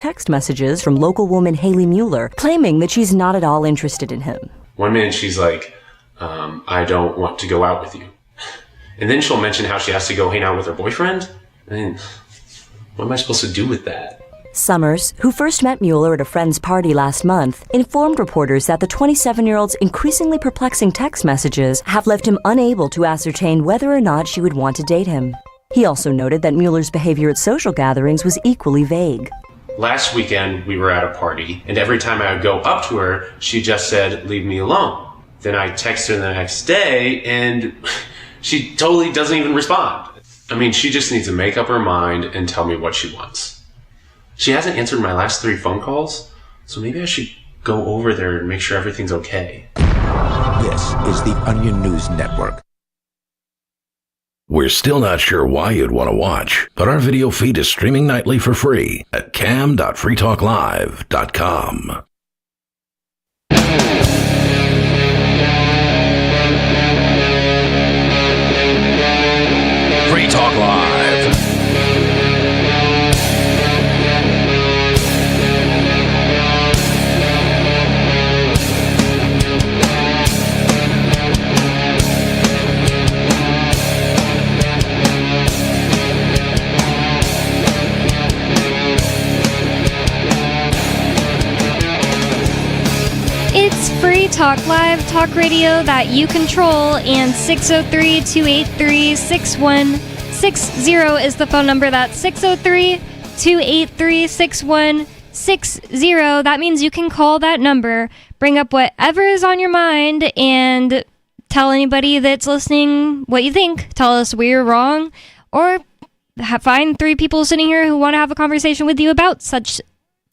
text messages from local woman Haley Mueller, claiming that she's not at all interested in him. One minute she's like, I don't want to go out with you. And then she'll mention how she has to go hang out with her boyfriend. I mean, what am I supposed to do with that? Summers, who first met Mueller at a friend's party last month, informed reporters that the 27-year-old's increasingly perplexing text messages have left him unable to ascertain whether or not she would want to date him. He also noted that Mueller's behavior at social gatherings was equally vague. Last weekend, we were at a party, and every time I would go up to her, she just said, "Leave me alone." Then I text her the next day, and she totally doesn't even respond. I mean, she just needs to make up her mind and tell me what she wants. She hasn't answered my last 3 phone calls, so maybe I should go over there and make sure everything's okay. This is the Onion News Network. We're still not sure why you'd want to watch, but our video feed is streaming nightly for free at cam.freetalklive.com. Free Talk Live. It's Free Talk Live, talk radio that you control, and 603-283-6160 is the phone number. That's 603-283-6160. That means you can call that number, bring up whatever is on your mind, and tell anybody that's listening what you think. Tell us we're wrong, or find 3 people sitting here who want to have a conversation with you about such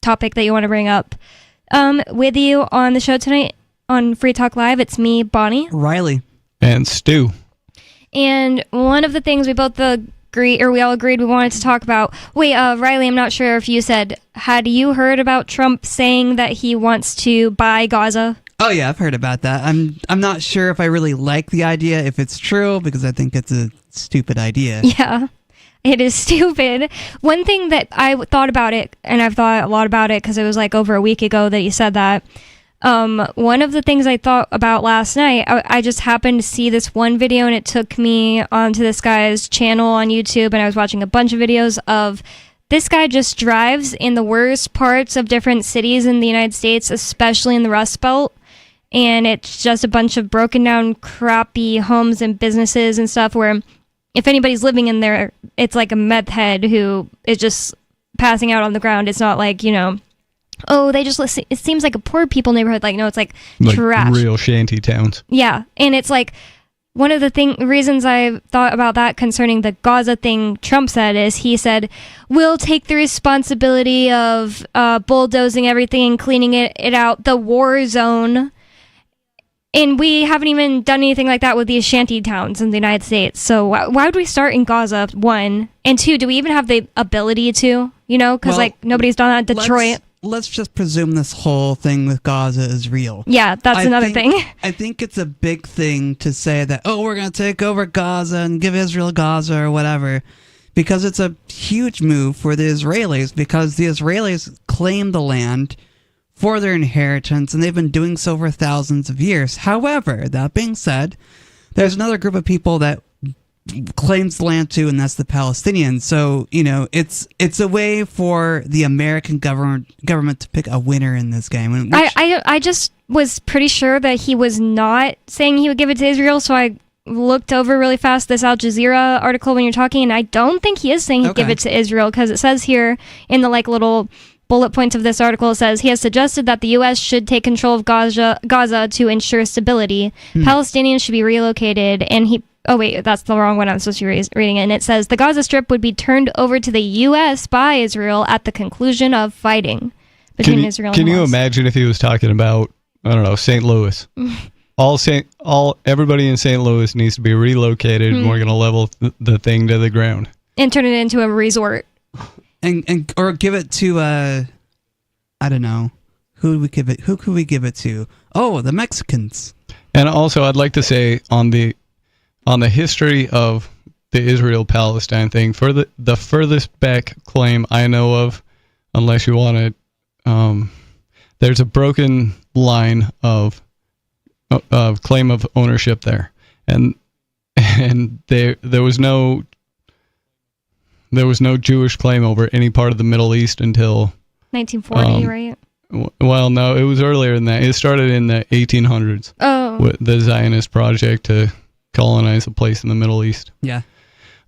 topic that you want to bring up. With you on the show tonight on Free Talk Live, it's me, Bonnie, Riley, and Stu. And one of the things we all agreed we wanted to talk about. Wait, Riley, I'm not sure if you said, had you heard about Trump saying that he wants to buy Gaza? Oh yeah, I've heard about that. I'm not sure if I really like the idea, if it's true, because I think it's a stupid idea. Yeah. It is stupid. One thing that I thought about it, and I've thought a lot about it because it was like over a week ago that you said that. One of the things I thought about last night, I just happened to see this one video, and it took me onto this guy's channel on YouTube, and I was watching a bunch of videos of this guy just drives in the worst parts of different cities in the United States, especially in the Rust Belt. And it's just a bunch of broken down, crappy homes and businesses and stuff where if anybody's living in there, it's like a meth head who is just passing out on the ground. It's not like, oh, it seems like a poor people neighborhood. Like, no, it's like trash. Real shanty towns. Yeah. And it's like, one of the reasons I thought about that concerning the Gaza thing Trump said is he said, we'll take the responsibility of bulldozing everything and cleaning it out, the war zone. And we haven't even done anything like that with these shanty towns in the United States. So why would we start in Gaza, 1? And 2, do we even have the ability to, because nobody's done that in Detroit. Let's just presume this whole thing with Gaza is real. Yeah, that's another thing. I think it's a big thing to say that, we're going to take over Gaza and give Israel Gaza or whatever, because it's a huge move for the Israelis, because the Israelis claim the land for their inheritance, and they've been doing so for thousands of years. However, that being said, there's another group of people that claims the land too, and that's the Palestinians. So, it's a way for the American government to pick a winner in this game. I just was pretty sure that he was not saying he would give it to Israel, so I looked over really fast this Al Jazeera article when you're talking, and I don't think he is saying he'd give it to Israel, because it says here in the little bullet points of this article, says he has suggested that the U.S. should take control of Gaza to ensure stability. Palestinians should be relocated, and that's the wrong one I'm supposed to be reading it. And it says the Gaza Strip would be turned over to the U.S. by Israel at the conclusion of fighting between Israel and Hamas. Can you imagine if he was talking about, I don't know, St. Louis? Everybody in St. Louis needs to be relocated, and we're going to level the thing to the ground and turn it into a resort. And or give it to I don't know, who could we give it to? Oh, the Mexicans. And also, I'd like to say on the history of the Israel-Palestine thing, for the furthest back claim I know of, unless you want to. There's a broken line of claim of ownership there, and there was no Jewish claim over any part of the Middle East until 1940, right? Well, no, it was earlier than that. It started in the 1800s with the Zionist project to colonize a place in the Middle East. Yeah.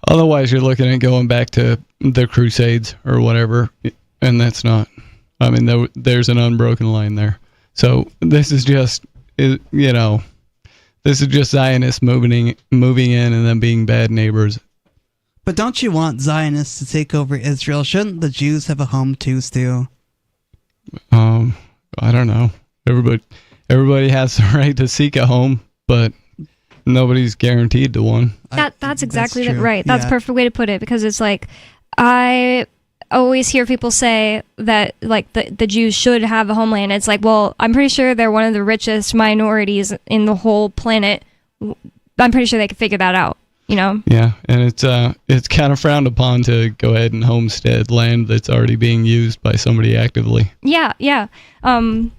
Otherwise, you're looking at going back to the Crusades or whatever, and that's not. I mean, there's an unbroken line there. So this is just, this is just Zionists moving in and then being bad neighbors. But don't you want Zionists to take over Israel? Shouldn't the Jews have a home too, Stu? I don't know. Everybody has the right to seek a home, but nobody's guaranteed to one. That's exactly true. right. That's Yeah. a perfect way to put it, because it's like, I always hear people say that like the Jews should have a homeland. It's like, well, I'm pretty sure they're one of the richest minorities in the whole planet. I'm pretty sure they could figure that out, Yeah, and it's kind of frowned upon to go ahead and homestead land that's already being used by somebody actively. Yeah. And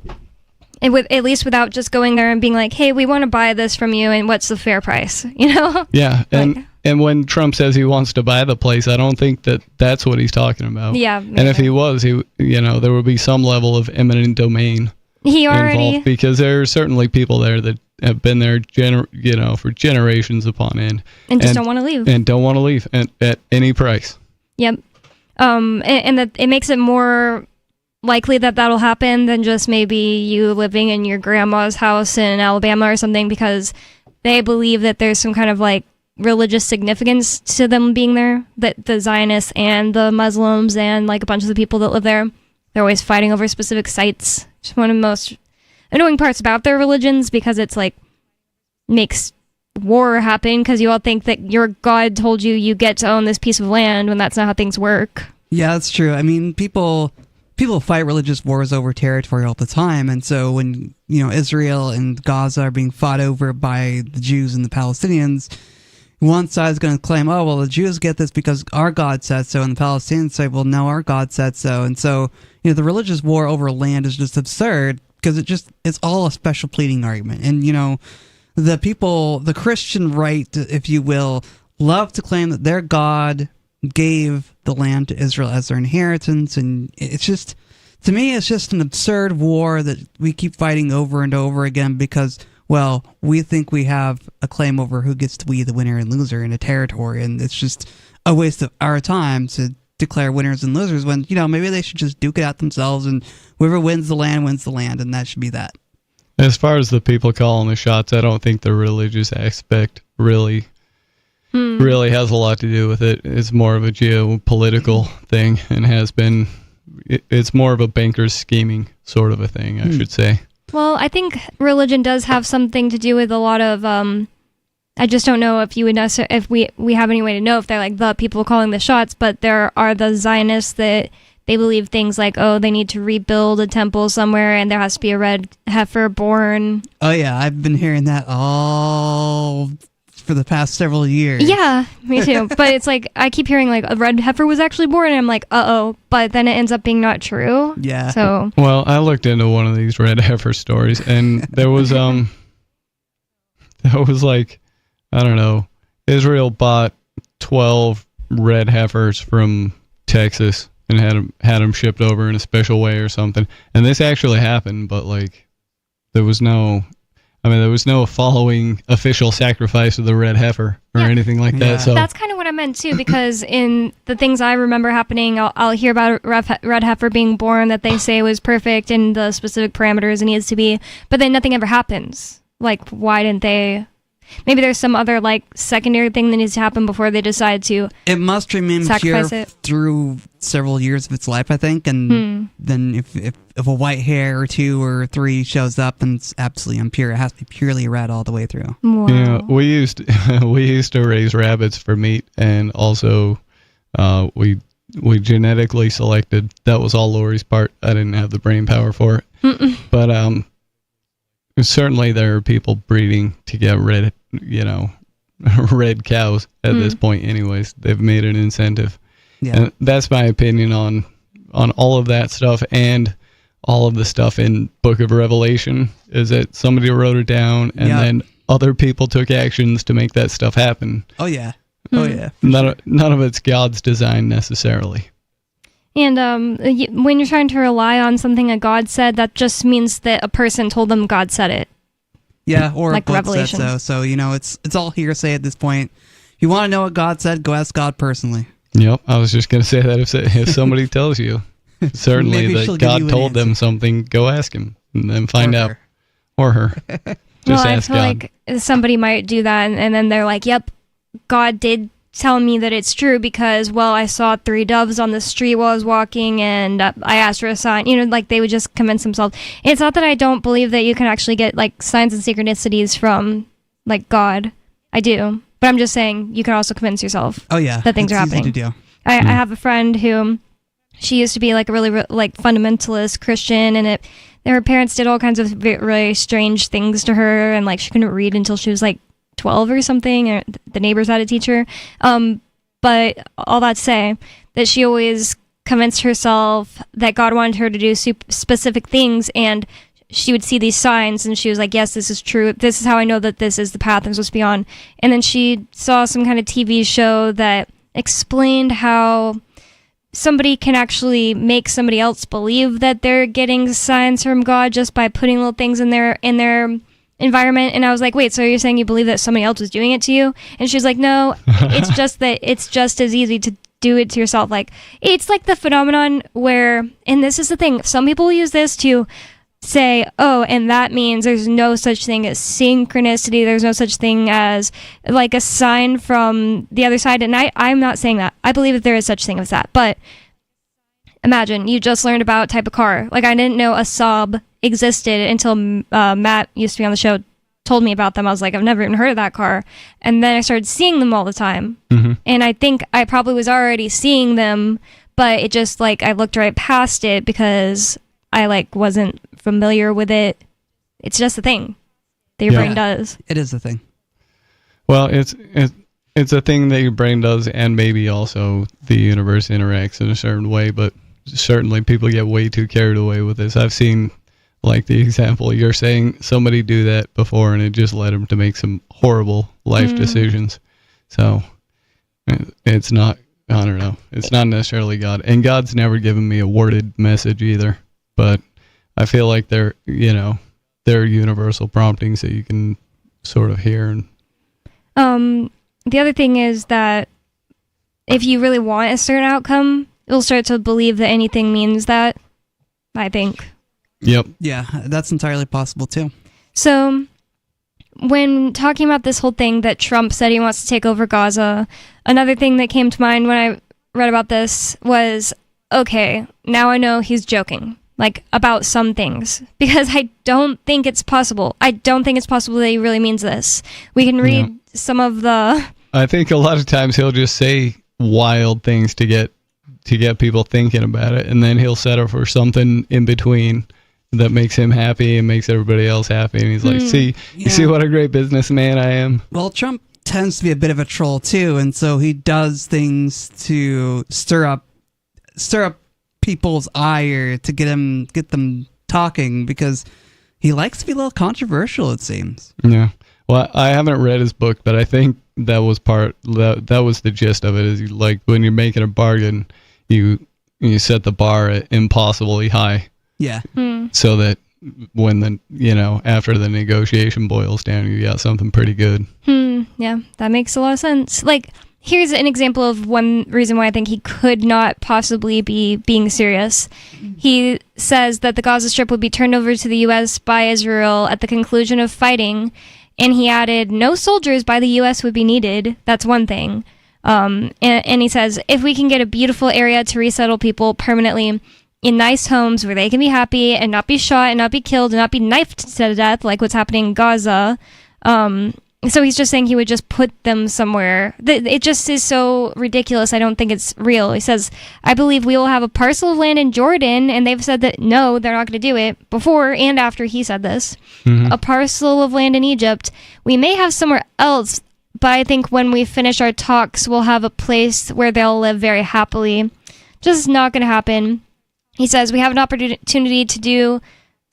at least without just going there and being like, hey, we want to buy this from you, and what's the fair price, Yeah, and when Trump says he wants to buy the place, I don't think that's what he's talking about. Yeah. And if he was, there would be some level of eminent domain He already involved, because there are certainly people there that have been there, for generations upon end, and just don't want to leave. and don't want to leave at any price. Yep. And that it makes it more likely that that'll happen than just maybe you living in your grandma's house in Alabama or something, because they believe that there's some kind of like religious significance to them being there, that the Zionists and the Muslims and like a bunch of the people that live there, they're always fighting over specific sites. It's one of the most annoying parts about their religions, because it's like makes war happen, because you all think that your God told you get to own this piece of land when that's not how things work. Yeah, that's true. I mean, people fight religious wars over territory all the time, and so when Israel and Gaza are being fought over by the Jews and the Palestinians, one side's going to claim, oh well, the Jews get this because our God said so, and the Palestinians say, well, no, our God said so, and so the religious war over land is just absurd, because it's all a special pleading argument, and the Christian right, if you will, love to claim that their God gave the land to Israel as their inheritance, and it's just, to me, it's just an absurd war that we keep fighting over and over again because, well, we think we have a claim over who gets to be the winner and loser in a territory, and it's just a waste of our time to declare winners and losers when, maybe they should just duke it out themselves, and whoever wins the land, and that should be that. As far as the people calling the shots, I don't think the religious aspect really has a lot to do with it. It's more of a geopolitical thing, and has been. It's more of a banker's scheming sort of a thing, I should say. Well, I think religion does have something to do with a lot of. I just don't know if you would necessarily, if we have any way to know if they're like the people calling the shots, but there are the Zionists that they believe things like, oh, they need to rebuild a temple somewhere, and there has to be a red heifer born. Oh yeah, I've been hearing that all for the past several years. Yeah, me too. But it's like, I keep hearing like a red heifer was actually born, and I'm like, uh-oh, but then it ends up being not true. Yeah. So. Well, I looked into one of these red heifer stories, and there was like, I don't know, Israel bought 12 red heifers from Texas and had them shipped over in a special way or something. And this actually happened, but like there was no following official sacrifice of the red heifer or anything like that. So that's kind of what I meant too, because in the things I remember happening, I'll hear about a red heifer being born that they say was perfect in the specific parameters it needs to be, but then nothing ever happens. Like, why didn't they? Maybe there's some other like secondary thing that needs to happen before they decide to. It must remain pure through several years of its life, I think, and then if a white hair or 2 or 3 shows up and it's absolutely impure, it has to be purely red all the way through. Wow. Yeah, we used to raise rabbits for meat, and also we genetically selected. That was all Lori's part. I didn't have the brain power for it, but certainly there are people breeding to get red cows at this point anyways. They've made an incentive. Yeah. And that's my opinion on on all of that stuff and all of the stuff in Book of Revelation is that somebody wrote it down and then other people took actions to make that stuff happen. Oh yeah. Oh yeah. None of it's God's design necessarily. And when you're trying to rely on something that God said, that just means that a person told them God said it. Yeah, or like a book Revelation. said so. So, it's all hearsay at this point. If you want to know what God said, go ask God personally. Yep, I was just going to say that if somebody tells you, certainly Maybe that she'll give God you an told them answer. something, go ask him and then find Or out. her. Or her. Just I ask feel God. like somebody might do that, and then they're like, "Yep, God did tell me that it's true because, well, I saw 3 doves on the street while I was walking, and I asked for a sign." Like they would just convince themselves. And it's not that I don't believe that you can actually get like signs and synchronicities from like God. I do, but I'm just saying you can also convince yourself. Oh yeah, that things it's are easy happening. to do. I have a friend who she used to be like a really like fundamentalist Christian, and her parents did all kinds of really strange things to her, and like she couldn't read until she was like 12 or something, or the neighbors had to teach her. But all that to say that she always convinced herself that God wanted her to do specific things, and she would see these signs and she was like, yes, this is true. This is how I know that this is the path I'm supposed to be on. And then she saw some kind of TV show that explained how somebody can actually make somebody else believe that they're getting signs from God just by putting little things in their environment. And I was like, wait, so you're saying you believe that somebody else was doing it to you? And she was like, no, it's just that it's just as easy to do it to yourself. Like, it's like the phenomenon where, and this is the thing, some people use this to say, oh, and that means there's no such thing as synchronicity, there's no such thing as like a sign from the other side. And I'm not saying that. I believe that there is such thing as that. But imagine you just learned about type of car. Like, I didn't know a Saab existed until Matt used to be on the show, told me about them. I was like, I've never even heard of that car. And then I started seeing them all the time. Mm-hmm. And I think I probably was already seeing them, but it just like I looked right past it because I like wasn't familiar with it. It's just a thing that your brain does. It is a thing. Well, it's a thing that your brain does, and maybe also the universe interacts in a certain way, but certainly people get way too carried away with this. I've seen, like the example you're saying, somebody do that before, and it just led them to make some horrible life decisions. So it's not, I don't know, it's not necessarily God. And God's never given me a worded message either, but I feel like they're universal promptings that you can sort of hear. And the other thing is that if you really want a certain outcome, you'll start to believe that anything means that, I think. Yep. Yeah, that's entirely possible too. So when talking about this whole thing that Trump said he wants to take over Gaza, another thing that came to mind when I read about this was, okay, now I know he's joking. Like, about some things, because I don't think it's possible. I don't think it's possible that he really means this. We can read some of the... I think a lot of times he'll just say wild things to get people thinking about it, and then he'll settle for something in between that makes him happy and makes everybody else happy. And he's like, see, you see what a great businessman I am? Well, Trump tends to be a bit of a troll too, and so he does things to stir up people's ire to get them talking, because he likes to be a little controversial, it seems. Yeah. Well, I haven't read his book, but I think that was that was the gist of it. Is like when you're making a bargain, you set the bar at impossibly high. Yeah. So that when after the negotiation boils down, you got something pretty good. Yeah, that makes a lot of sense. Like, here's an example of one reason why I think he could not possibly be being serious. He says that the Gaza Strip would be turned over to the U.S. by Israel at the conclusion of fighting, and he added, no soldiers by the U.S. would be needed. That's one thing. And he says, if we can get a beautiful area to resettle people permanently in nice homes where they can be happy and not be shot and not be killed and not be knifed to death like what's happening in Gaza, so he's just saying he would just put them somewhere. It just is so ridiculous. I don't think it's real. He says, I believe we will have a parcel of land in Jordan, and they've said that no, they're not going to do it, before and after he said this. A parcel of land in Egypt. We may have somewhere else, but I think when we finish our talks, we'll have a place where they'll live very happily. Just not going to happen. He says, we have an opportunity to do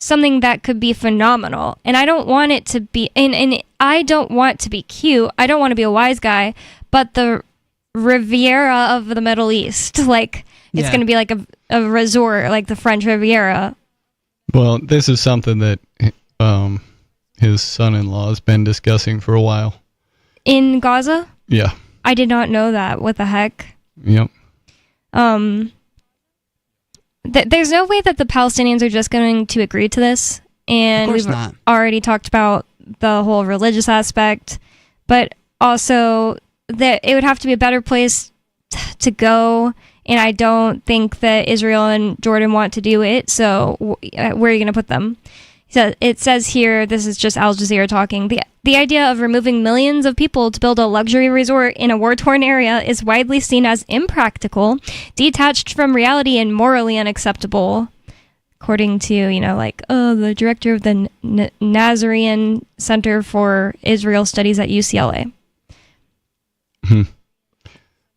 something that could be phenomenal. And I don't want it to be, and I don't want to be cute. I don't want to be a wise guy, but the Riviera of the Middle East, like, it's going to be like a resort, like the French Riviera. Well, this is something that his son-in-law has been discussing for a while. In Gaza? Yeah. I did not know that. What the heck? Yep. There's no way that the Palestinians are just going to agree to this. And Of course we've not. already talked about the whole religious aspect, but also that it would have to be a better place to go. And I don't think that Israel and Jordan want to do it. So where are you going to put them? So it says here, this is just Al Jazeera talking, the idea of removing millions of people to build a luxury resort in a war-torn area is widely seen as impractical, detached from reality, and morally unacceptable. According to, the director of the Nazarene Center for Israel Studies at UCLA.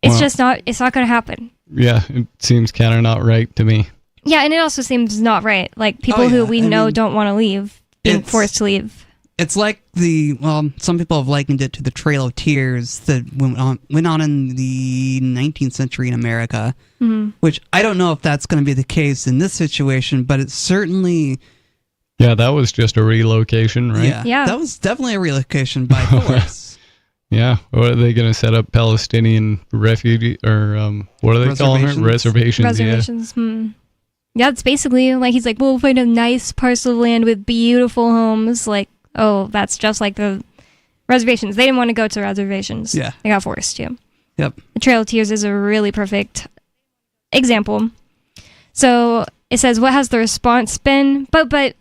It's not going to happen. Yeah, it seems kind of not right to me. Yeah, and it also seems not right. Like, people who we know don't want to leave, being forced to leave. It's like some people have likened it to the Trail of Tears that went on in the 19th century in America, which I don't know if that's going to be the case in this situation, but it's certainly... Yeah, that was just a relocation, right? Yeah. That was definitely a relocation by force. Yeah, what are they going to set up Palestinian refugee, or what are they calling it? Reservations. Yeah, it's basically like he's like, we'll find a nice parcel of land with beautiful homes. Like, oh, that's just like the reservations. They didn't want to go to reservations. Yeah. They got forced to. Yep. The Trail of Tears is a really perfect example. So it says, what has the response been? But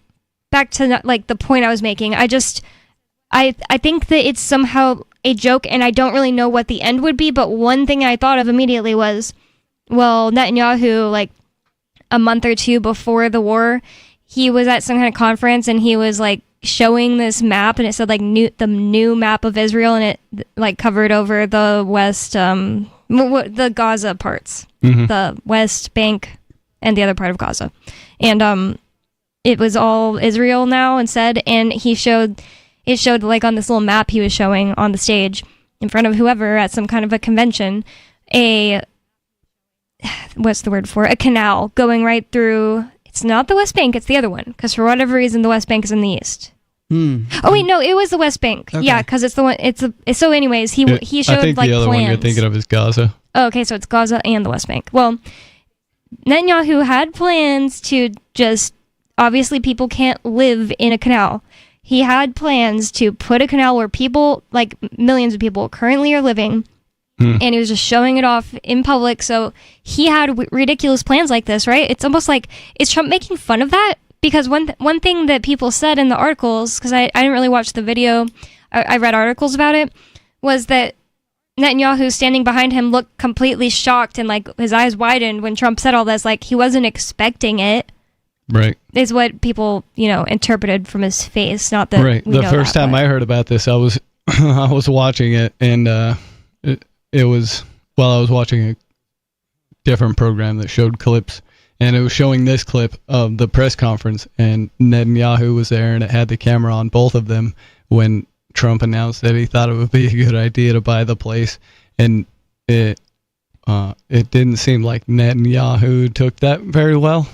back to like the point I was making, I think that it's somehow a joke, and I don't really know what the end would be. But one thing I thought of immediately was, well, Netanyahu, like, a month or two before the war, he was at some kind of conference and he was like showing this map, and it said like the new map of Israel, and it like covered over the west, the Gaza parts, the West Bank and the other part of Gaza, and it was all Israel now instead. And it showed like on this little map he was showing on the stage in front of whoever at some kind of a convention, what's the word for it? A canal going right through. It's not the West Bank, it's the other one, because for whatever reason the West Bank is in the east. Oh wait, no, it was the West Bank. Okay. Yeah, because it's the one. So anyways, he showed I think like the other plans. one you're thinking of is Gaza. Oh, okay, so it's Gaza and the West Bank. Well, Netanyahu had plans to just, obviously people can't live in a canal. He had plans to put a canal where people, like millions of people currently are living, and he was just showing it off in public. So he had ridiculous plans like this, right? It's almost like, is Trump making fun of that? Because one thing that people said in the articles, because I didn't really watch the video, I read articles about it, was that Netanyahu standing behind him looked completely shocked and like his eyes widened when Trump said all this, like he wasn't expecting it. Right. Is what people, interpreted from his face, not that right. The first time I heard about this, I was watching it, and it was while I was watching a different program that showed clips, and it was showing this clip of the press conference, and Netanyahu was there, and it had the camera on both of them when Trump announced that he thought it would be a good idea to buy the place, and it didn't seem like Netanyahu took that very well.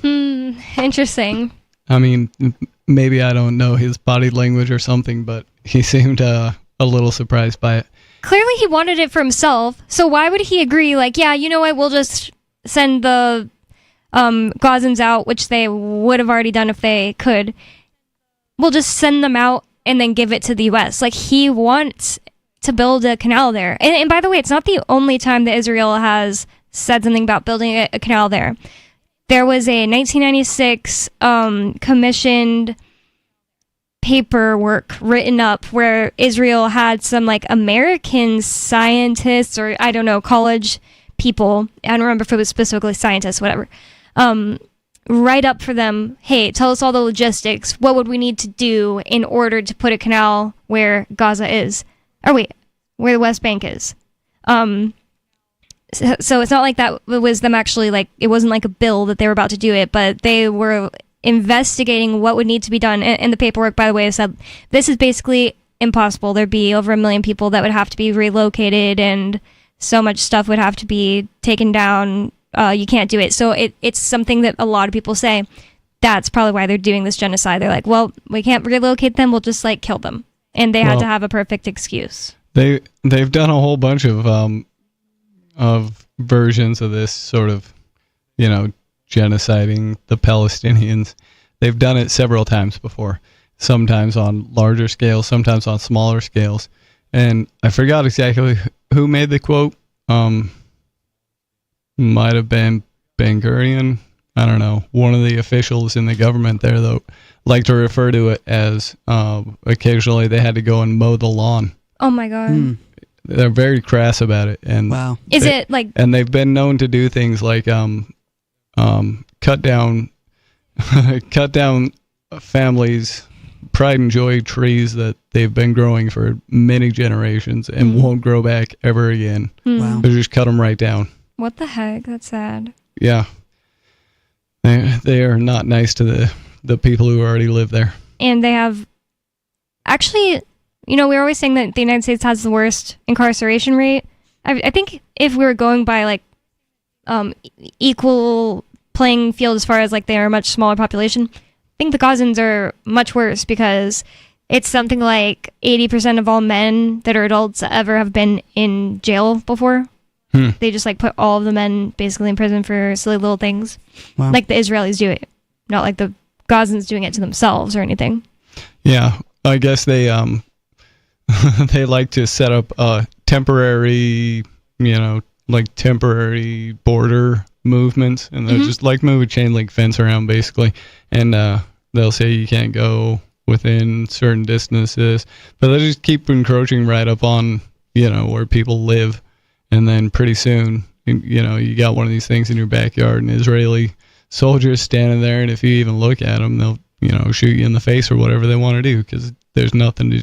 Interesting. I mean, maybe I don't know his body language or something, but he seemed a little surprised by it. Clearly he wanted it for himself, so why would he agree, like, yeah, you know what, we'll just send the Gazans out, which they would have already done if they could. We'll just send them out and then give it to the U.S. Like, he wants to build a canal there. And by the way, it's not the only time that Israel has said something about building a canal there. There was a 1996 commissioned paperwork written up where Israel had some like American scientists, or I don't know, college people, I don't remember if it was specifically scientists, whatever, write up for them, hey, tell us all the logistics, what would we need to do in order to put a canal where Gaza is, or wait, where the West Bank is. So it's not like that was them actually, like, it wasn't like a bill that they were about to do it, but they were investigating what would need to be done. And the paperwork, by the way, said this is basically impossible. There'd be over 1 million people that would have to be relocated, and so much stuff would have to be taken down. You can't do it. So it's something that a lot of people say that's probably why they're doing this genocide. They're like, well, we can't relocate them. We'll just, like, kill them. And they had to have a perfect excuse. They've done a whole bunch of versions of this sort of, genociding the Palestinians. They've done it several times before, sometimes on larger scales, sometimes on smaller scales. And I forgot exactly who made the quote. Might have been Ben Gurion. I don't know. One of the officials in the government there, though, like to refer to it as occasionally they had to go and mow the lawn. Oh my God. They're very crass about it. And wow. And they've been known to do things like cut down families' pride and joy trees that they've been growing for many generations and won't grow back ever again. Wow. They just cut them right down. What the heck? That's sad. Yeah. They are not nice to the people who already live there. And they have... Actually, we're always saying that the United States has the worst incarceration rate. I think if we were going by, like, equal playing field as far as, like, they are a much smaller population, I think the Gazans are much worse because it's something like 80% of all men that are adults ever have been in jail before. They just, like, put all of the men basically in prison for silly little things. Wow. Like the Israelis do it. Not like the Gazans doing it to themselves or anything. Yeah, I guess they they like to set up temporary, temporary border movements, and they'll just like move a chain link fence around basically, and they'll say you can't go within certain distances, but they just keep encroaching right up on where people live. And then pretty soon, you got one of these things in your backyard, and Israeli soldiers standing there, and if you even look at them, they'll, shoot you in the face or whatever they want to do because there's nothing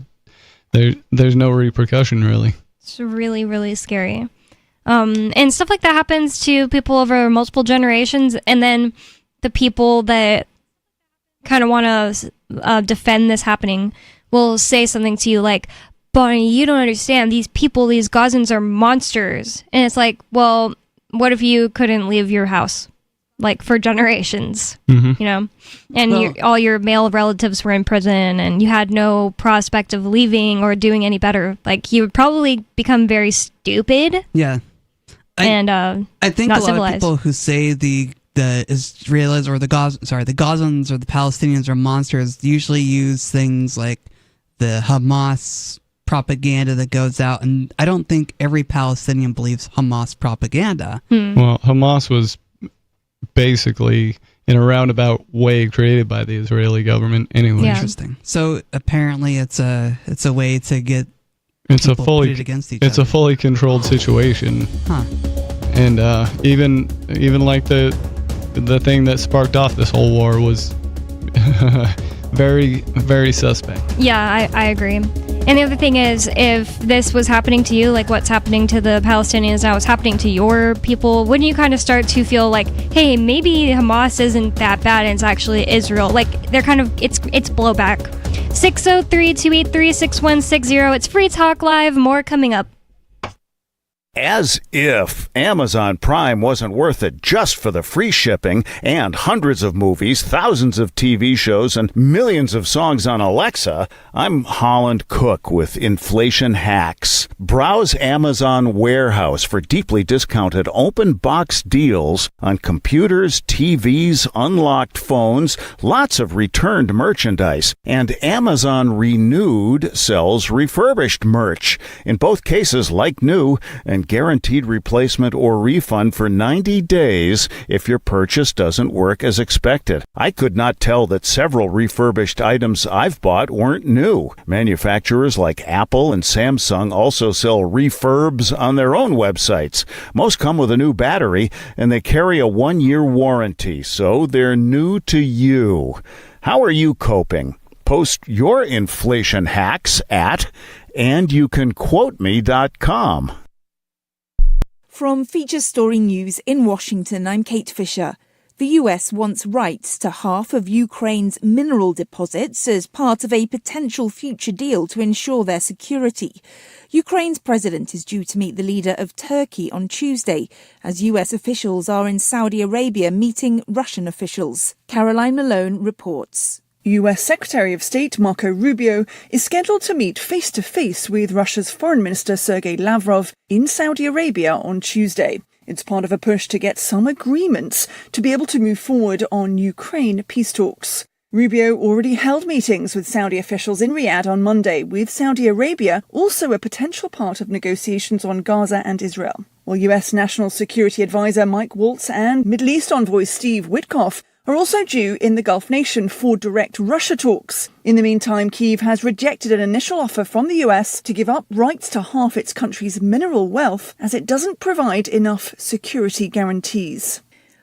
there's no repercussion really. It's really, really scary. And stuff like that happens to people over multiple generations, and then the people that kind of want to defend this happening will say something to you like, Bonnie, you don't understand. These people, these Gazans are monsters. And it's like, well, what if you couldn't leave your house? Like, for generations, And all your male relatives were in prison, and you had no prospect of leaving or doing any better. Like, you would probably become very stupid. Yeah. I think not a lot civilized. of people who say the Israelis or the Gazans or the Palestinians are monsters usually use things like the Hamas propaganda that goes out, and I don't think every Palestinian believes Hamas propaganda. Well, Hamas was basically in a roundabout way created by the Israeli government anyway. Yeah. Interesting. So apparently it's a way to get It's a people fully pitted against each it's other. a fully controlled situation. Huh. And even like the thing that sparked off this whole war was very, very suspect. Yeah, I agree. And the other thing is, if this was happening to you, like what's happening to the Palestinians now is happening to your people, wouldn't you kind of start to feel like, hey, maybe Hamas isn't that bad and it's actually Israel? Like, they're kind of, it's blowback. 603-283-6160. It's Free Talk Live. More coming up. As if Amazon Prime wasn't worth it just for the free shipping and hundreds of movies, thousands of TV shows, and millions of songs on Alexa, I'm Holland Cook with Inflation Hacks. Browse Amazon Warehouse for deeply discounted open box deals on computers, TVs, unlocked phones, lots of returned merchandise, and Amazon Renewed sells refurbished merch. In both cases, like new, and guaranteed replacement or refund for 90 days if your purchase doesn't work as expected. I could not tell that several refurbished items I've bought weren't new. Manufacturers like Apple and Samsung also sell refurbs on their own websites. Most come with a new battery, and they carry a 1-year warranty, so they're new to you. How are you coping? Post your inflation hacks at andyoucanquoteme.com. From Feature Story News in Washington, I'm Kate Fisher. The US wants rights to half of Ukraine's mineral deposits as part of a potential future deal to ensure their security. Ukraine's president is due to meet the leader of Turkey on Tuesday, as US officials are in Saudi Arabia meeting Russian officials. Caroline Malone reports. US Secretary of State Marco Rubio is scheduled to meet face-to-face with Russia's Foreign Minister Sergei Lavrov in Saudi Arabia on Tuesday. It's part of a push to get some agreements to be able to move forward on Ukraine peace talks. Rubio already held meetings with Saudi officials in Riyadh on Monday, with Saudi Arabia also a potential part of negotiations on Gaza and Israel. While US National Security Advisor Mike Waltz and Middle East envoy Steve Witkoff are also due in the Gulf nation for direct Russia talks. In the meantime, Kyiv has rejected an initial offer from the US to give up rights to half its country's mineral wealth, as it doesn't provide enough security guarantees.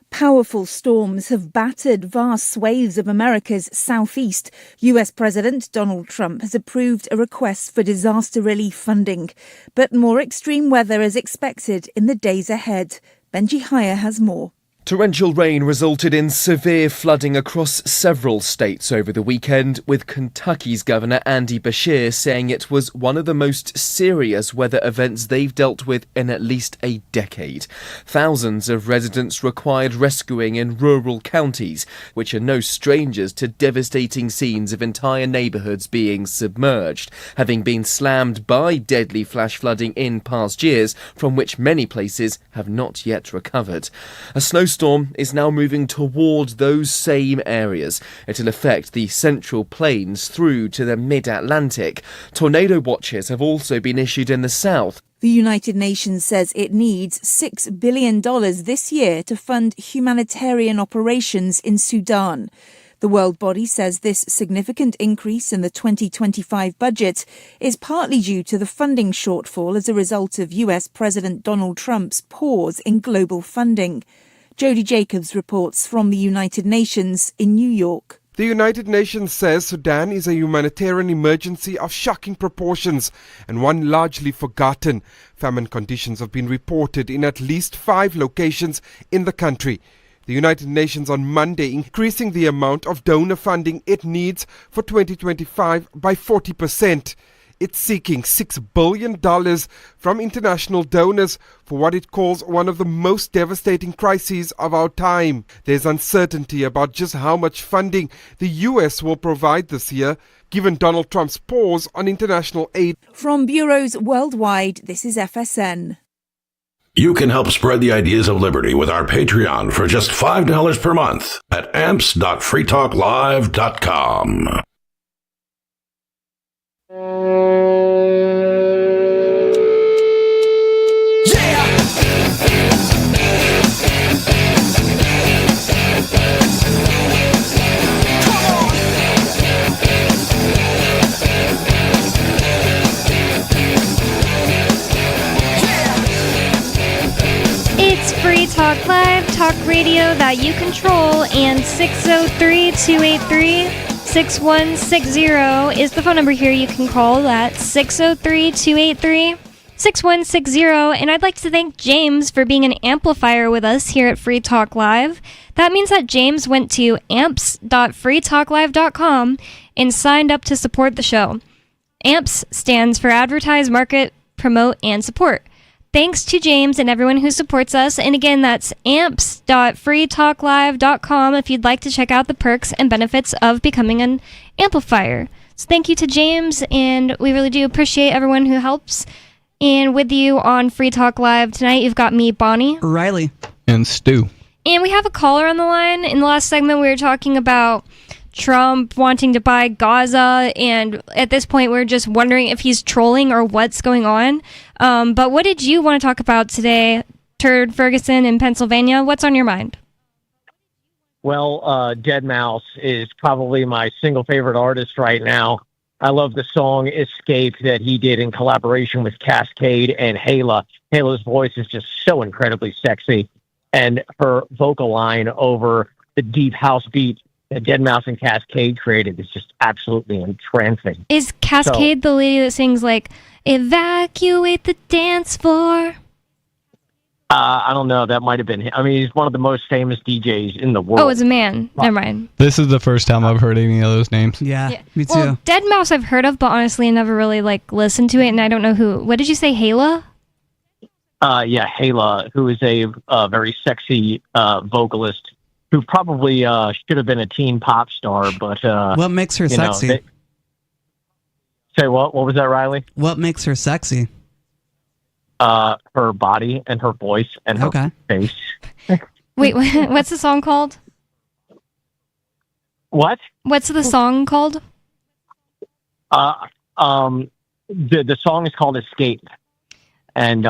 Powerful storms have battered vast swathes of America's southeast. US President Donald Trump has approved a request for disaster relief funding, but more extreme weather is expected in the days ahead. Benji Hire has more. Torrential rain resulted in severe flooding across several states over the weekend, with Kentucky's Governor Andy Beshear saying it was one of the most serious weather events they've dealt with in at least a decade. Thousands of residents required rescuing in rural counties, which are no strangers to devastating scenes of entire neighbourhoods being submerged, having been slammed by deadly flash flooding in past years, from which many places have not yet recovered. A snowstorm is now moving toward those same areas. It'll affect the Central Plains through to the mid-Atlantic. Tornado watches have also been issued in the south. The United Nations says it needs $6 billion this year to fund humanitarian operations in Sudan. The world body says this significant increase in the 2025 budget is partly due to the funding shortfall as a result of US President Donald Trump's pause in global funding. Jody Jacobs reports from the United Nations in New York. The United Nations says Sudan is a humanitarian emergency of shocking proportions and one largely forgotten. Famine conditions have been reported in at least 5 locations in the country. The United Nations on Monday increasing the amount of donor funding it needs for 2025 by 40%. It's seeking $6 billion from international donors for what it calls one of the most devastating crises of our time. There's uncertainty about just how much funding the US will provide this year, given Donald Trump's pause on international aid. From bureaus worldwide, this is FSN. You can help spread the ideas of liberty with our Patreon for just $5 per month at amps.freetalklive.com. It's Free Talk Live, talk radio that you control, and 603-283-6160 is the phone number here you can call. That's 603-283-6160. And I'd like to thank James for being an amplifier with us here at Free Talk Live. That means that James went to amps.freetalklive.com and signed up to support the show. AMPS stands for Advertise, Market, Promote, and Support. Thanks to James and everyone who supports us. And again, that's amps.freetalklive.com if you'd like to check out the perks and benefits of becoming an amplifier. So thank you to James, and we really do appreciate everyone who helps. And with you on Free Talk Live tonight, you've got me, Bonnie, Riley, and Stu. And we have a caller on the line. In the last segment, we were talking about Trump wanting to buy Gaza, and at this point we're just wondering if he's trolling or what's going on. But what did you want to talk about today, Turd Ferguson in Pennsylvania? What's on your mind? Well, Deadmau5 is probably my single favorite artist right now. I love the song Escape that he did in collaboration with Cascade and Hala. Hala's voice is just so incredibly sexy, and her vocal line over the deep house beat that Deadmau5 and Cascade created is just absolutely entrancing. Is Cascade the lady that sings like "Evacuate the dance floor"? I don't know. That might have been him. I mean, he's one of the most famous DJs in the world. Oh, it's a man. Never mind. This is the first time I've heard any of those names. Yeah, me too. Well, Dead Mouse I've heard of, but honestly, I never really like listened to it, and I don't know who. What did you say, Hala? Yeah, Hala, who is a very sexy vocalist who probably should have been a teen pop star, but what makes her sexy? Say what? What was that, Riley? What makes her sexy? Her body and her voice and her face. Wait, what's the song called? What? What's the song called? The song is called Escape, and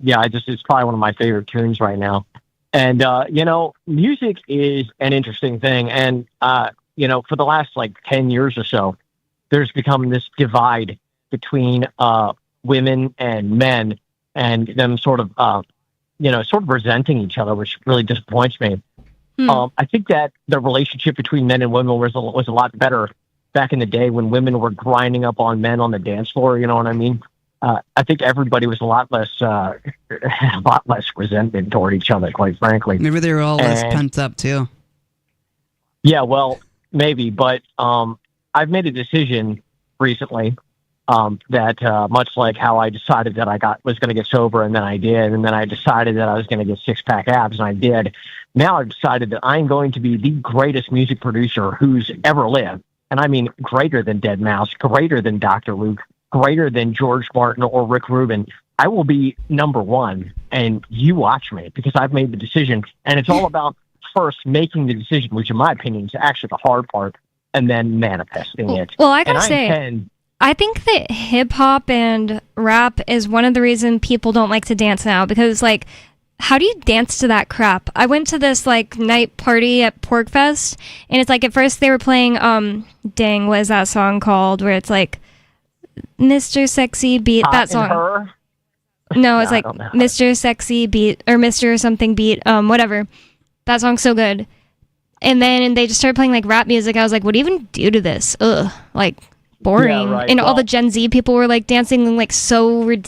yeah, it's probably one of my favorite tunes right now. And music is an interesting thing, and for the last 10 years or so, there's become this divide between women and men, and them sort of resenting each other, which really disappoints me. I think that the relationship between men and women was a lot better back in the day when women were grinding up on men on the dance floor. You know what I mean? I think everybody was a lot less resentment toward each other, quite frankly. Maybe they were all less pent up too. Yeah, well, maybe, but I've made a decision recently that much like how I decided that I was going to get sober, and then I did, and then I decided that I was going to get six-pack abs, and I did. Now I've decided that I'm going to be the greatest music producer who's ever lived, and I mean greater than Dead Mouse, greater than Dr. Luke, greater than George Martin or Rick Rubin. I will be number one, and you watch me, because I've made the decision, and it's all about first making the decision, which in my opinion is actually the hard part, and then manifesting it. Well, I gotta say, I think that hip hop and rap is one of the reasons people don't like to dance now, because how do you dance to that crap? I went to this night party at Porkfest, and it's at first they were playing dang, what is that song called, where it's Mr. Sexy Beat, that song. Her? No, it's Mr. Sexy Beat or Mr. something beat, whatever. That song's so good. And then they just started playing rap music. I was like, what do you even do to this? Ugh, boring. Yeah, right. And all the Gen Z people were dancing so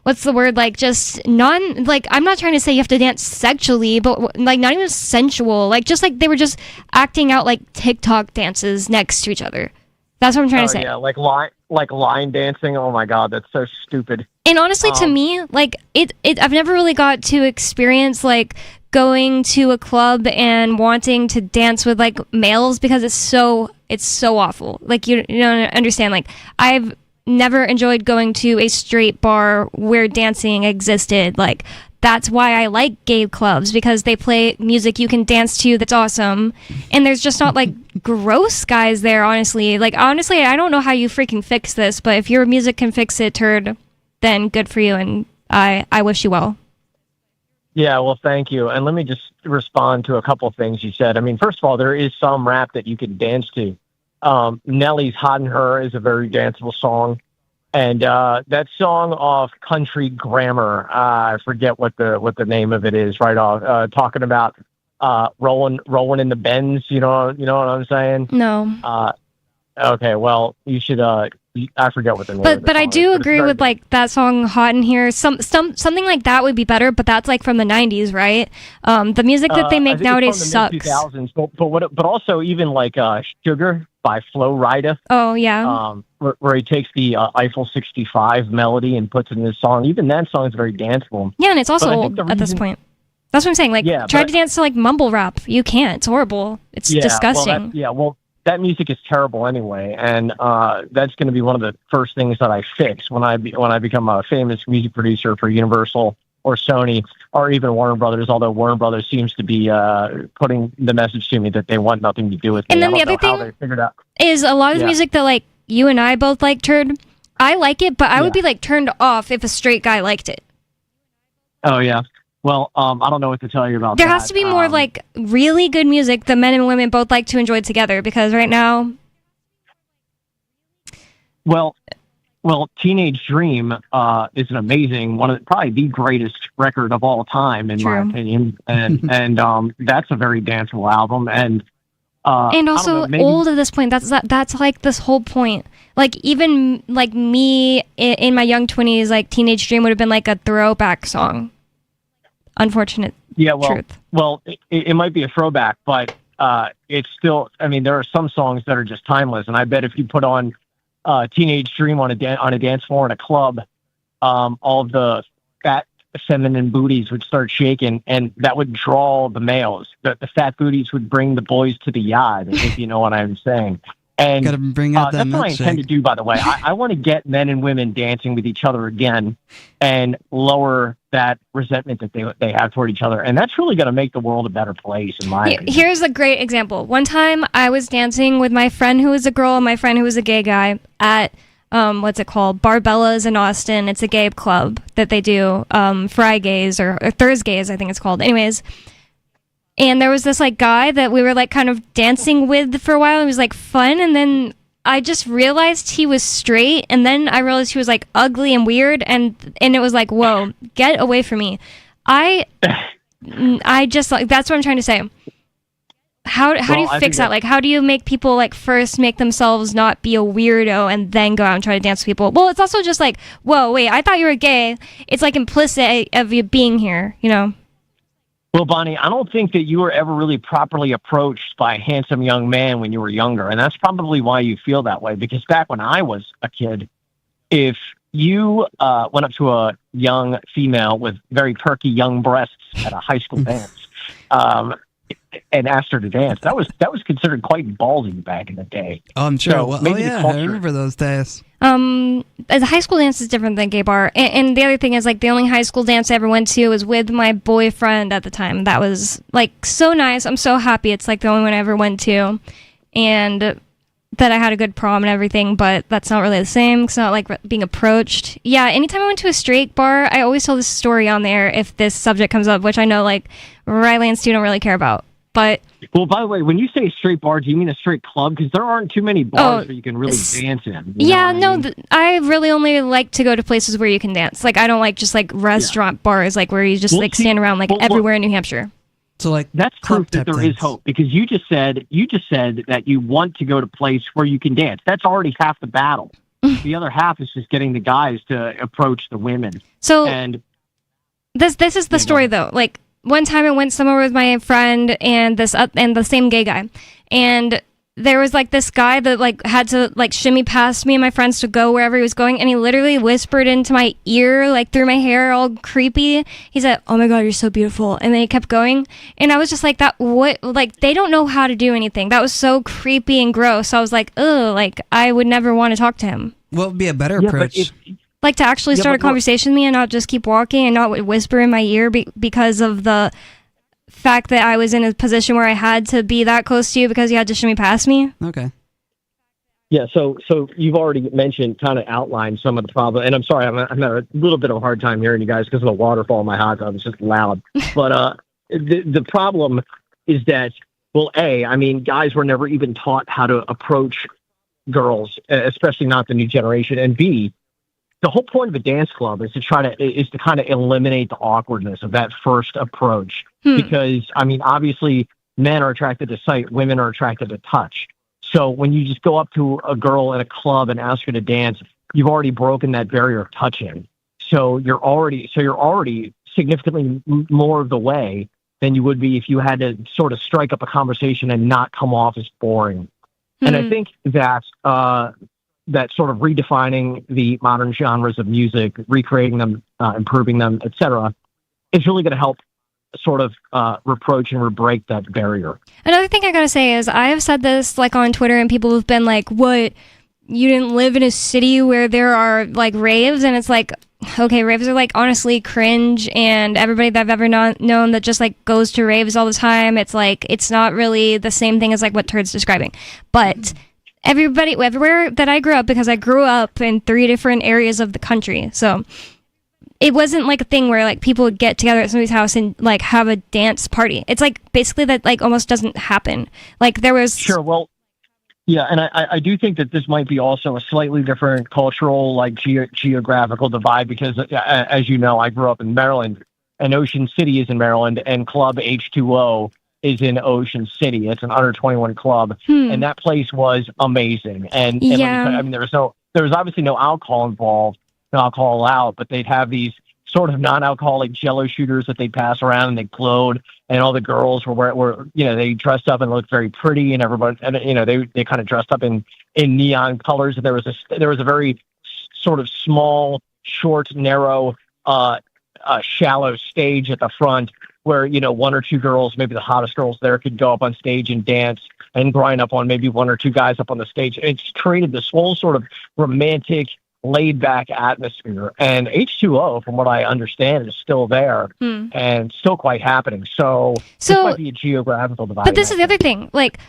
what's the word? Just non I'm not trying to say you have to dance sexually, but not even sensual. They were just acting out TikTok dances next to each other. That's what I'm trying to say. Yeah, line dancing. Oh my god, that's so stupid. And honestly, to me, I've never really got to experience going to a club and wanting to dance with males, because it's so awful. You don't understand. I've never enjoyed going to a straight bar where dancing existed. That's why I like gay clubs, because they play music you can dance to that's awesome, and there's just not gross guys there. Honestly, I don't know how you freaking fix this, but if your music can fix it, turd, then good for you, and I wish you well. Yeah, well, thank you. And let me just respond to a couple of things you said. I mean, first of all, there is some rap that you can dance to. Nelly's Hot in Her is a very danceable song. And that song off Country Grammar, I forget what the name of it is right off, talking about rolling in the Benz, you know what I'm saying? No. Okay, well, you should I forget what the name of the song But I do agree with that song Hot in Here. Something like that would be better, but that's from the 90s, right? The music that they make nowadays sucks. 2000s, but also even Sugar by Flo Rida. Oh yeah. Where he takes the Eiffel 65 melody and puts it in his song. Even that song is very danceable. Yeah, and it's also old at this point. That's what I'm saying. Try to dance to mumble rap. You can't. It's horrible. It's disgusting. Well, that music is terrible anyway, and that's going to be one of the first things that I fix when I become a famous music producer for Universal or Sony or even Warner Brothers. Although Warner Brothers seems to be putting the message to me that they want nothing to do with me. And then the other thing is a lot of the music that you and I both like, turd. I like it, but I would be turned off if a straight guy liked it. Oh yeah. Well, I don't know what to tell you about that. There has to be more really good music that men and women both like to enjoy together, because right now... Well, Teenage Dream is an amazing, probably the greatest record of all time, in my opinion. And that's a very danceable album. And also old at this point. That's this whole point. Even me in my young 20s, Teenage Dream would have been a throwback song. unfortunate truth. Well, it might be a throwback, but it's still. I mean, there are some songs that are just timeless, and I bet if you put on "Teenage Dream" on a dance floor in a club, all of the fat feminine booties would start shaking, and that would draw the males. The fat booties would bring the boys to the yard, if you know what I'm saying. And gotta bring out that that's what I intend to do, by the way. I want to get men and women dancing with each other again and lower that resentment that they have toward each other. And that's really going to make the world a better place, in my opinion. Here's a great example. One time I was dancing with my friend who was a girl and my friend who was a gay guy at, what's it called? Barbella's in Austin. It's a gay club that they do Fridays or Thursdays, I think it's called. Anyways. And there was this like guy that we were like kind of dancing with for a while. It was like fun, and then I just realized he was straight, and then I realized he was like ugly and weird, and it was like, whoa, get away from me. I just like that's what I'm trying to say. How do you fix that? Like, how do you make people like first make themselves not be a weirdo and then go out and try to dance with people? Well, it's also just like, whoa, wait, I thought you were gay. It's like implicit of you being here, you know. Well, Bonnie, I don't think that you were ever really properly approached by a handsome young man when you were younger. And that's probably why you feel that way. Because back when I was a kid, if you went up to a young female with very perky young breasts at a high school dance and asked her to dance, that was considered quite ballsy back in the day. Oh, I'm sure. So well, I remember those days. As a high school dance is different than gay bar. And the other thing is, like, the only high school dance I ever went to was with my boyfriend at the time. That was, like, so nice. I'm so happy it's, like, the only one I ever went to. And that I had a good prom and everything, but that's not really the same. It's not, like, being approached. Yeah, anytime I went to a straight bar, I always tell this story on there if this subject comes up, which I know, like, Riley and Stu don't really care about. But well, by the way, when you say straight bar, do you mean a straight club? Because there aren't too many bars where you can really dance in. Yeah, no, I really only like to go to places where you can dance. Like, I don't like just like restaurant bars, like where you just like stand around like everywhere in New Hampshire. So like that's proof that there is hope, because you just said that you want to go to a place where you can dance. That's already half the battle. The other half is just getting the guys to approach the women. So and this is the story though. Like, one time I went somewhere with my friend and the same gay guy, and there was like this guy that like had to like shimmy past me and my friends to go wherever he was going, and he literally whispered into my ear, like through my hair, all creepy. He said, "Oh my God, you're so beautiful," and then he kept going, and I was just like, "That what? Like, they don't know how to do anything." That was so creepy and gross. So I was like, "Ugh," like I would never want to talk to him. What would be a better approach? Like to actually start a conversation with me and not just keep walking and not whisper in my ear because of the fact that I was in a position where I had to be that close to you because you had to shimmy past me. Okay. Yeah, so you've already mentioned, kind of outlined some of the problem. And I'm sorry, I'm having a little bit of a hard time hearing you guys because of the waterfall in my hot tub. It's just loud. But the problem is that, well, I mean, guys were never even taught how to approach girls, especially not the new generation. And B, the whole point of a dance club is to kind of eliminate the awkwardness of that first approach. Because, I mean, obviously men are attracted to sight, women are attracted to touch. So when you just go up to a girl in a club and ask her to dance, you've already broken that barrier of touching. So you're already significantly more of the way than you would be if you had to sort of strike up a conversation and not come off as boring. And I think that that sort of redefining the modern genres of music, recreating them, improving them, etc., is really going to help sort of reproach and break that barrier. Another thing I gotta say is I have said this like on Twitter, and people have been like, "What? You didn't live in a city where there are like raves?" And it's like, okay, raves are like honestly cringe, and everybody that I've ever known that just like goes to raves all the time, it's like it's not really the same thing as like what Turd's describing, but. Everywhere that I grew up, because I grew up in 3 different areas of the country, so it wasn't like a thing where like people would get together at somebody's house and like have a dance party. It's like basically that like almost doesn't happen. Like there was yeah, and I do think that this might be also a slightly different cultural like geographical divide, because as you know, I grew up in Maryland, and Ocean City is in Maryland, and Club H2O is in Ocean City. It's an under 21 club, and that place was amazing. And yeah. I mean, there was obviously no alcohol involved, no alcohol allowed, but they'd have these sort of non-alcoholic Jello shooters that they pass around, and they glowed, and all the girls were they dressed up and looked very pretty, and everybody, and they kind of dressed up in neon colors. And there was a very sort of small, short, narrow, shallow stage at the front where one or two girls, maybe the hottest girls there, could go up on stage and dance and grind up on maybe one or two guys up on the stage. And it's created this whole sort of romantic, laid-back atmosphere. And H2O, from what I understand, is still there and still quite happening. So this might be a geographical divide. But this is the other thing. Like,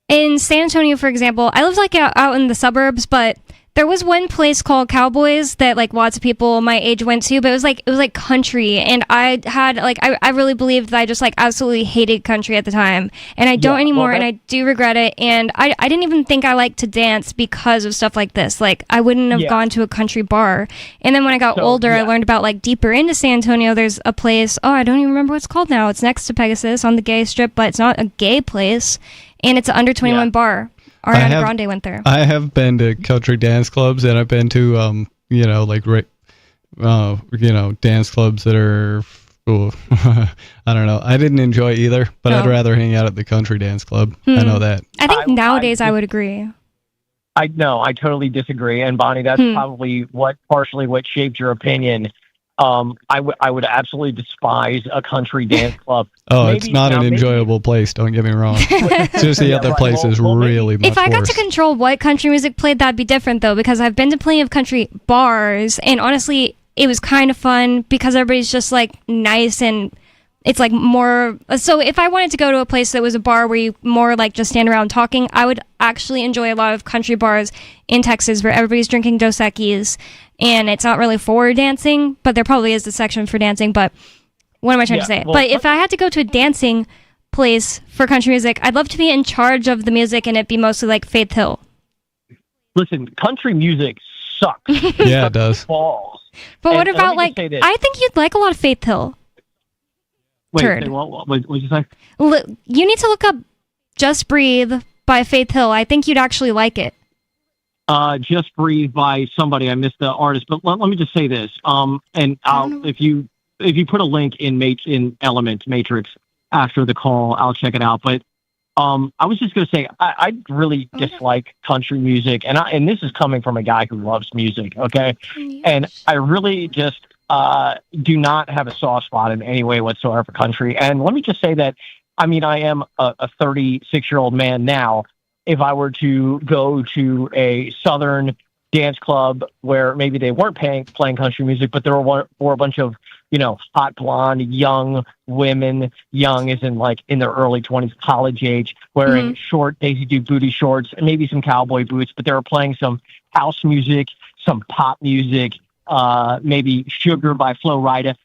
in San Antonio, for example, I live like out in the suburbs, but there was one place called Cowboys that like lots of people my age went to, but it was like country, and I had I really believed that I just like absolutely hated country at the time, and I don't anymore, and I do regret it. And I didn't even think I liked to dance because of stuff like this. Like, I wouldn't have gone to a country bar. And then when I got older, I learned about like deeper into San Antonio. There's a place, I don't even remember what it's called now. It's next to Pegasus on the gay strip, but it's not a gay place, and it's an under 21 bar. Ariana Grande went there. I have been to country dance clubs, and I've been to dance clubs that are I don't know. I didn't enjoy either, but I'd rather hang out at the country dance club. I know that. I think nowadays I would agree. I totally disagree. And Bonnie, that's probably partially what shaped your opinion. I would absolutely despise a country dance club. It's not an enjoyable place, don't get me wrong. It's just the other place is really much If I got worse. to control what country music played, that'd be different, though, because I've been to plenty of country bars, and honestly, it was kind of fun because everybody's just, like, nice, and it's, like, more... So if I wanted to go to a place that was a bar where you more, like, just stand around talking, I would actually enjoy a lot of country bars in Texas where everybody's drinking Dos Equis, and it's not really for dancing, but there probably is a section for dancing, but what am I trying to say? But if I had to go to a dancing place for country music, I'd love to be in charge of the music and it be mostly like Faith Hill. Listen, country music sucks. Yeah, it does. Balls. But what about, like, I think you'd like a lot of Faith Hill. Wait, Turd. what did you say? You need to look up Just Breathe by Faith Hill. I think you'd actually like it. Just Breathe by somebody. I missed the artist, but let me just say this. If you put a link in Element Matrix after the call, I'll check it out. But I was just going to say I really dislike country music, and this is coming from a guy who loves music. Okay, and I really just do not have a soft spot in any way whatsoever for country. And let me just say that I am a 36-year-old man now. If I were to go to a Southern dance club where maybe they weren't playing country music, but there were a bunch of, hot blonde, young women, young as in like in their early 20s, college age, wearing short Daisy Duke booty shorts and maybe some cowboy boots, but they were playing some house music, some pop music, maybe Sugar by Flo Rida,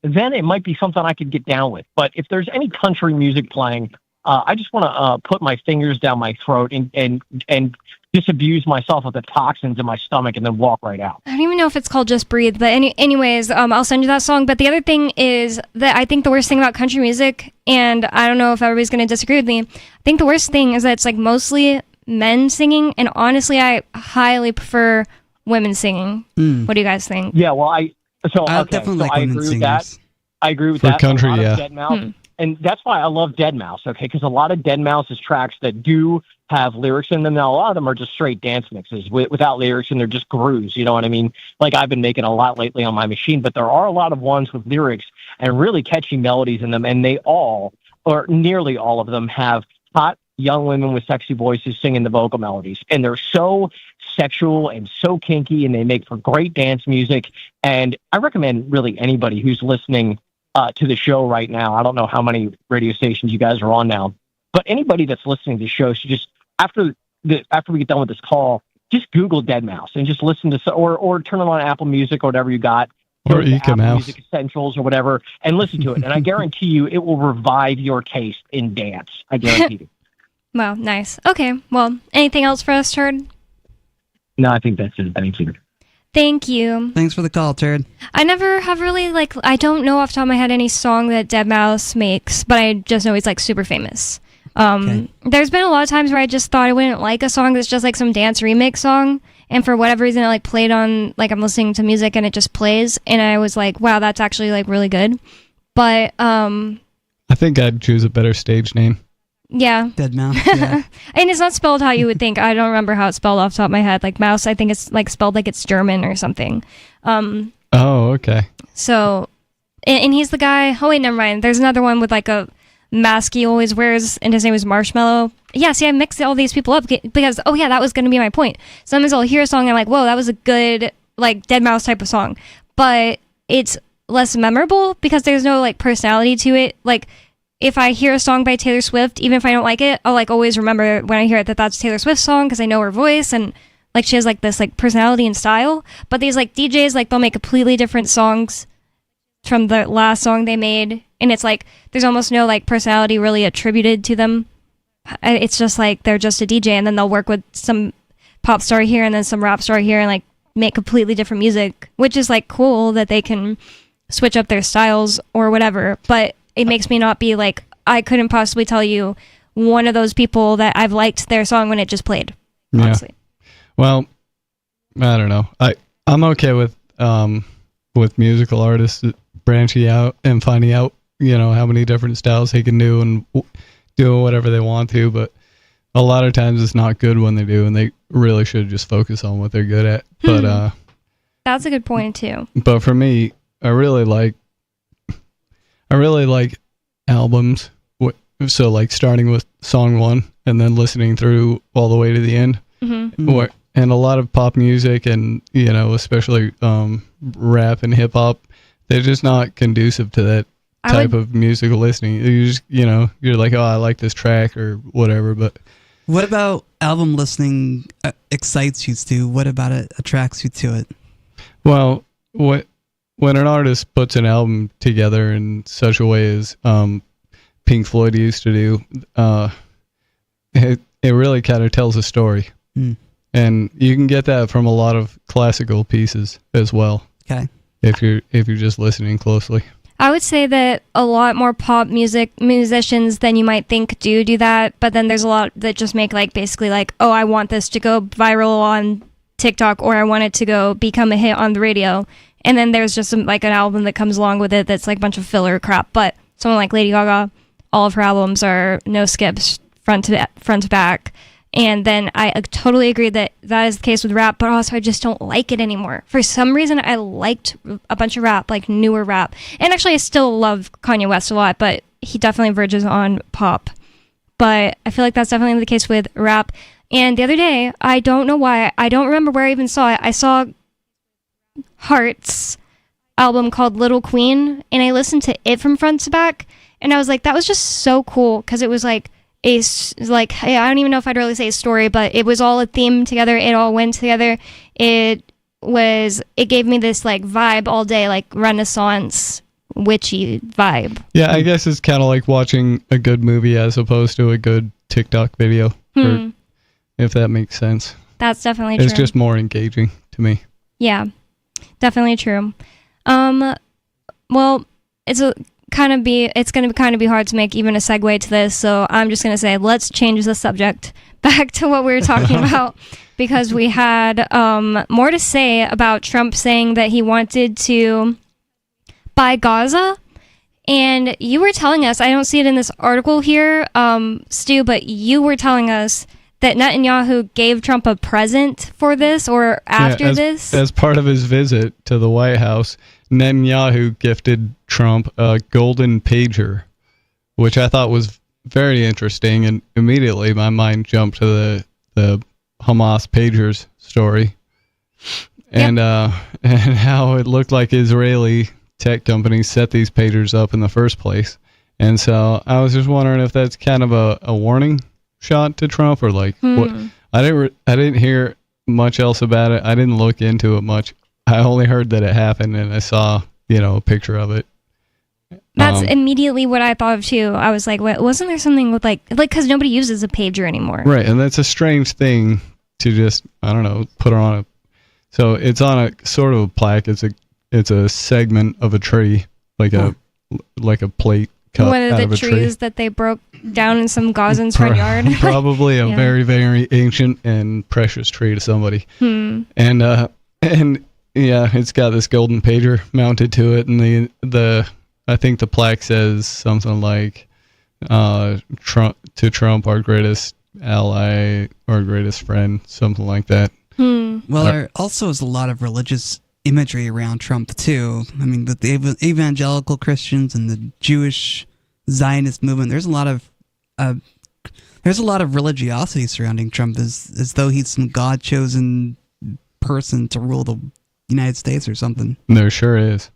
then it might be something I could get down with. But if there's any country music playing, I just want to put my fingers down my throat and disabuse myself of the toxins in my stomach and then walk right out. I don't even know if it's called Just Breathe, but anyways, I'll send you that song. But the other thing is that I think the worst thing about country music, and I don't know if everybody's going to disagree with me, I think the worst thing is that it's like mostly men singing, and honestly, I highly prefer women singing. What do you guys think? Yeah, well, I definitely like women agree with singers. that. I agree with For that. country, A lot of yeah. Deadmau5, and that's why I love Deadmau5, okay? Because a lot of Deadmau5's tracks that do have lyrics in them. Now, a lot of them are just straight dance mixes without lyrics, and they're just grooves, you know what I mean? Like I've been making a lot lately on my machine, but there are a lot of ones with lyrics and really catchy melodies in them, and they all, or nearly all of them, have hot young women with sexy voices singing the vocal melodies, and they're so sexual and so kinky, and they make for great dance music. And I recommend really anybody who's listening to the show right now. I don't know how many radio stations you guys are on now, but anybody that's listening to the show should just, after we get done with this call, just Google Deadmau5 and just listen to, or turn it on Apple Music or whatever you got, Or Apple Ecomouse. Music Essentials or whatever, and listen to it. And I guarantee you, it will revive your taste in dance. I guarantee you. Wow, nice. Okay, well, anything else for us, Turd? No, I think that's it. Thank you. Thank you. Thanks for the call, Turd. I never have really, I don't know off the top of my head any song that Deadmau5 makes, but I just know he's, super famous. There's been a lot of times where I just thought I wouldn't like a song that's just, some dance remix song, and for whatever reason it like played on, like I'm listening to music and it just plays, and I was like, wow, that's actually like really good. But I think I'd choose a better stage name. yeah. Dead Mouse. Yeah. And it's not spelled how you would think. I don't remember how it's spelled off the top of my head. Like mouse, I think it's like spelled like it's German or something. Oh, okay. So, and he's the guy. Oh wait, never mind. There's another one with like a mask he always wears, and his name is Marshmallow. Yeah, see, I mixed all these people up because oh yeah, that was going to be my point. Sometimes I'll hear a song and I'm like, whoa, that was a good like Dead Mouse type of song, but it's less memorable because there's no like personality to it. Like if I hear a song by Taylor Swift, even if I don't like it, I'll like always remember when I hear it that that's Taylor Swift's song because I know her voice and like she has like this like personality and style. But these like DJs, like they'll make completely different songs from the last song they made, and it's like there's almost no like personality really attributed to them. It's just like they're just a DJ, and then they'll work with some pop star here and then some rap star here and like make completely different music, which is like cool that they can switch up their styles or whatever. But it makes me not be like, I couldn't possibly tell you one of those people that I've liked their song when it just played. Yeah. Honestly. Well, I don't know. I'm okay with musical artists branching out and finding out, you know, how many different styles they can do and doing whatever they want to, but a lot of times it's not good when they do, and they really should just focus on what they're good at. But that's a good point too. But for me, I really like albums. So like starting with song 1 and then listening through all the way to the end. Mm-hmm. And a lot of pop music and, you know, especially rap and hip hop, they're just not conducive to that type of musical listening. You just, you know, you're like, oh, I like this track or whatever. But what about album listening excites you to? What about it attracts you to it? Well, when an artist puts an album together in such a way as Pink Floyd used to do, it really kind of tells a story. And you can get that from a lot of classical pieces as well. Okay. If you're just listening closely. I would say that a lot more pop musicians than you might think do that, but then there's a lot that just make like basically like, oh, I want this to go viral on TikTok, or I want it to go become a hit on the radio. And then there's just like an album that comes along with it that's like a bunch of filler crap. But someone like Lady Gaga, all of her albums are no skips, front to back. And then I totally agree that is the case with rap, but also I just don't like it anymore. For some reason, I liked a bunch of rap, like newer rap. And actually, I still love Kanye West a lot, but he definitely verges on pop. But I feel like that's definitely the case with rap. And the other day, I don't know why, I don't remember where I even saw it. I saw Heart's album called Little Queen, and I listened to it from front to back, and I was like, that was just so cool, because it was like, I don't even know if I'd really say a story, but it was all a theme together. It all went together. It gave me this like vibe all day, like Renaissance witchy vibe. Yeah, I guess it's kind of like watching a good movie as opposed to a good TikTok video, or, if that makes sense. That's definitely true. It's just more engaging to me. Yeah, definitely true. Well, it's going to kind of be hard to make even a segue to this, so I'm just going to say let's change the subject back to what we were talking about, because we had more to say about Trump saying that he wanted to buy Gaza. And you were telling us, I don't see it in this article here, Stu, but you were telling us that Netanyahu gave Trump a present for this, or after this? As part of his visit to the White House, Netanyahu gifted Trump a golden pager, which I thought was very interesting, and immediately my mind jumped to the Hamas pagers story, and how it looked like Israeli tech companies set these pagers up in the first place. And so I was just wondering if that's kind of a warning shot to Trump, or like what. I didn't hear much else about it. I didn't look into it much. I only heard that it happened, and I saw, a picture of it. That's immediately what I thought of too. I was like, wasn't there something with like because nobody uses a pager anymore? Right, and that's a strange thing to just, I don't know, put on a. So it's on a sort of a plaque. It's a segment of a tree, like a plate cut One of out the of a tree. trees that they broke down in some Gazan's front yard. Probably a Yeah. very, very ancient and precious tree to somebody. Hmm. And yeah, it's got this golden pager mounted to it, and the I think the plaque says something like Trump, our greatest ally, our greatest friend, something like that. Well, there also is a lot of religious imagery around Trump too. I mean, the evangelical Christians and the Jewish Zionist movement. There's a lot of religiosity surrounding Trump, as though he's some God-chosen person to rule the United States or something. There sure is.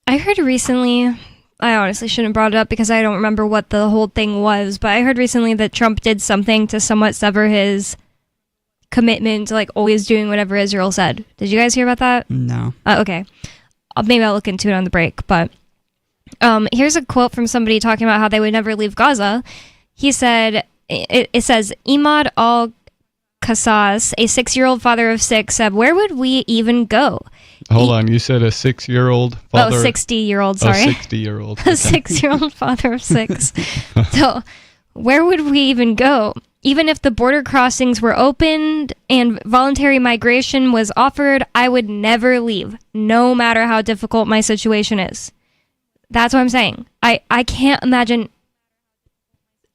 I heard recently, I honestly shouldn't have brought it up because I don't remember what the whole thing was, but I heard recently that Trump did something to somewhat sever his commitment to like always doing whatever Israel said. Did you guys hear about that? No. Okay. Maybe I'll look into it on the break, but here's a quote from somebody talking about how they would never leave Gaza. He said, it says, Imad al-Qassas, a 6-year-old father of 6, said, "Where would we even go?" Hold on, you said a 6-year-old father? 60-year-old, sorry. 60-year-old. A 6-year-old father of 6. So, where would we even go? Even if the border crossings were opened and voluntary migration was offered, I would never leave, no matter how difficult my situation is. That's what I'm saying. I can't imagine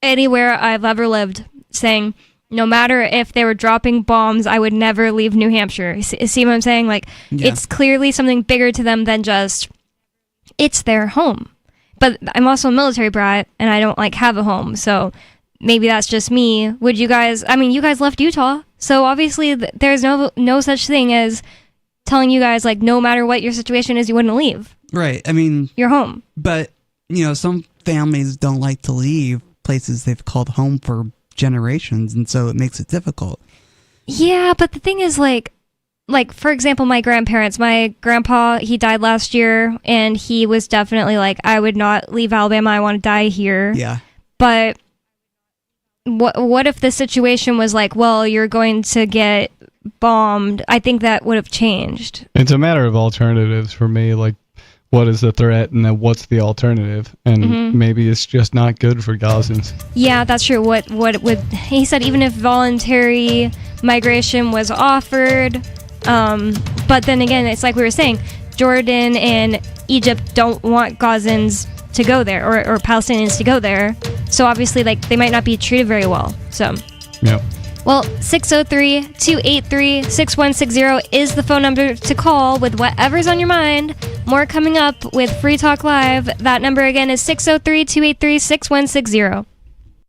anywhere I've ever lived saying, no matter if they were dropping bombs, I would never leave New Hampshire. See what I'm saying? Like, It's clearly something bigger to them than just, it's their home. But I'm also a military brat, and I don't, have a home, so maybe that's just me. Would you guys, you guys left Utah, so obviously there's no such thing as telling you guys, no matter what your situation is, you wouldn't leave. Right. I mean, you're home. But, some families don't like to leave places they've called home for generations, and so it makes it difficult. Yeah, but the thing is, for example, my grandpa, he died last year, and he was definitely I would not leave Alabama, I want to die here. Yeah. But what if the situation was well, you're going to get bombed? I think that would have changed. It's a matter of alternatives for me, what is the threat and then what's the alternative? And maybe it's just not good for Gazans. Yeah, that's true. What would he said? Even if voluntary migration was offered, but then again, it's like we were saying, Jordan and Egypt don't want Gazans to go there or Palestinians to go there. So obviously, they might not be treated very well. So. Yep. Well, 603-283-6160 is the phone number to call with whatever's on your mind. More coming up with Free Talk Live. That number again is 603-283-6160.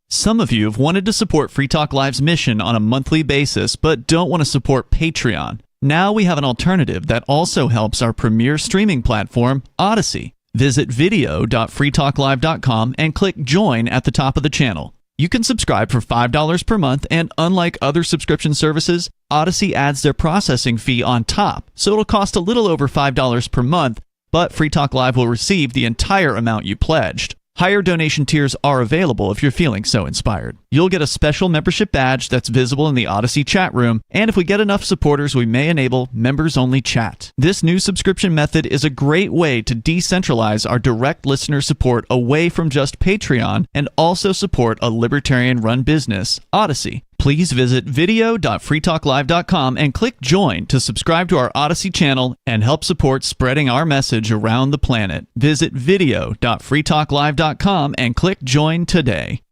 Some of you have wanted to support Free Talk Live's mission on a monthly basis, but don't want to support Patreon. Now we have an alternative that also helps our premier streaming platform, Odyssey. Visit video.freetalklive.com and click Join at the top of the channel. You can subscribe for $5 per month, and unlike other subscription services, Odyssey adds their processing fee on top, so it'll cost a little over $5 per month, but Free Talk Live will receive the entire amount you pledged. Higher donation tiers are available if you're feeling so inspired. You'll get a special membership badge that's visible in the Odyssey chat room, and if we get enough supporters, we may enable members-only chat. This new subscription method is a great way to decentralize our direct listener support away from just Patreon and also support a libertarian-run business, Odyssey. Please visit video.freetalklive.com and click Join to subscribe to our Odyssey channel and help support spreading our message around the planet. Visit video.freetalklive.com and click Join today.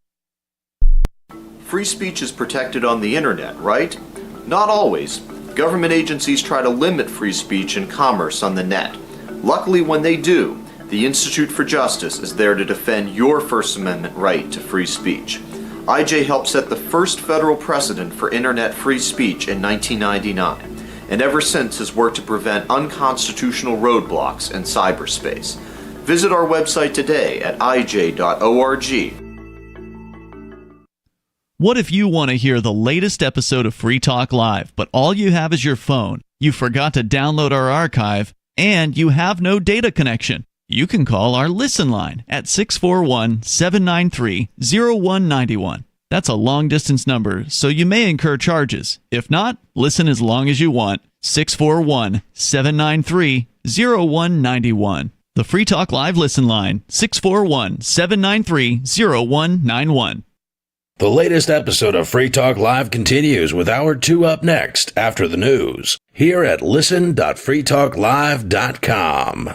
Free speech is protected on the internet, right? Not always. Government agencies try to limit free speech and commerce on the net. Luckily, when they do, the Institute for Justice is there to defend your First Amendment right to free speech. IJ helped set the first federal precedent for internet free speech in 1999, and ever since has worked to prevent unconstitutional roadblocks in cyberspace. Visit our website today at ij.org. What if you want to hear the latest episode of Free Talk Live, but all you have is your phone, you forgot to download our archive, and you have no data connection? You can call our Listen line at 641-793-0191. That's a long-distance number, so you may incur charges. If not, listen as long as you want. 641-793-0191. The Free Talk Live listen line, 641-793-0191. The latest episode of Free Talk Live continues with Hour 2 up next after the news, here at listen.freetalklive.com.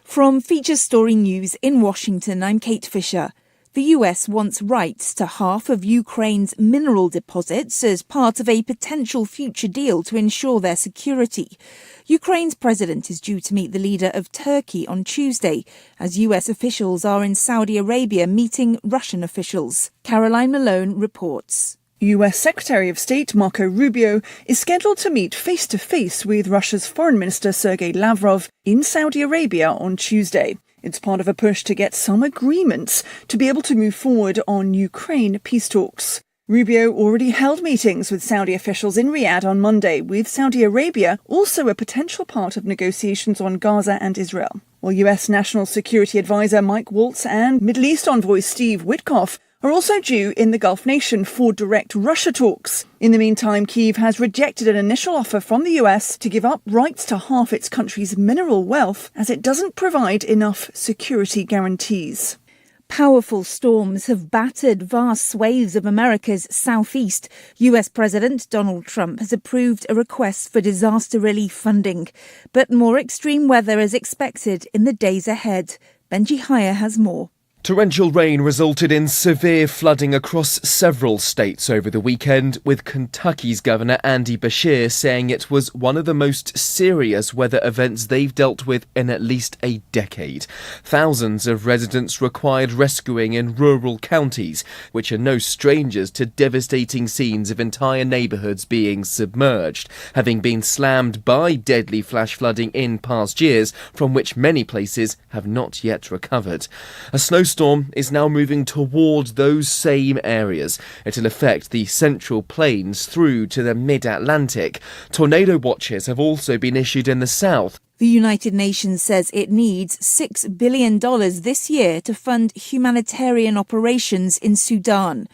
From Feature Story News in Washington, I'm Kate Fisher. The US wants rights to half of Ukraine's mineral deposits as part of a potential future deal to ensure their security. Ukraine's president is due to meet the leader of Turkey on Tuesday, as US officials are in Saudi Arabia meeting Russian officials. Caroline Malone reports. US Secretary of State Marco Rubio is scheduled to meet face-to-face with Russia's Foreign Minister Sergei Lavrov in Saudi Arabia on Tuesday. It's part of a push to get some agreements to be able to move forward on Ukraine peace talks. Rubio already held meetings with Saudi officials in Riyadh on Monday, with Saudi Arabia also a potential part of negotiations on Gaza and Israel. While US National Security Advisor Mike Waltz and Middle East envoy Steve Witkoff are also due in the Gulf nation for direct Russia talks. In the meantime, Kyiv has rejected an initial offer from the US to give up rights to half its country's mineral wealth, as it doesn't provide enough security guarantees. Powerful storms have battered vast swathes of America's southeast. US President Donald Trump has approved a request for disaster relief funding, but more extreme weather is expected in the days ahead. Benji Hire has more. Torrential rain resulted in severe flooding across several states over the weekend, with Kentucky's Governor Andy Beshear saying it was one of the most serious weather events they've dealt with in at least a decade. Thousands of residents required rescuing in rural counties, which are no strangers to devastating scenes of entire neighbourhoods being submerged, having been slammed by deadly flash flooding in past years, from which many places have not yet recovered. A snowstorm is now moving toward those same areas. It'll affect the Central Plains through to the mid-Atlantic. Tornado watches have also been issued in the south. The United Nations says it needs $6 billion this year to fund humanitarian operations in Sudan.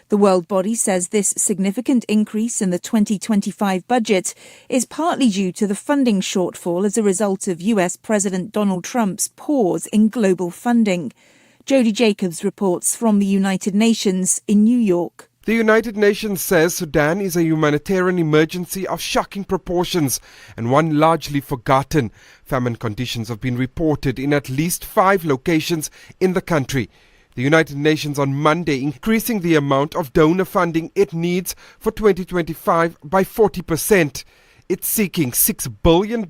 The world body says this significant increase in the 2025 budget is partly due to the funding shortfall as a result of US President Donald Trump's pause in global funding. Jody Jacobs reports from the United Nations in New York. The United Nations says Sudan is a humanitarian emergency of shocking proportions and one largely forgotten. Famine conditions have been reported in at least 5 locations in the country. The United Nations on Monday increasing the amount of donor funding it needs for 2025 by 40%. It's seeking $6 billion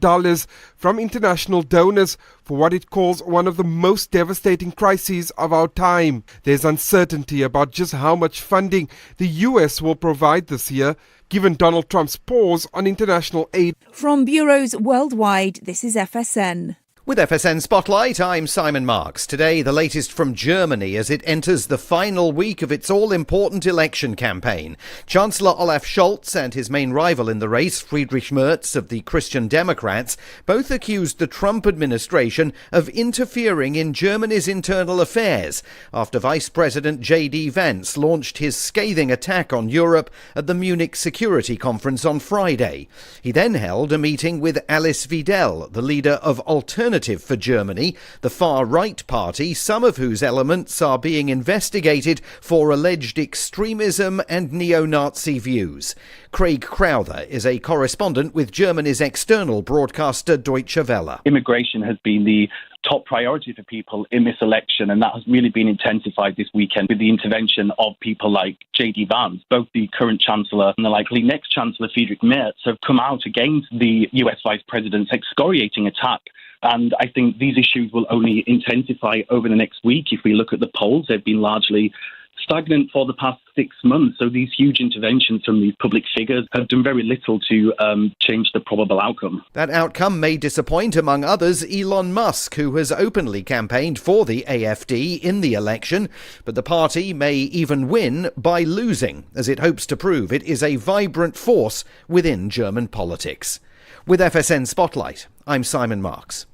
from international donors for what it calls one of the most devastating crises of our time. There's uncertainty about just how much funding the US will provide this year, given Donald Trump's pause on international aid. From bureaus worldwide, this is FSN. With FSN Spotlight, I'm Simon Marks. Today, the latest from Germany as it enters the final week of its all-important election campaign. Chancellor Olaf Scholz and his main rival in the race, Friedrich Merz of the Christian Democrats, both accused the Trump administration of interfering in Germany's internal affairs after Vice President J.D. Vance launched his scathing attack on Europe at the Munich Security Conference on Friday. He then held a meeting with Alice Weidel, the leader of Alternative for Germany, the far-right party, some of whose elements are being investigated for alleged extremism and neo-Nazi views. Craig Crowther is a correspondent with Germany's external broadcaster Deutsche Welle. Immigration has been the top priority for people in this election, and that has really been intensified this weekend with the intervention of people like J.D. Vance. Both the current Chancellor and the likely next Chancellor, Friedrich Merz, have come out against the US Vice President's excoriating attack. And I think these issues will only intensify over the next week. If we look at the polls, they've been largely stagnant for the past 6 months. So these huge interventions from these public figures have done very little to change the probable outcome. That outcome may disappoint, among others, Elon Musk, who has openly campaigned for the AfD in the election. But the party may even win by losing, as it hopes to prove it is a vibrant force within German politics. With FSN Spotlight, I'm Simon Marks.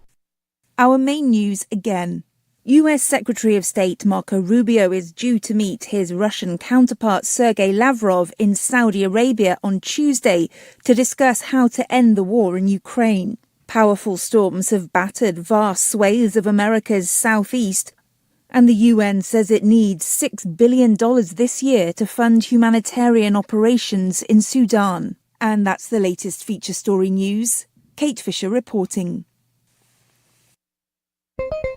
Our main news again. US Secretary of State Marco Rubio is due to meet his Russian counterpart Sergei Lavrov in Saudi Arabia on Tuesday to discuss how to end the war in Ukraine. Powerful storms have battered vast swathes of America's southeast, and the UN says it needs $6 billion this year to fund humanitarian operations in Sudan. And that's the latest feature story news. Kate Fisher reporting.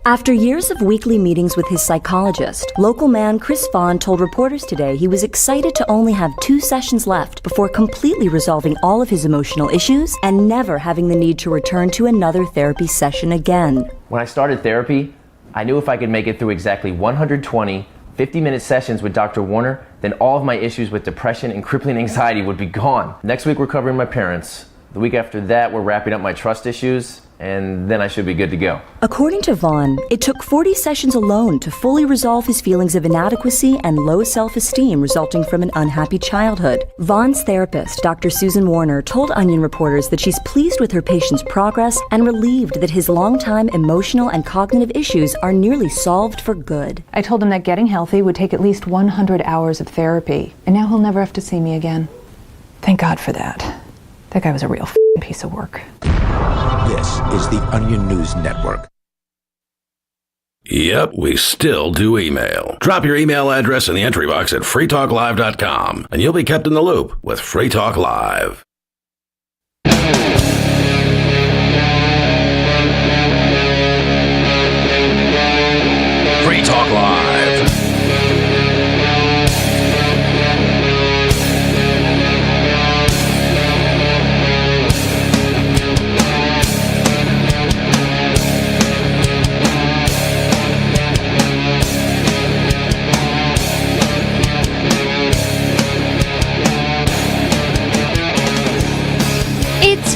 After years of weekly meetings with his psychologist, local man Chris Vaughn told reporters today he was excited to only have 2 sessions left before completely resolving all of his emotional issues and never having the need to return to another therapy session again. When I started therapy, I knew if I could make it through exactly 120 50-minute sessions with Dr. Warner, then all of my issues with depression and crippling anxiety would be gone. Next week we're covering my parents. The week after that we're wrapping up my trust issues, and then I should be good to go. According to Vaughn, it took 40 sessions alone to fully resolve his feelings of inadequacy and low self-esteem resulting from an unhappy childhood. Vaughn's therapist, Dr. Susan Warner, told Onion reporters that she's pleased with her patient's progress and relieved that his long-time emotional and cognitive issues are nearly solved for good. I told him that getting healthy would take at least 100 hours of therapy, and now he'll never have to see me again. Thank God for that. That guy was a real piece of work. This is the Onion News Network. Yep, we still do email. Drop your email address in the entry box at freetalklive.com, and you'll be kept in the loop with Free Talk Live. Free Talk Live.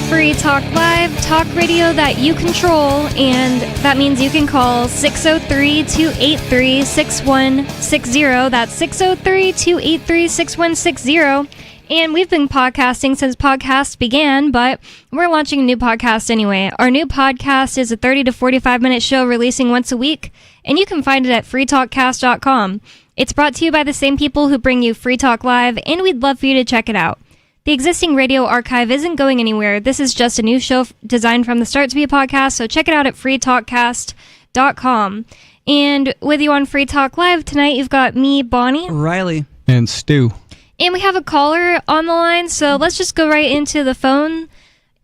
Free Talk Live, talk radio that you control, and that means you can call 603-283-6160. That's 603-283-6160. And we've been podcasting since podcasts began, but we're launching a new podcast anyway. Our new podcast is a 30 to 45-minute show releasing once a week, and you can find it at freetalkcast.com. It's brought to you by the same people who bring you Free Talk Live, and we'd love for you to check it out. The existing radio archive isn't going anywhere. This is just a new show designed from the start to be a podcast, so check it out at freetalkcast.com. And with you on Free Talk Live tonight, you've got me, Bonnie, Riley, and Stu. And we have a caller on the line, so let's just go right into the phone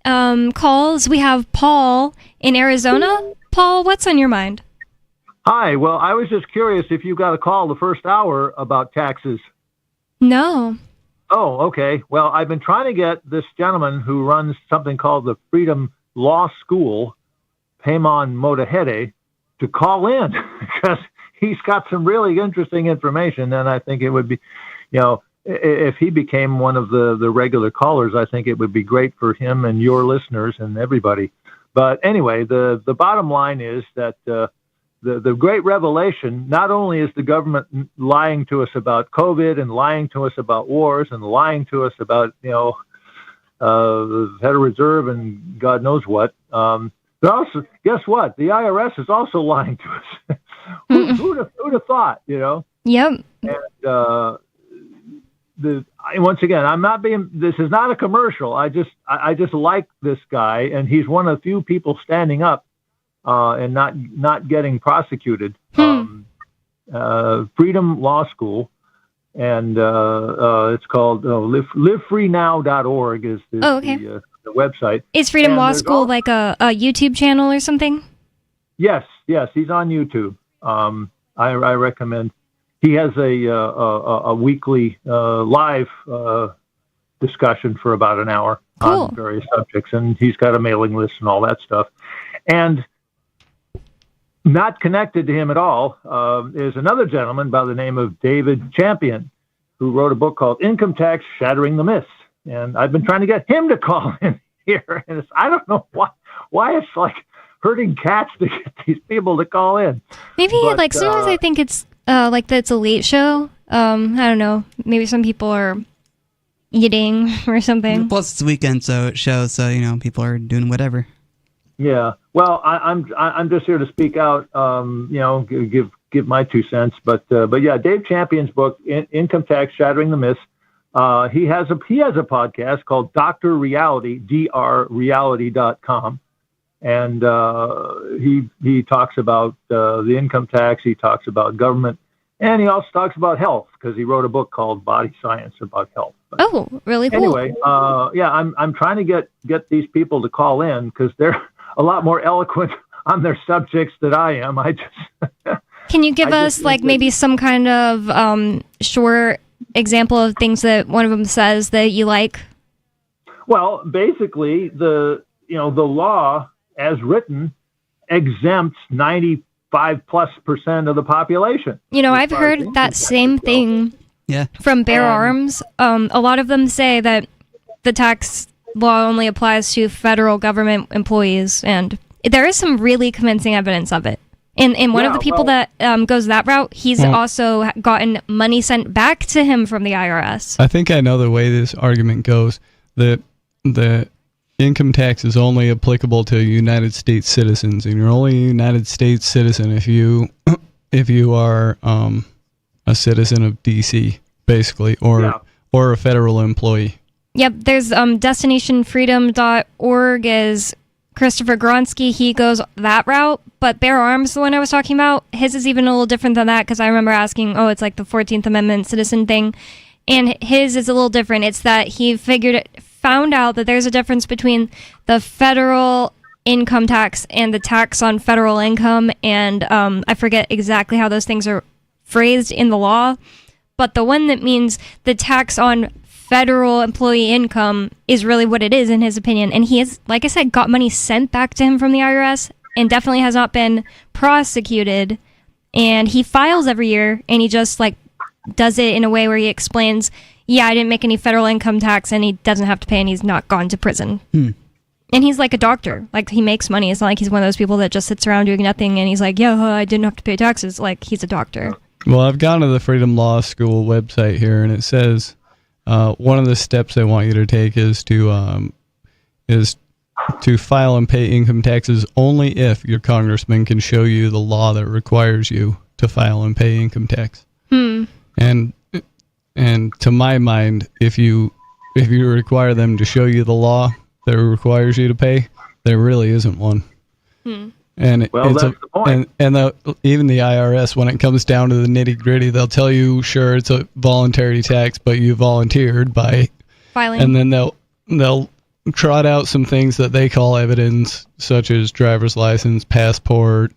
calls. We have Paul in Arizona. Paul, what's on your mind? Hi, well, I was just curious if you got a call the first hour about taxes. No. Oh, okay. Well, I've been trying to get this gentleman who runs something called the Freedom Law School, Payman Motohede, to call in because he's got some really interesting information. And I think it would be, if he became one of the regular callers, I think it would be great for him and your listeners and everybody. But anyway, the bottom line is that the great revelation, not only is the government lying to us about COVID and lying to us about wars and lying to us about, the Federal Reserve and God knows what, but also, guess what? The IRS is also lying to us. Who'd have thought, Yep. And once again, I'm not being, this is not a commercial. I just like this guy, and he's one of the few people standing up and not getting prosecuted. Freedom Law School, and it's called livefreenow.org is the website. Is Freedom Law School like a YouTube channel or something? Yes, he's on YouTube. I recommend. He has a weekly live discussion for about an hour on various subjects, and he's got a mailing list and all that stuff. And not connected to him at all is another gentleman by the name of David Champion, who wrote a book called Income Tax Shattering the Myths. And I've been trying to get him to call in here. And I don't know why it's like herding cats to get these people to call in. Maybe sometimes I think it's like that it's a late show. I don't know. Maybe some people are eating or something. Plus it's a weekend show, so people are doing whatever. Yeah. Well, I'm just here to speak out. Give my 2 cents. But yeah, Dave Champion's book, Income Tax Shattering the Myths. He has a podcast called Dr. Reality, drreality.com. And he talks about the income tax. He talks about government, and he also talks about health because he wrote a book called Body Science about health. But oh, really cool. Anyway, I'm trying to get these people to call in because they're a lot more eloquent on their subjects than I am. Can you give us like maybe some kind of short example of things that one of them says that you like? Well, basically, the law as written exempts 95+% of the population. I've heard that same thing from Bear Arms. A lot of them say that the tax law only applies to federal government employees, and there is some really convincing evidence of it. And one of the people that goes that route, he's also gotten money sent back to him from the IRS. I think I know the way this argument goes. That the income tax is only applicable to United States citizens, and you're only a United States citizen if you are a citizen of DC, basically, or a federal employee. Yep, there's destinationfreedom.org is Christopher Gronsky. He goes that route, but Bear Arms, the one I was talking about, his is even a little different than that because I remember asking, it's like the 14th Amendment citizen thing, and his is a little different. It's that he found out that there's a difference between the federal income tax and the tax on federal income, and I forget exactly how those things are phrased in the law, but the one that means the tax on federal employee income is really what it is in his opinion, and he has, like I said, got money sent back to him from the IRS and definitely has not been prosecuted, and he files every year, and he just like does it in a way where he explains, I didn't make any federal income tax, and he doesn't have to pay, and he's not gone to prison. And he's like a doctor. Like, he makes money. It's not like he's one of those people that just sits around doing nothing, and he's like, I didn't have to pay taxes. Like, he's a doctor. Well, I've gone to the Freedom Law School website here, and it says one of the steps they want you to take is to file and pay income taxes only if your congressman can show you the law that requires you to file and pay income tax. And to my mind, if you require them to show you the law that requires you to pay, there really isn't one. And that's the point. And even the IRS, when it comes down to the nitty gritty, they'll tell you, sure, it's a voluntary tax, but you volunteered by filing. And then they'll trot out some things that they call evidence, such as driver's license, passport.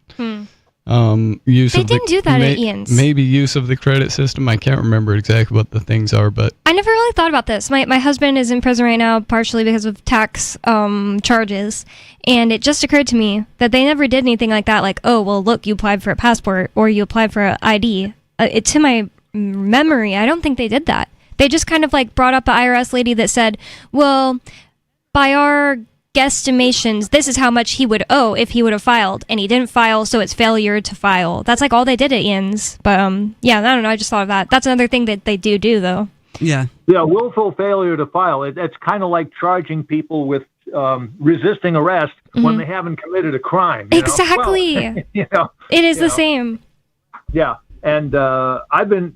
Use they of didn't do that at Ian's. Maybe use of the credit system. I can't remember exactly what the things are, but I never really thought about this. My husband is in prison right now, partially because of tax charges, and it just occurred to me that they never did anything like that. Like, look, you applied for a passport or you applied for an ID. To my memory, I don't think they did that. They just kind of like brought up an IRS lady that said, well, by our guesstimations, this is how much he would owe if he would have filed, and he didn't file, so it's failure to file. That's like all they did at Ian's. But I don't know, I just thought of that. That's another thing that they do though. Yeah, willful failure to file. It's kind of like charging people with resisting arrest when they haven't committed a crime. Exactly. Well, it is the same. Yeah. And I've been,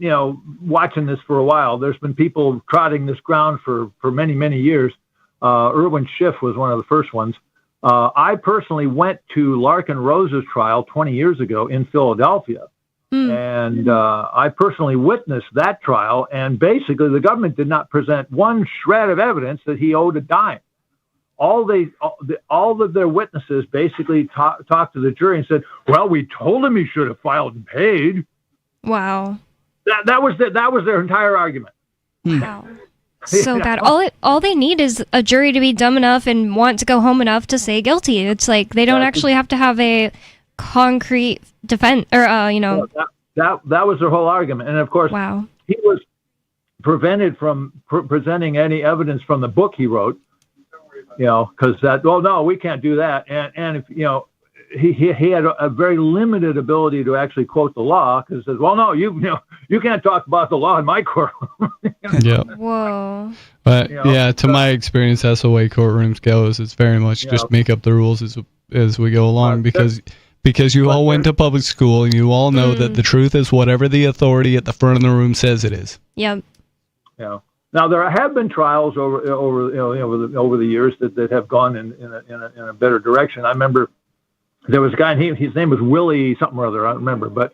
watching this for a while. There's been people trotting this ground for many, many years. Irwin Schiff was one of the first ones. I personally went to Larkin Rose's trial 20 years ago in Philadelphia. And I personally witnessed that trial. And basically, the government did not present one shred of evidence that he owed a dime. All of their witnesses basically talked to the jury and said, well, we told him he should have filed and paid. Wow. That was their entire argument. Wow. So bad. All they need is a jury to be dumb enough and want to go home enough to say guilty. It's like they don't actually have to have a concrete defense, or that was their whole argument. And of course, he was prevented from presenting any evidence from the book he wrote. Because no, we can't do that. And if he had a very limited ability to actually quote the law, because says, well, no, you can't talk about the law in my courtroom. Yeah. Whoa. But to my experience, that's the way courtrooms go. It's very much just make up the rules as we go along, because you all went to public school and you all know that the truth is whatever the authority at the front of the room says it is. Yep. Yeah. Now there have been trials over the years that have gone in a better direction. I remember there was a guy, and his name was Willie something or other. I don't remember, but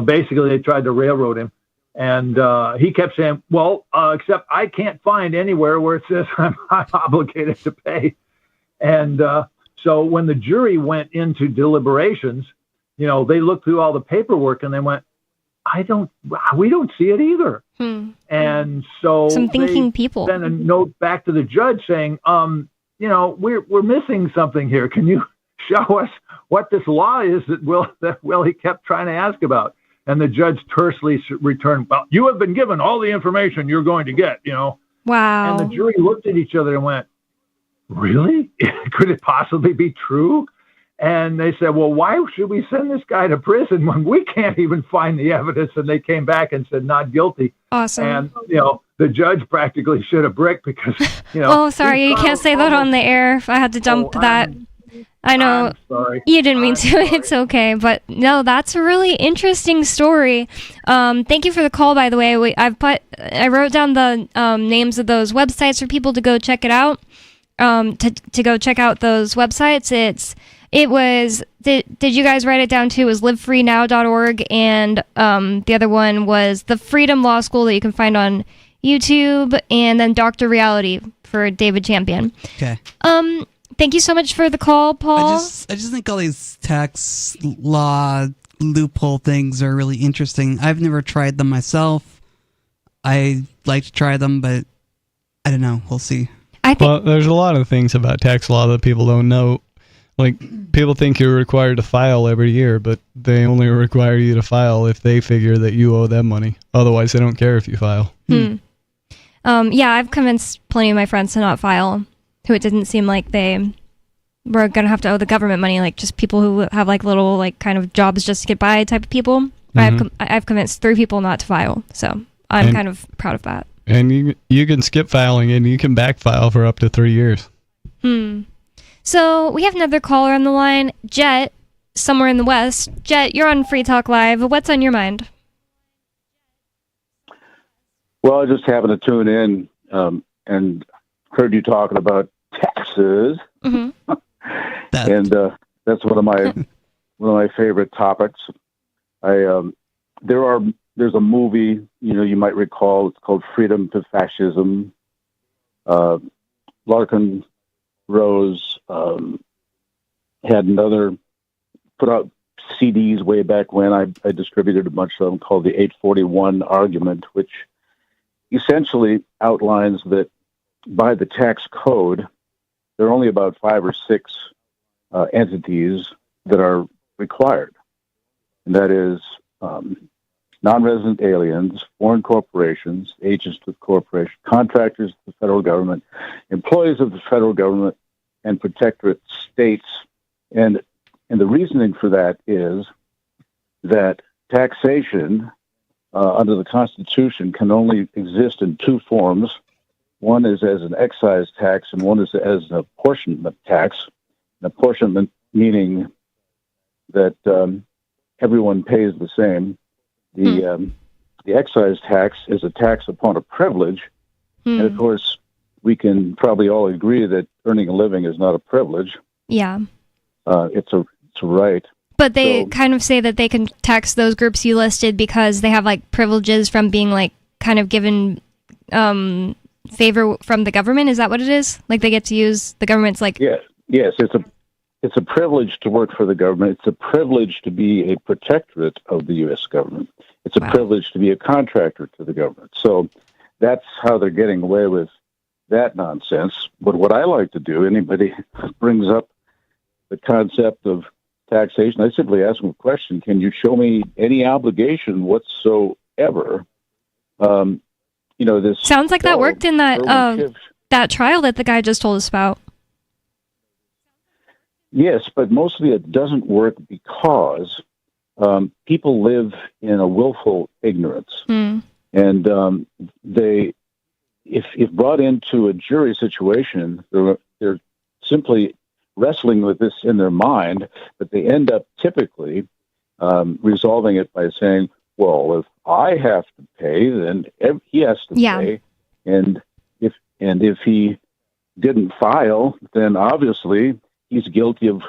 basically they tried to railroad him, and he kept saying, "Well, except I can't find anywhere where it says I'm obligated to pay." And so when the jury went into deliberations, they looked through all the paperwork and they went, we don't see it either. And so some thinking people sent a note back to the judge saying, we're missing something here. Can you show us what this law is that Willie kept trying to ask about? And the judge tersely returned, "Well, you have been given all the information you're going to get, Wow. And the jury looked at each other and went, "Really? Could it possibly be true?" And they said, "Well, why should we send this guy to prison when we can't even find the evidence?" And they came back and said not guilty. Awesome. And, the judge practically shit a brick because, Oh, sorry. You can't say that on the air. If I had to dump that. I know. I'm sorry. You didn't mean to. It's okay. But no, that's a really interesting story. Thank you for the call, by the way. I wrote down the names of those websites for people to go check it out. To go check out those websites. Did you guys write it down too? It was livefreenow.org, and the other one was the Freedom Law School that you can find on YouTube, and then Dr. Reality for David Champion. Okay. Thank you so much for the call, Paul. I just think all these tax law loophole things are really interesting. I've never tried them myself. I like to try them, but I don't know. We'll see. Well, there's a lot of things about tax law that people don't know. Like, people think you're required to file every year, but they only require you to file if they figure that you owe them money. Otherwise, they don't care if you file. Yeah, I've convinced plenty of my friends to not file, who it didn't seem like they were going to have to owe the government money, like just people who have like little like kind of jobs just to get by type of people. I've convinced 3 people not to file, so I'm kind of proud of that. And you can skip filing and you can back file for up to 3 years. So we have another caller on the line, Jet, somewhere in the West. Jet, you're on Free Talk Live. What's on your mind? Well, I just happened to tune in and heard you talking about taxes, and that's one of my favorite topics. There's a movie you might recall. It's called Freedom to Fascism. Larkin Rose had put out CDs way back when. I distributed a bunch of them called the 841 Argument, which essentially outlines that by the tax code, there are only about 5 or 6 entities that are required. And that is non-resident aliens, foreign corporations, agents of corporations, contractors of the federal government, employees of the federal government, and protectorate states. And the reasoning for that is that taxation under the Constitution can only exist in 2 forms. One is as an excise tax, and one is as an apportionment tax. An apportionment meaning that everyone pays the same. The excise tax is a tax upon a privilege, and of course, we can probably all agree that earning a living is not a privilege. Yeah. It's a right. But they kind of say that they can tax those groups you listed because they have like privileges from being like kind of given favor from the government. Is that what it is? Like they get to use the government's like. Yes. It's a privilege to work for the government. It's a privilege to be a protectorate of the U.S. government. It's a privilege to be a contractor to the government. So that's how they're getting away with that nonsense. But what I like to do, anybody brings up the concept of taxation, I simply ask them a question: can you show me any obligation whatsoever? This sounds like that worked in that that trial that the guy just told us about. Yes, but mostly it doesn't work because people live in a willful ignorance, and if brought into a jury situation, they're simply wrestling with this in their mind, but they end up typically resolving it by saying, well, if I have to pay, then he has to pay. and if he didn't file, then obviously he's guilty of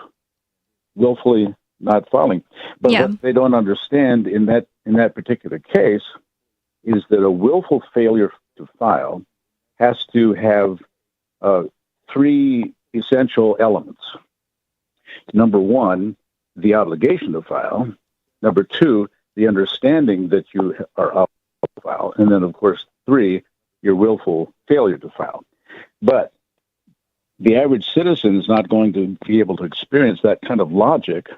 willfully not filing. But what they don't understand in that particular case is that a willful failure to file has to have three essential elements. Number one, the obligation to file. Number two, the understanding that you are obligated to file. And then, of course, three, your willful failure to file. But the average citizen is not going to be able to experience that kind of logic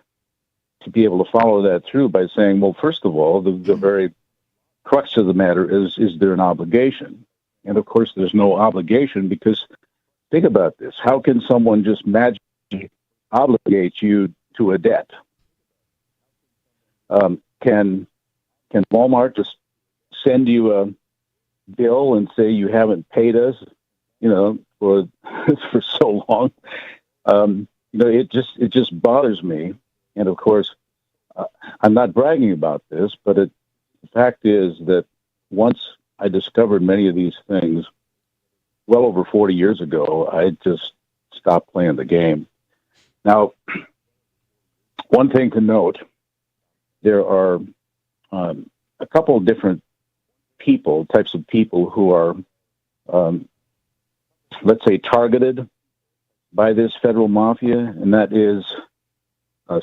to be able to follow that through by saying, well, first of all, the very crux of the matter is there an obligation? And, of course, there's no obligation because think about this. How can someone just magically obligate you to a debt? Can Walmart just send you a bill and say you haven't paid us, for for so long? It just bothers me. And of course, I'm not bragging about this, but the fact is that once I discovered many of these things, well over 40 years ago, I just stopped playing the game. Now, one thing to note, there are a couple of different types of people who are, let's say, targeted by this federal mafia, and that is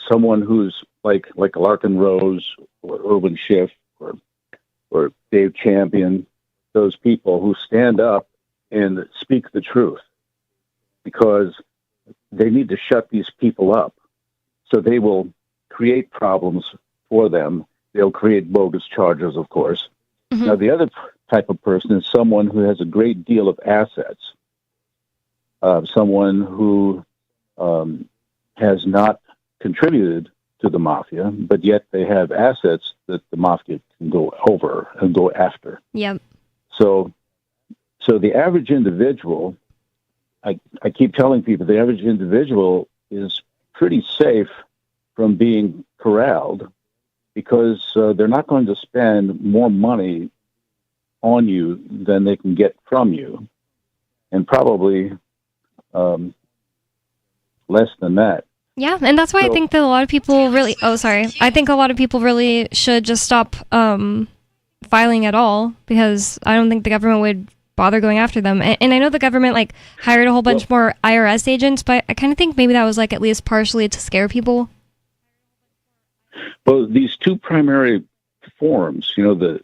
someone who's like Larkin Rose or Irwin Schiff or Dave Champion, those people who stand up and speak the truth, because they need to shut these people up. So they will create problems for them. They'll create bogus charges, of course. Mm-hmm. Now, the other type of person is someone who has a great deal of assets, someone who has not contributed to the mafia, but yet they have assets that the mafia can go over and go after. Yep. So the average individual, I keep telling people, the average individual is pretty safe from being corralled because they're not going to spend more money on you than they can get from you, and probably less than that. Yeah, and that's why I think that a lot of people really... I think a lot of people really should just stop filing at all, because I don't think the government would bother going after them. And I know the government hired a whole bunch more IRS agents, but I kind of think maybe that was at least partially to scare people. Well, these two primary forms, the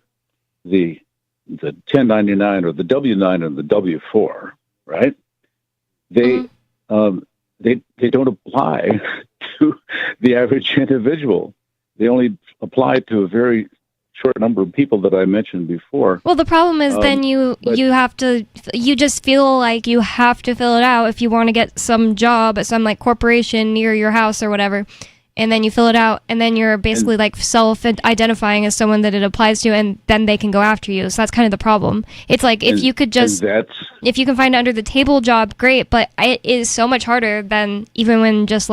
1099 or the W-9 and the W-4, right? They don't apply to the average individual. They only apply to a very short number of people that I mentioned before. Well, the problem is then you just feel like you have to fill it out if you want to get some job at some corporation near your house or whatever. And then you fill it out, and then you're basically self-identifying as someone that it applies to, and then they can go after you. So that's kind of the problem. It's if you could just, if you can find an under-the-table job, great, but it is so much harder than even when just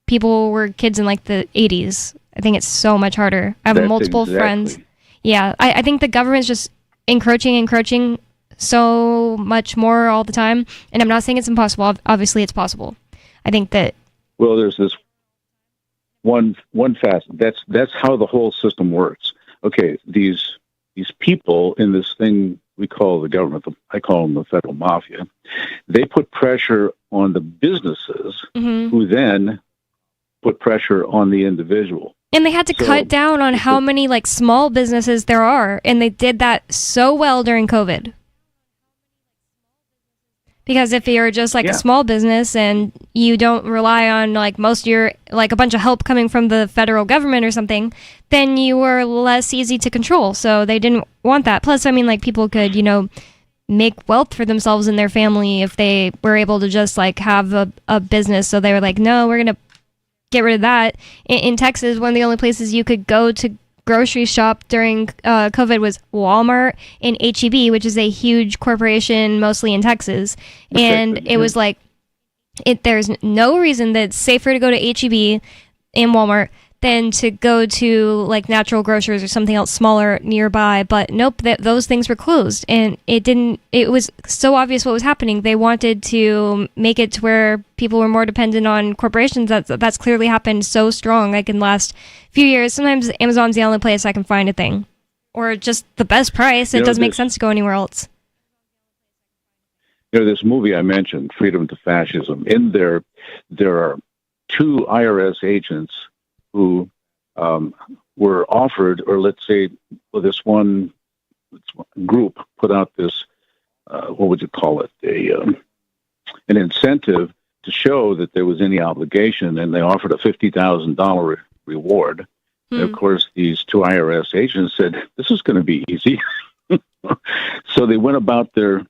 people were kids in the 80s. I think it's so much harder. I have multiple friends. Yeah, I think the government's just encroaching so much more all the time, and I'm not saying it's impossible. Obviously, it's possible. I think that... Well, there's this one facet. That's how the whole system works. Okay, these people in this thing we call the government, I call them the federal mafia, they put pressure on the businesses who then put pressure on the individual. And they had to cut down on how many small businesses there are, and they did that so well during COVID. Because if you're just a small business and you don't rely on most of your a bunch of help coming from the federal government or something, then you were less easy to control. So they didn't want that. Plus, people could make wealth for themselves and their family if they were able to just have a business. So they were no, we're gonna get rid of that. In Texas, one of the only places you could go to grocery shop during COVID was Walmart and H-E-B, which is a huge corporation mostly in Texas. And it was there's no reason that it's safer to go to H-E-B and Walmart than to go to like natural grocers or something else smaller nearby. But nope, those things were closed, and it was so obvious what was happening. They wanted to make it to where people were more dependent on corporations. That's clearly happened so strong, like in the last few years. Sometimes Amazon's the only place I can find a thing, or just the best price. It doesn't make sense to go anywhere else. This movie I mentioned, Freedom to Fascism, in there are 2 IRS agents who were offered, or let's say this one group put out this, what would you call it, an incentive to show that there was any obligation, and they offered a $50,000 reward. And of course, these 2 IRS agents said, this is going to be easy. So they went about their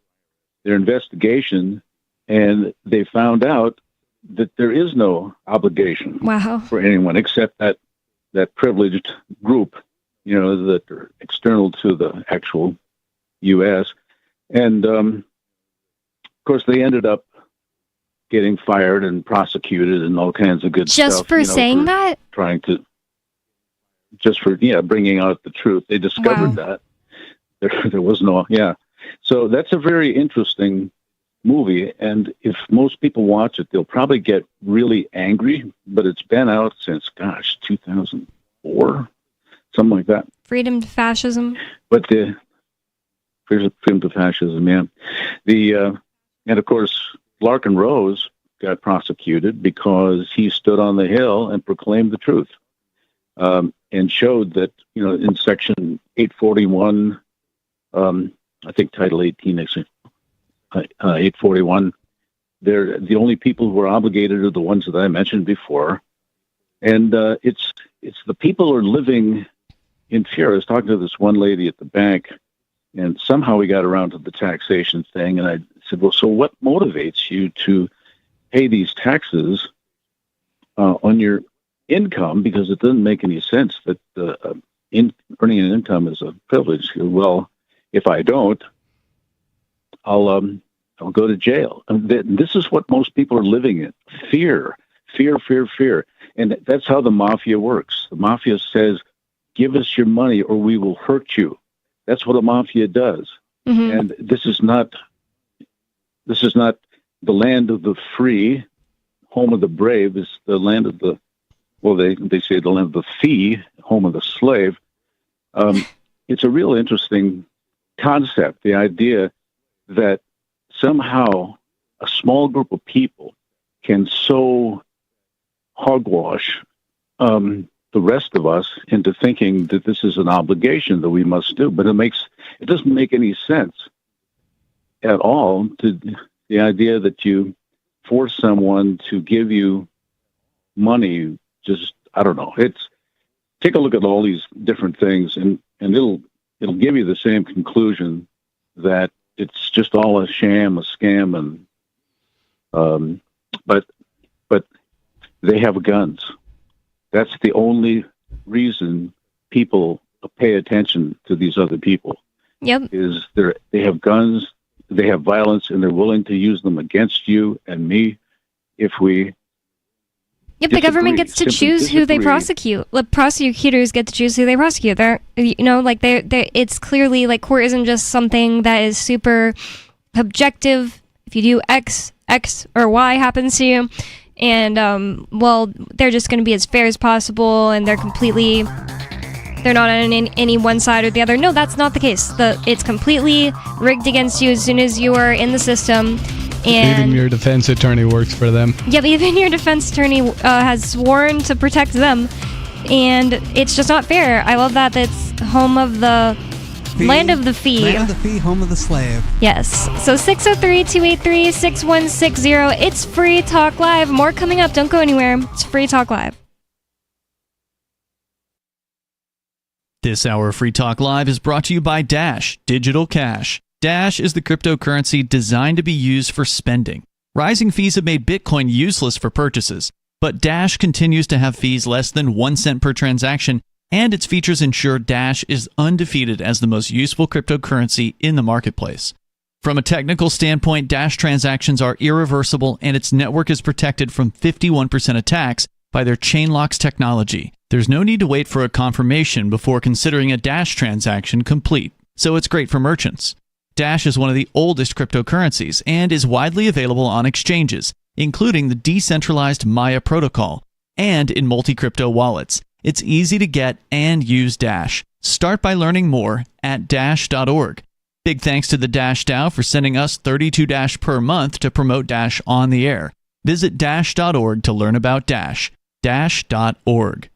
investigation, and they found out that there is no obligation for anyone except that privileged group, that are external to the actual U.S. And, of course, they ended up getting fired and prosecuted and all kinds of good stuff. Just for saying that? Just for bringing out the truth. They discovered that. There was no, So that's a very interesting movie, and if most people watch it, they'll probably get really angry, but it's been out since, 2004, something like that. Freedom to Fascism. But Freedom to Fascism, and of course, Larkin Rose got prosecuted because he stood on the Hill and proclaimed the truth, and showed that, in Section 841, I think Title 18, 841, they're the only people who are obligated are the ones that I mentioned before. And it's the people who are living in fear. I was talking to this one lady at the bank, and somehow we got around to the taxation thing. And I said, well, so what motivates you to pay these taxes on your income? Because it doesn't make any sense that earning an income is a privilege. Well, if I don't, I'll go to jail. And this is what most people are living in: fear. And that's how the mafia works. The mafia says, "Give us your money, or we will hurt you." That's what a mafia does. Mm-hmm. And this is not the land of the free, home of the brave. It's the land of the, they say the land of the fee, home of the slave. It's a real interesting concept, the idea that somehow a small group of people can so hogwash the rest of us into thinking that this is an obligation that we must do. But it doesn't make any sense at all to the idea that you force someone to give you money. Just, I don't know. Take a look at all these different things, and it'll give you the same conclusion that it's just all a sham, a scam, and but they have guns. That's the only reason people pay attention to these other people. Yep. Is they have guns, they have violence, and they're willing to use them against you and me if we. Yep, the government gets to choose who they prosecute. The prosecutors get to choose who they prosecute. It's clearly like court isn't just something that is super objective. If you do X or Y happens to you, and they're just going to be as fair as possible, and they're not on any one side or the other. No, that's not the case. It's completely rigged against you as soon as you are in the system. And even your defense attorney works for them. Yep, even your defense attorney has sworn to protect them, and it's just not fair. I love that it's home of the land of the fee. Land of the fee, home of the slave. Yes. So 603-283-6160. It's Free Talk Live. More coming up. Don't go anywhere. It's Free Talk Live. This hour of Free Talk Live is brought to you by Dash Digital Cash. Dash is the cryptocurrency designed to be used for spending. Rising fees have made Bitcoin useless for purchases, but Dash continues to have fees less than 1 cent per transaction, and its features ensure Dash is undefeated as the most useful cryptocurrency in the marketplace. From a technical standpoint, Dash transactions are irreversible, and its network is protected from 51% attacks by their Chainlocks technology. There's no need to wait for a confirmation before considering a Dash transaction complete, so it's great for merchants. Dash is one of the oldest cryptocurrencies and is widely available on exchanges, including the decentralized Maya protocol, and in multi-crypto wallets. It's easy to get and use Dash. Start by learning more at Dash.org. Big thanks to the Dash DAO for sending us 32 Dash per month to promote Dash on the air. Visit Dash.org to learn about Dash. Dash.org.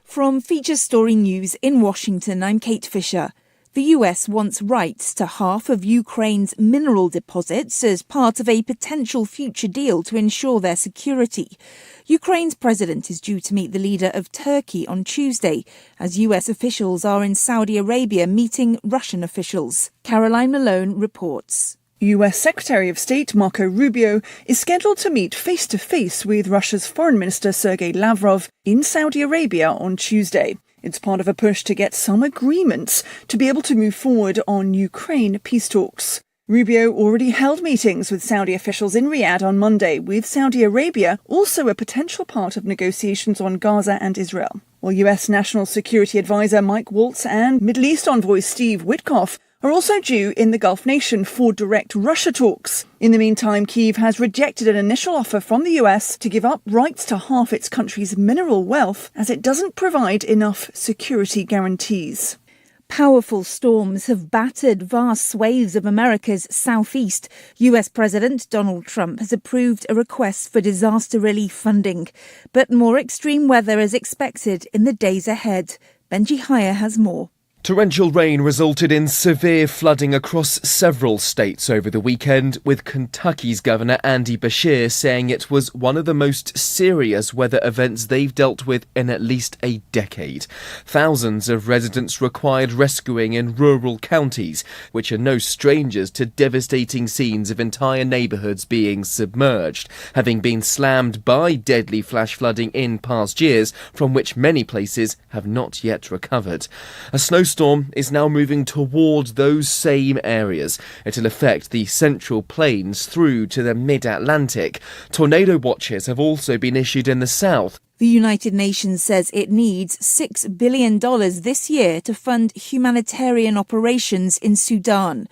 From Feature Story News in Washington, I'm Kate Fisher. The US wants rights to half of Ukraine's mineral deposits as part of a potential future deal to ensure their security. Ukraine's president is due to meet the leader of Turkey on Tuesday, as US officials are in Saudi Arabia meeting Russian officials. Caroline Malone reports. US Secretary of State Marco Rubio is scheduled to meet face-to-face with Russia's Foreign Minister Sergei Lavrov in Saudi Arabia on Tuesday. It's part of a push to get some agreements to be able to move forward on Ukraine peace talks. Rubio already held meetings with Saudi officials in Riyadh on Monday, with Saudi Arabia also a potential part of negotiations on Gaza and Israel. While US National Security Advisor Mike Waltz and Middle East envoy Steve Witkoff are also due in the Gulf nation for direct Russia talks. In the meantime, Kyiv has rejected an initial offer from the US to give up rights to half its country's mineral wealth, as it doesn't provide enough security guarantees. Powerful storms have battered vast swathes of America's southeast. US President Donald Trump has approved a request for disaster relief funding, but more extreme weather is expected in the days ahead. Benji Hire has more. Torrential rain resulted in severe flooding across several states over the weekend, with Kentucky's Governor Andy Beshear saying it was one of the most serious weather events they've dealt with in at least a decade. Thousands of residents required rescuing in rural counties, which are no strangers to devastating scenes of entire neighbourhoods being submerged, having been slammed by deadly flash flooding in past years, from which many places have not yet recovered. A snowstorm is now moving toward those same areas. It'll affect the Central Plains through to the mid-Atlantic. Tornado watches have also been issued in the south. The United Nations says it needs $6 billion this year to fund humanitarian operations in Sudan.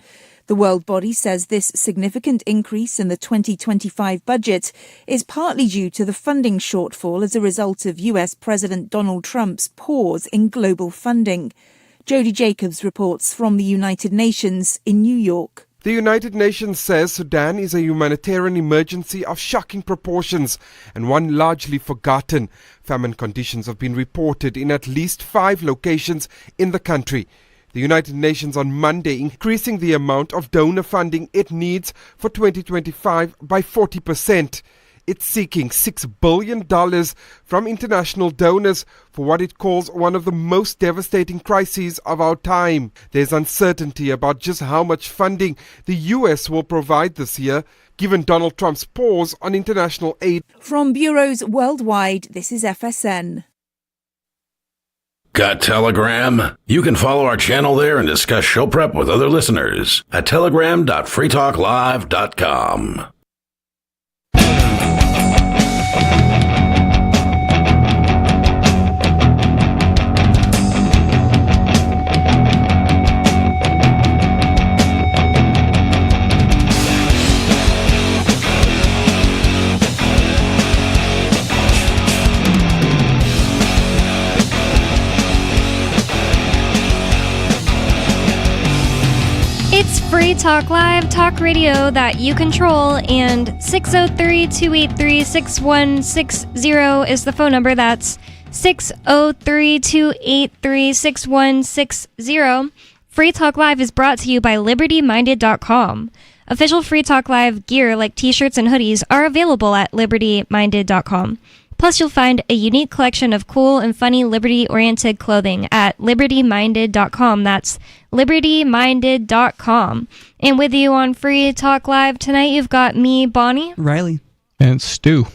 The World Body says this significant increase in the 2025 budget is partly due to the funding shortfall as a result of US President Donald Trump's pause in global funding. Jody Jacobs reports from the United Nations in New York. The United Nations says Sudan is a humanitarian emergency of shocking proportions and one largely forgotten. Famine conditions have been reported in at least 5 locations in the country. The United Nations on Monday increasing the amount of donor funding it needs for 2025 by 40%. It's seeking $6 billion from international donors for what it calls one of the most devastating crises of our time. There's uncertainty about just how much funding the US will provide this year, given Donald Trump's pause on international aid. From bureaus worldwide, this is FSN. Got Telegram? You can follow our channel there and discuss show prep with other listeners at telegram.freetalklive.com. It's Free Talk Live, talk radio that you control, and 603-283-6160 is the phone number. That's 603-283-6160. Free Talk Live is brought to you by LibertyMinded.com. Official Free Talk Live gear like t-shirts and hoodies are available at LibertyMinded.com. Plus, you'll find a unique collection of cool and funny liberty-oriented clothing at LibertyMinded.com. That's LibertyMinded.com. And with you on Free Talk Live tonight, you've got me, Bonnie. Riley. And Stu.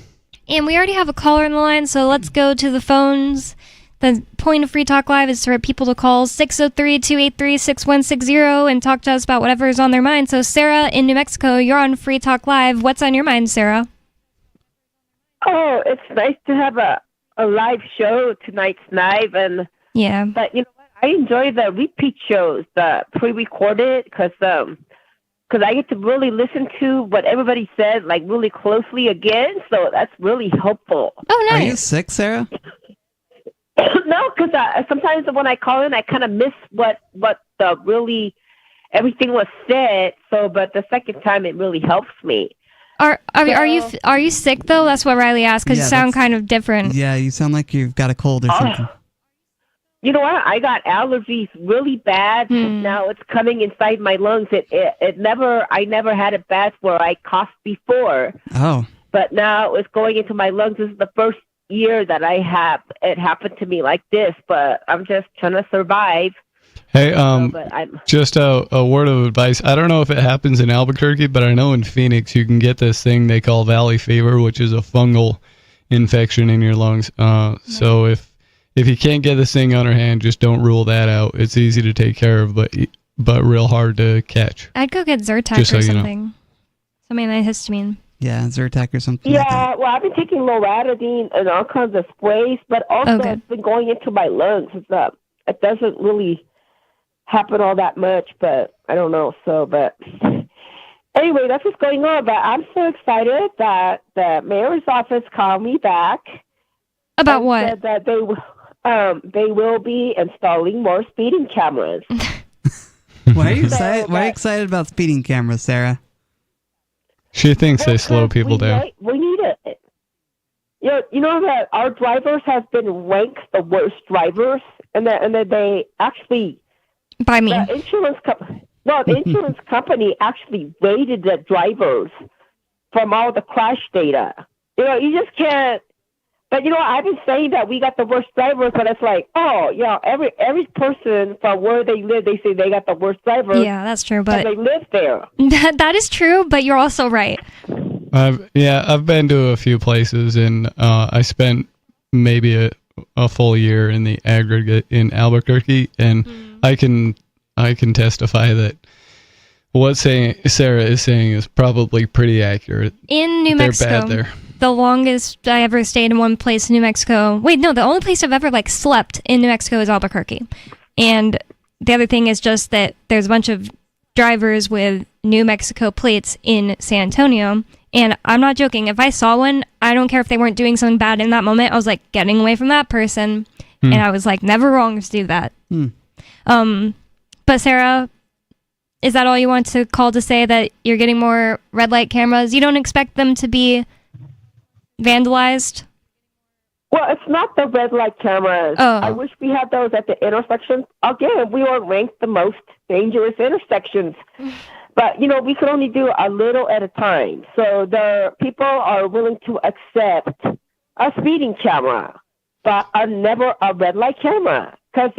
And we already have a caller on the line, so let's go to the phones. The point of Free Talk Live is for people to call 603-283-6160 and talk to us about whatever is on their mind. So, Sarah in New Mexico, you're on Free Talk Live. What's on your mind, Sarah? Oh, it's nice to have a live show tonight's live, and yeah. But you know what? I enjoy the repeat shows, the pre-recorded, because I get to really listen to what everybody said like really closely again. So that's really helpful. Oh, Are you sick, Sarah? No, because sometimes when I call in, I kind of miss what the really everything was said. So, but the second time, it really helps me. Are you sick though? That's what Riley asked because you sound kind of different. Yeah, you sound like you've got a cold or something. You know what? I got allergies really bad. Now it's coming inside my lungs. I never had it bad where I coughed before. Oh. But now it's going into my lungs. This is the first year that it happened to me like this, but I'm just trying to survive. Hey, just a word of advice. I don't know if it happens in Albuquerque, but I know in Phoenix you can get this thing they call valley fever, which is a fungal infection in your lungs. So if you can't get this thing on your hand, just don't rule that out. It's easy to take care of, but real hard to catch. I'd go get Zyrtec Just so or you know. something. Something antihistamine. Yeah, Zyrtec or something like that. Yeah, well, I've been taking loratadine and all kinds of sprays, but also it's been going into my lungs. It doesn't really happen all that much, but I don't know. So, but anyway, that's what's going on. But I'm so excited that the mayor's office called me back. About and what? said that they will be installing more speeding cameras. Why are you excited? Why are you excited about speeding cameras, Sarah? She thinks they slow people down. We need it. You know that our drivers have been ranked the worst drivers, and that they actually by me. The insurance company actually rated the drivers from all the crash data. You just can't. But I've been saying that we got the worst drivers, but it's like, every person from where they live, they say they got the worst drivers. Yeah, that's true, but they live there. That is true, but you're also right. I've been to a few places, and I spent maybe a full year in the aggregate in Albuquerque, and I can testify that what Sarah is saying is probably pretty accurate. In New They're Mexico, bad there. the longest I ever stayed in one place in New Mexico. Wait, no, the only place I've ever slept in New Mexico is Albuquerque. And the other thing is just that there's a bunch of drivers with New Mexico plates in San Antonio. And I'm not joking. If I saw one, I don't care if they weren't doing something bad in that moment. I was like, getting away from that person. And I was like, never wrong to do that. But Sarah, is that all you want to call to say, that you're getting more red light cameras? You don't expect them to be vandalized? Well, it's not the red light cameras. Oh. I wish we had those at the intersections. Again, we are ranked the most dangerous intersections. But, we can only do a little at a time. So the people are willing to accept a speeding camera, but never a red light camera, because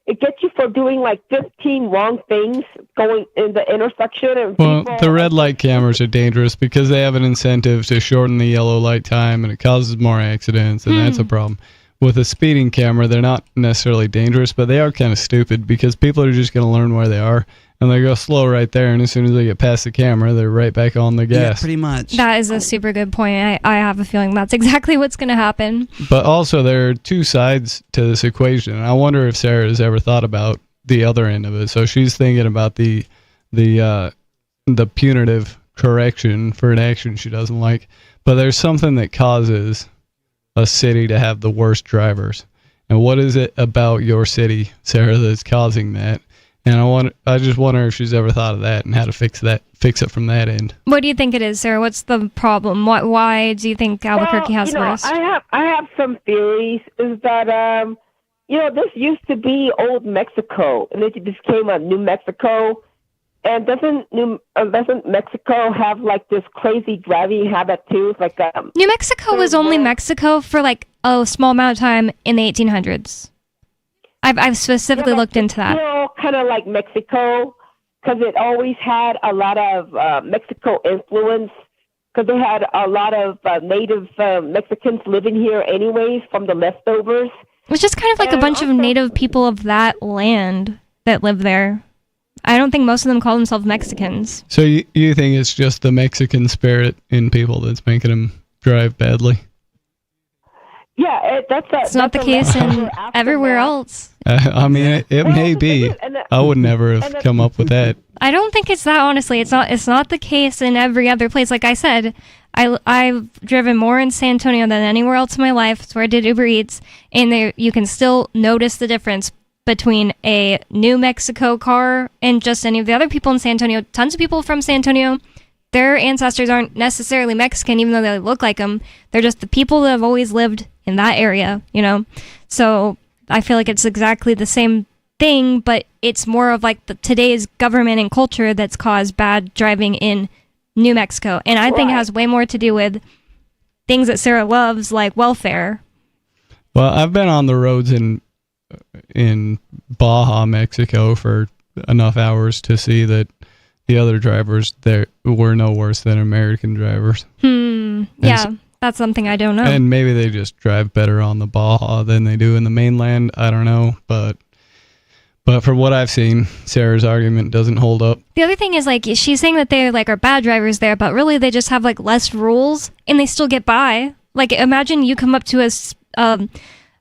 it gets you for doing 15 wrong things going in the intersection. And Well, the red light cameras are dangerous because they have an incentive to shorten the yellow light time, and it causes more accidents, and that's a problem. With a speeding camera, they're not necessarily dangerous, but they are kind of stupid because people are just going to learn where they are, and they go slow right there, and as soon as they get past the camera, they're right back on the gas. Yeah, pretty much. That is a super good point. I have a feeling that's exactly what's going to happen. But also, there are two sides to this equation, and I wonder if Sarah has ever thought about the other end of it. So she's thinking about the punitive correction for an action she doesn't like, but there's something that causes a city to have the worst drivers. And what is it about your city, Sarah, that's causing that? And I just wonder if she's ever thought of that and how to fix it from that end. What do you think it is, Sarah? What's the problem? Why do you think Albuquerque has the worst? I have some theories. Is that this used to be old Mexico, and it just became a New Mexico. And doesn't Mexico have this crazy driving habit too? New Mexico was only Mexico for a small amount of time in the 1800s. I've specifically looked into that. Kind of like Mexico, because it always had a lot of Mexico influence, because they had a lot of native Mexicans living here anyways from the leftovers. It was just kind of like a bunch of native people of that land that live there. I don't think most of them call themselves Mexicans. So you think it's just the Mexican spirit in people that's making them drive badly. Yeah, It's not the case in everywhere else. I mean, it may be. I would never have come up with that. I don't think it's that, honestly. It's not the case in every other place. Like I said, I've driven more in San Antonio than anywhere else in my life. It's where I did Uber Eats, and you can still notice the difference between a New Mexico car and just any of the other people in San Antonio. Tons of people from San Antonio, their ancestors aren't necessarily Mexican, even though they look like them. They're just the people that have always lived in that area, you know? So I feel like it's exactly the same thing, but it's more of like today's government and culture that's caused bad driving in New Mexico. And I think it has way more to do with things that Sarah loves, like welfare. Well, I've been on the roads in Baja, Mexico for enough hours to see that the other drivers there were no worse than American drivers. Yeah, that's something I don't know. And maybe they just drive better on the Baja than they do in the mainland. I don't know, but from what I've seen, Sarah's argument doesn't hold up. The other thing is, like, she's saying that they like are bad drivers there, but really they just have like less rules and they still get by. Like, imagine you come up to a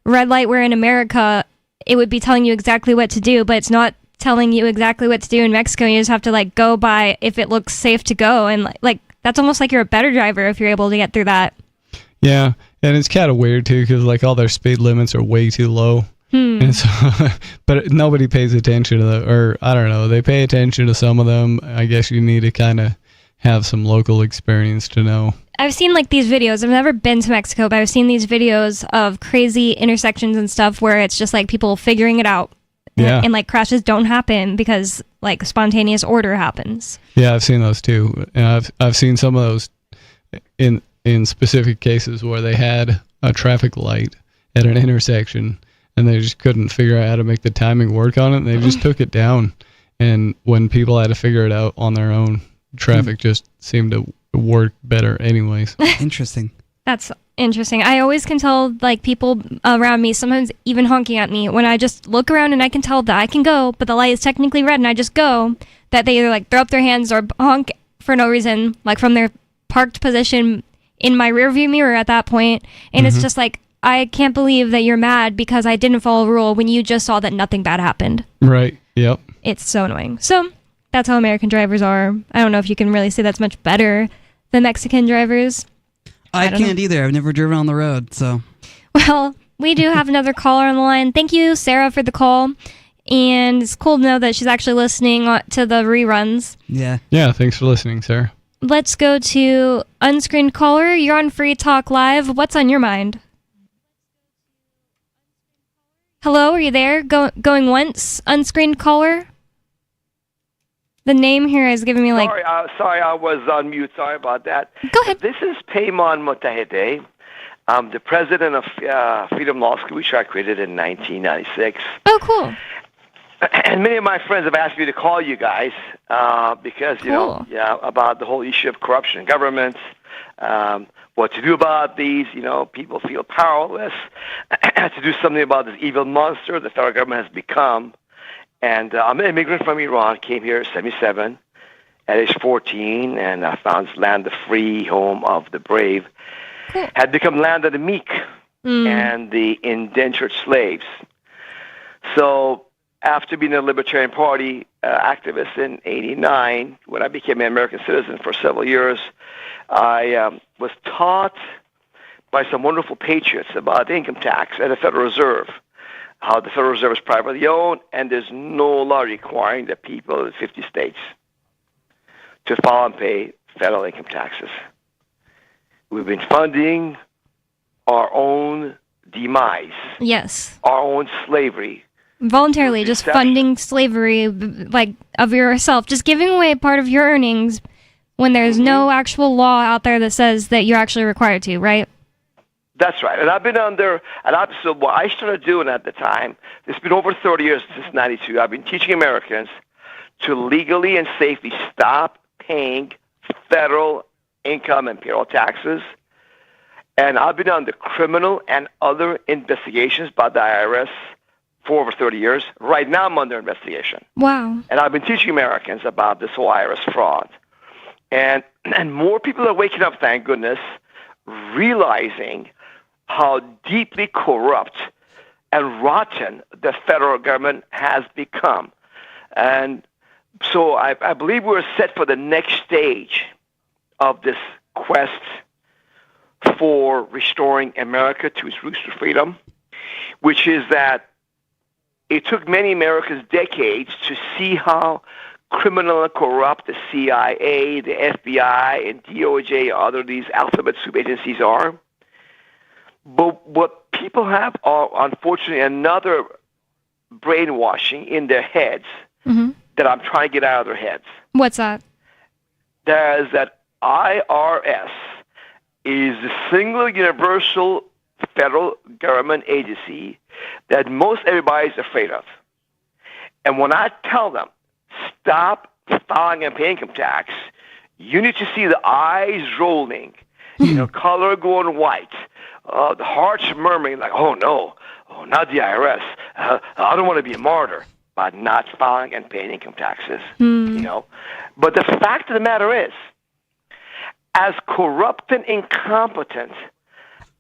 red light where in America it would be telling you exactly what to do, but it's not telling you exactly what to do in Mexico. You just have to like go by if it looks safe to go, and like that's almost like you're a better driver if you're able to get through that. Yeah, and it's kind of weird too because like all their speed limits are way too low. And so, but nobody pays attention to that, or I don't know, they pay attention to some of them. I guess you need to kind of have some local experience to know. I've seen like these videos. I've never been to Mexico, but I've seen these videos of crazy intersections and stuff where it's just like people figuring it out. Yeah. And like crashes don't happen because like spontaneous order happens. Yeah, I've seen those too. And I've seen some of those in specific cases where they had a traffic light at an intersection and they just couldn't figure out how to make the timing work on it. And they just took it down. And when people had to figure it out on their own, traffic just seemed to work better anyways. Interesting. That's interesting. I always can tell like people around me, sometimes even honking at me, when I just look around and I can tell that I can go, but the light is technically red and I just go, that they either like throw up their hands or honk for no reason, like from their parked position in my rearview mirror at that point. And it's just like, I can't believe that you're mad because I didn't follow a rule when you just saw that nothing bad happened. Right. Yep. It's so annoying. So that's how American drivers are. I don't know if you can really say that's much better than Mexican drivers. I can't either. I've never driven on the road, so. Well, we do have another caller on the line. Thank you, Sarah, for the call. And it's cool to know that she's actually listening to the reruns. Yeah. Yeah, thanks for listening, Sarah. Let's go to Unscreened Caller. You're on Free Talk Live. What's on your mind? Hello, are you there? Going once, Unscreened Caller? The name here is giving me like... Sorry, I was on mute. Sorry about that. Go ahead. This is Payman Motahede. I'm the president of Freedom Law School, which I created in 1996. Oh, cool. And many of my friends have asked me to call you guys because, about the whole issue of corruption in government, what to do about these. People feel powerless to do something about this evil monster the federal government has become. And I'm an immigrant from Iran, came here at 77 at age 14, and I found this land the free, home of the brave. Cool. Had become land of the meek and the indentured slaves. So after being a Libertarian Party activist in 89, when I became an American citizen for several years, I was taught by some wonderful patriots about income tax and the Federal Reserve, how the Federal Reserve is privately owned, and there's no law requiring the people in 50 states to file and pay federal income taxes. We've been funding our own demise. Yes. Our own slavery. Voluntarily, just funding slavery, like, of yourself. Just giving away part of your earnings when there's no actual law out there that says that you're actually required to, right? That's right. And I've been so what I started doing at the time, it's been over 30 years since 92, I've been teaching Americans to legally and safely stop paying federal income and payroll taxes. And I've been under criminal and other investigations by the IRS for over 30 years. Right now I'm under investigation. Wow. And I've been teaching Americans about this whole IRS fraud. And more people are waking up, thank goodness. realizing how deeply corrupt and rotten the federal government has become. And so I believe we're set for the next stage of this quest for restoring America to its roots of freedom, which is that it took many Americans decades to see how criminal and corrupt the CIA, the FBI, and DOJ, other these alphabet soup agencies are. But what people have are, unfortunately, another brainwashing in their heads that I'm trying to get out of their heads. What's that? There's that IRS is the single universal federal government agency that most everybody's afraid of. And when I tell them, stop filing and paying income tax, you need to see the eyes rolling, color going white, the hearts murmuring like, oh no, not the IRS. I don't want to be a martyr by not filing and paying income taxes. But the fact of the matter is, as corrupt and incompetent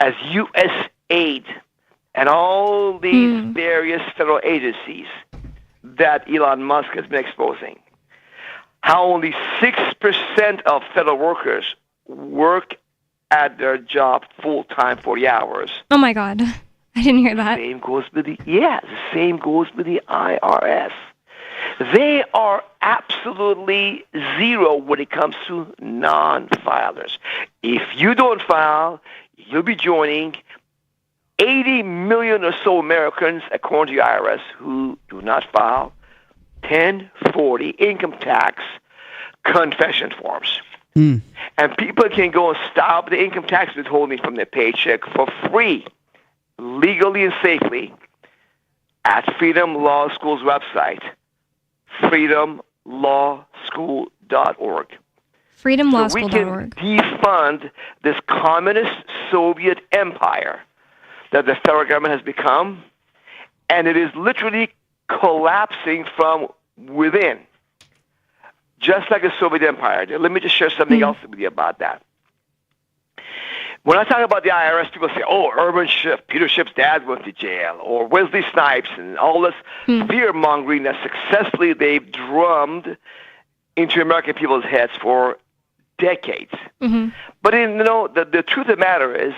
as USAID and all these various federal agencies that Elon Musk has been exposing, how only 6% of federal workers work at their job full-time, 40 hours. Oh my God. I didn't hear that. The same goes with the IRS. They are absolutely zero when it comes to non-filers. If you don't file, you'll be joining 80 million or so Americans, according to the IRS, who do not file 1040 income tax confession forms. And people can go and stop the income tax withholding from their paycheck for free, legally and safely, at Freedom Law School's website, freedomlawschool.org. freedomlawschool.org. So we can defund this communist Soviet empire that the federal government has become, and it is literally collapsing from within, just like the Soviet empire. Let me just share something else with you about that. When I talk about the IRS, people say, oh, Urban Schiff, Peter Schiff's dad went to jail, or Wesley Snipes, and all this fear-mongering that successfully they've drummed into American people's heads for decades. But the truth of the matter is,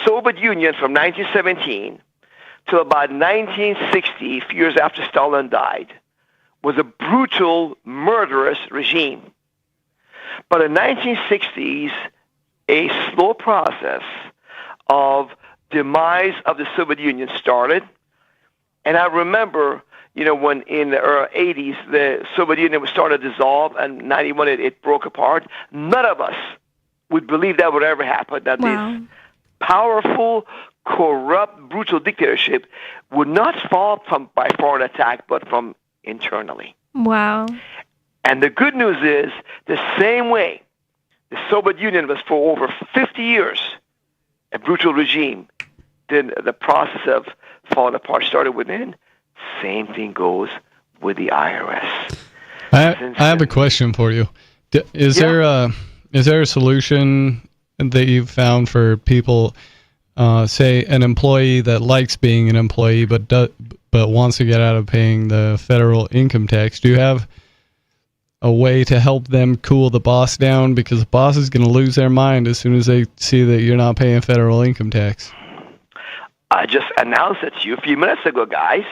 Soviet Union from 1917 to about 1960, a few years after Stalin died, was a brutal, murderous regime. But in the 1960s, a slow process of demise of the Soviet Union started. And I remember, when in the early 80s, the Soviet Union was starting to dissolve, and 91 it broke apart. None of us would believe that would ever happen, that this powerful, corrupt, brutal dictatorship would not fall by foreign attack, but from internally. Wow. And the good news is, the same way the Soviet Union was for over 50 years a brutal regime, then the process of falling apart started within. Same thing goes with the IRS. I have a question for you. Is there a solution that you've found for people, say an employee that likes being an employee but wants to get out of paying the federal income tax? Do you have a way to help them cool the boss down? Because the boss is going to lose their mind as soon as they see that you're not paying federal income tax. I just announced it to you a few minutes ago, guys.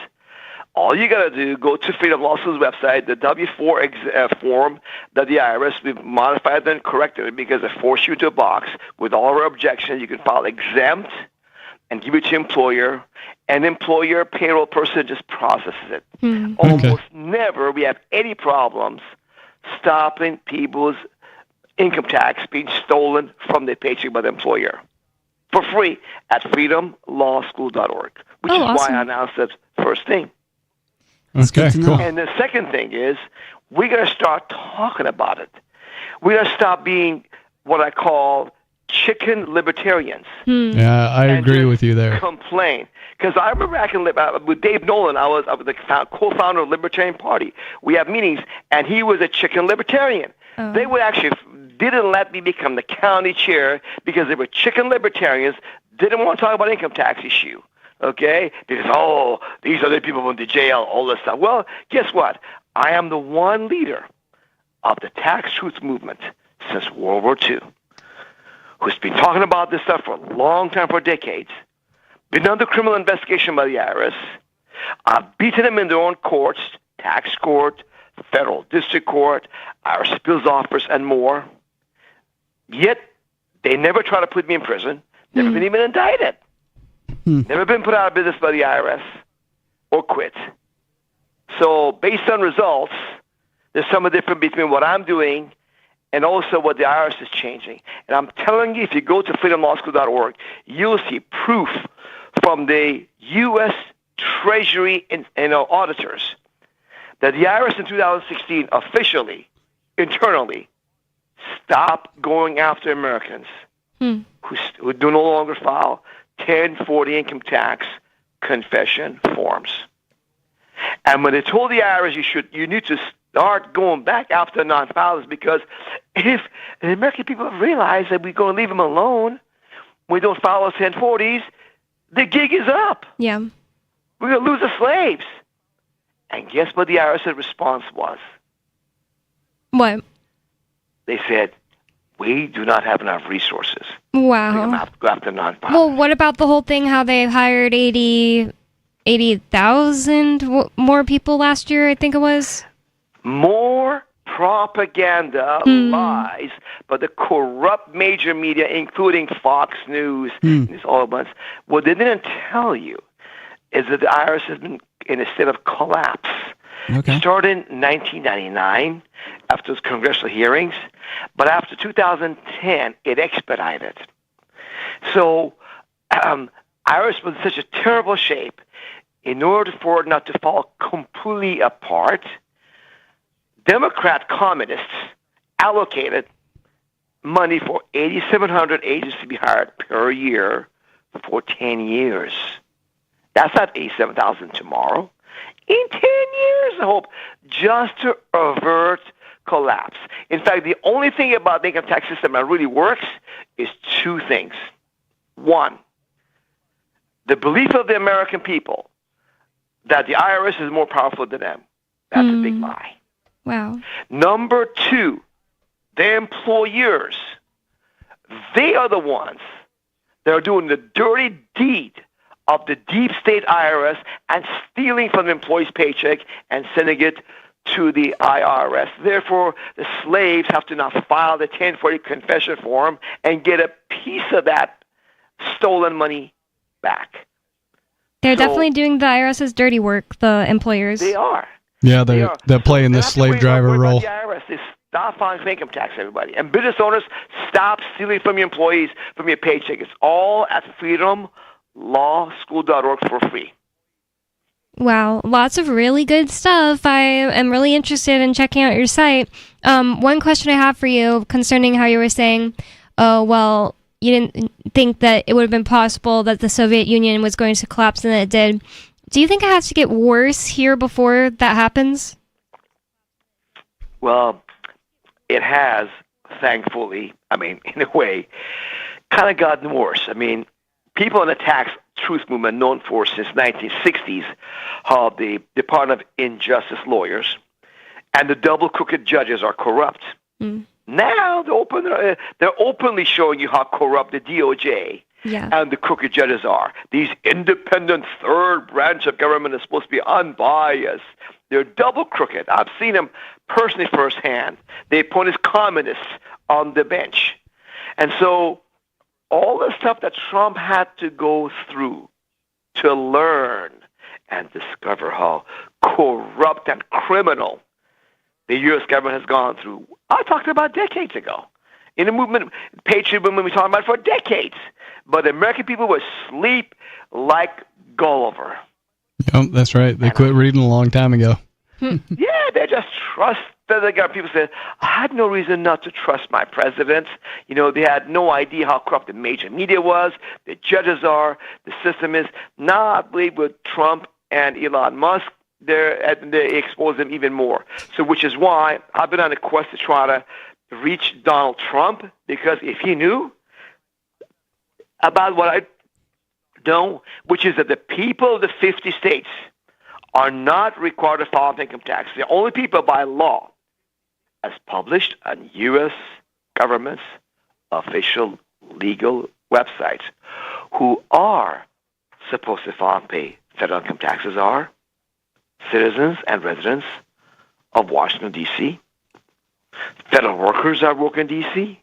All you got to do, go to Freedom Law School's website, the W-4 form that the IRS, we've modified and corrected it because it forced you to a box with all our objections. You can file exempt and give it to your employer, and employer payroll person just processes it. Almost never we have any problems stopping people's income tax being stolen from their paycheck by the employer for free at freedomlawschool.org, which is why I announced it first thing. Okay, cool. And the second thing is, we got to start talking about it. We got to stop being what I call chicken libertarians. Yeah, I agree with you there. Complain. Because I remember back with Dave Nolan, I was the co-founder of the Libertarian Party. We have meetings, and he was a chicken libertarian. Oh. They would actually didn't let me become the county chair because they were chicken libertarians, didn't want to talk about income tax issue. Okay? Because, these other people went to jail, all this stuff. Well, guess what? I am the one leader of the tax truth movement since World War II who's been talking about this stuff for a long time, for decades, been under criminal investigation by the IRS. I've beaten them in their own courts, tax court, federal district court, IRS appeals office, and more. Yet, they never try to put me in prison, never been even indicted, never been put out of business by the IRS, or quit. So, based on results, there's some difference between what I'm doing and also what the IRS is changing. And I'm telling you, if you go to freedomlawschool.org, you'll see proof from the U.S. Treasury auditors that the IRS in 2016 officially, internally, stopped going after Americans who do no longer file 1040 income tax confession forms. And when they told the IRS you need to start going back after non-filers, because if the American people have realized that we're going to leave them alone, we don't file those 1040s, the gig is up. Yeah. We're going to lose the slaves. And guess what the IRS's response was? What? They said, we do not have enough resources. Wow. To go after non-filers. Well, what about the whole thing, how they hired 80,000 more people last year, I think it was? More propaganda, lies, but the corrupt major media, including Fox News, and all of us, what they didn't tell you is that the IRS has been in a state of collapse. Okay. It started in 1999 after those congressional hearings, but after 2010, it expedited. So IRS was in such a terrible shape, in order for it not to fall completely apart, Democrat communists allocated money for 8,700 agents to be hired per year for 10 years. That's not 87,000 tomorrow. In 10 years, I hope, just to avert collapse. In fact, the only thing about the income tax system that really works is two things. One, the belief of the American people that the IRS is more powerful than them. That's a big lie. Wow. Number two, the employers, they are the ones that are doing the dirty deed of the deep state IRS and stealing from the employee's paycheck and sending it to the IRS. Therefore, the slaves have to now file the 1040 confession form and get a piece of that stolen money back. They're definitely doing the IRS's dirty work, the employers. They are. Yeah, they're playing the slave driver role. The IRS, they stop filing income tax, everybody. And business owners, stop stealing from your employees, from your paycheck. It's all at freedomlawschool.org for free. Wow, lots of really good stuff. I am really interested in checking out your site. One question I have for you concerning how you were saying, well, you didn't think that it would have been possible that the Soviet Union was going to collapse, and that it did. Do you think it has to get worse here before that happens? Well, it has, thankfully. I mean, in a way, kind of gotten worse. I mean, people in the tax truth movement known for since 1960s how the Department of Injustice lawyers and the double crooked judges are corrupt. Now they're openly showing you how corrupt the DOJ and the crooked judges are. These independent third branch of government is supposed to be unbiased. They're double crooked. I've seen them personally firsthand. They appoint as communists on the bench. And so all the stuff that Trump had to go through to learn and discover how corrupt and criminal the U.S. government has gone through, I talked about decades ago. In the movement, patriot movement, we talked about it for decades. But the American people were asleep like Gulliver. Yep, that's right. They quit reading a long time ago. Yeah, they just federal government, people said, I had no reason not to trust my president. You know, they had no idea how corrupt the major media was, the judges are, the system is. Now I believe with Trump and Elon Musk, they expose them even more. So which is why I've been on a quest to try to reach Donald Trump, because if he knew about what I know, which is that the people of the 50 states are not required to file income tax. The only people by law, as published on U.S. government's official legal websites, who are supposed to file and pay federal income taxes are citizens and residents of Washington, D.C., federal workers that work in D.C.,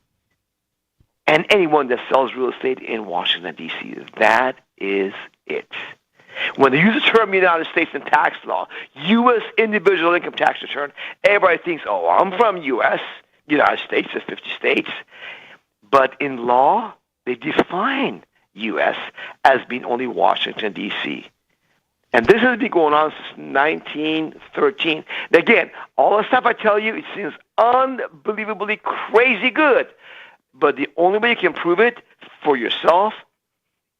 and anyone that sells real estate in Washington, D.C. That is it. When they use the term United States in tax law, U.S. individual income tax return, everybody thinks, oh, I'm from U.S., United States, there's 50 states. But in law, they define U.S. as being only Washington, D.C. And this has been going on since 1913. And again, all the stuff I tell you, it seems unbelievably crazy good. But the only way you can prove it for yourself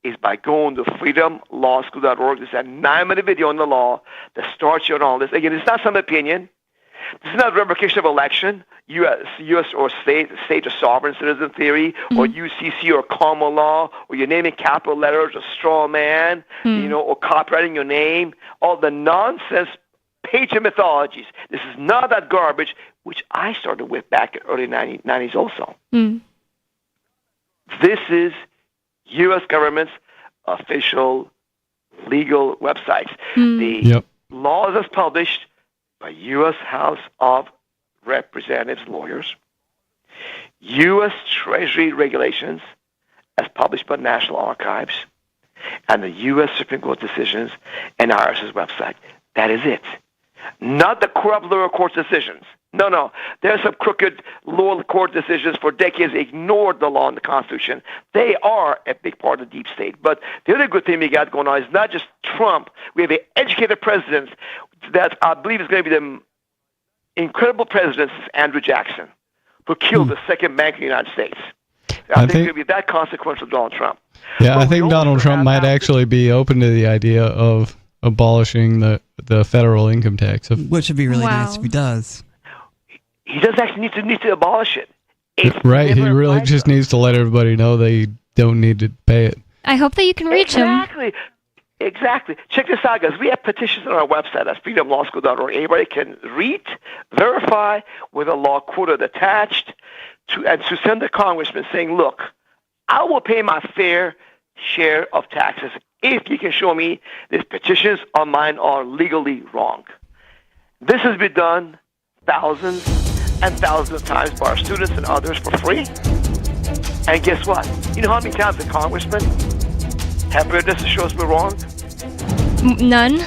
is by going to freedomlawschool.org. There's a 9-minute video on the law that starts you on all this. Again, it's not some opinion. This is not a revocation of election, U.S. or state or sovereign citizen theory, or UCC or common law, or your name in capital letters, or straw man, or copyrighting your name. All the nonsense patriot mythologies. This is not that garbage, which I started with back in early 90s also. This is U.S. government's official legal websites. The laws as published by U.S. House of Representatives lawyers, U.S. Treasury regulations as published by National Archives, and the U.S. Supreme Court decisions and IRS's website. That is it. Not the corrupt lower court decisions. No. There's some crooked lower court decisions for decades ignored the law and the Constitution. They are a big part of the deep state. But the other good thing we got going on is not just Trump. We have an educated president that I believe is going to be the incredible president since Andrew Jackson, who killed the second bank in the United States. I think it's going to be that consequential, Donald Trump. Yeah, I think Donald Trump might actually be open to the idea of abolishing the federal income tax. Which would be really nice if he does. He does actually need to abolish it. Right, he really just needs to let everybody know they don't need to pay it. I hope that you can reach him. Exactly. Check this out, guys. We have petitions on our website at freedomlawschool.org. Anybody can read, verify with a law quoted attached, and to send the congressman saying, look, I will pay my fair share of taxes if you can show me these petitions on mine are legally wrong. This has been done thousands and thousands of times by our students and others for free. And guess what? You know how many times the congressman have read this to show us we're wrong? None.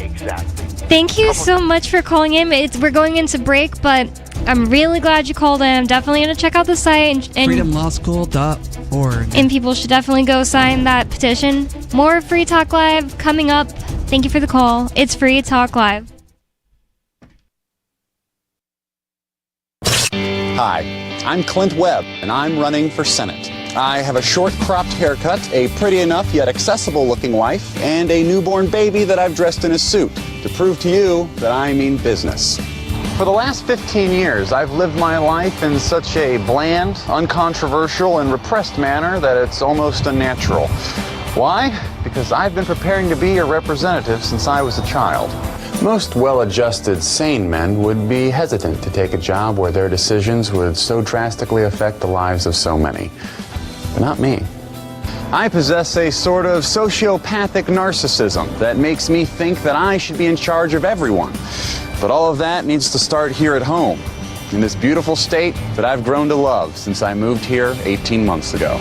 Exactly. Thank you so much for calling in. We're going into break, but I'm really glad you called in. I'm definitely going to check out the site. And freedomlawschool.org. And people should definitely go sign that petition. More Free Talk Live coming up. Thank you for the call. It's Free Talk Live. Hi, I'm Clint Webb, and I'm running for Senate. I have a short cropped haircut, a pretty enough yet accessible looking wife, and a newborn baby that I've dressed in a suit to prove to you that I mean business. For the last 15 years, I've lived my life in such a bland, uncontroversial, and repressed manner that it's almost unnatural. Why? Because I've been preparing to be your representative since I was a child. Most well-adjusted, sane men would be hesitant to take a job where their decisions would so drastically affect the lives of so many. But not me. I possess a sort of sociopathic narcissism that makes me think that I should be in charge of everyone. But all of that needs to start here at home, in this beautiful state that I've grown to love since I moved here 18 months ago.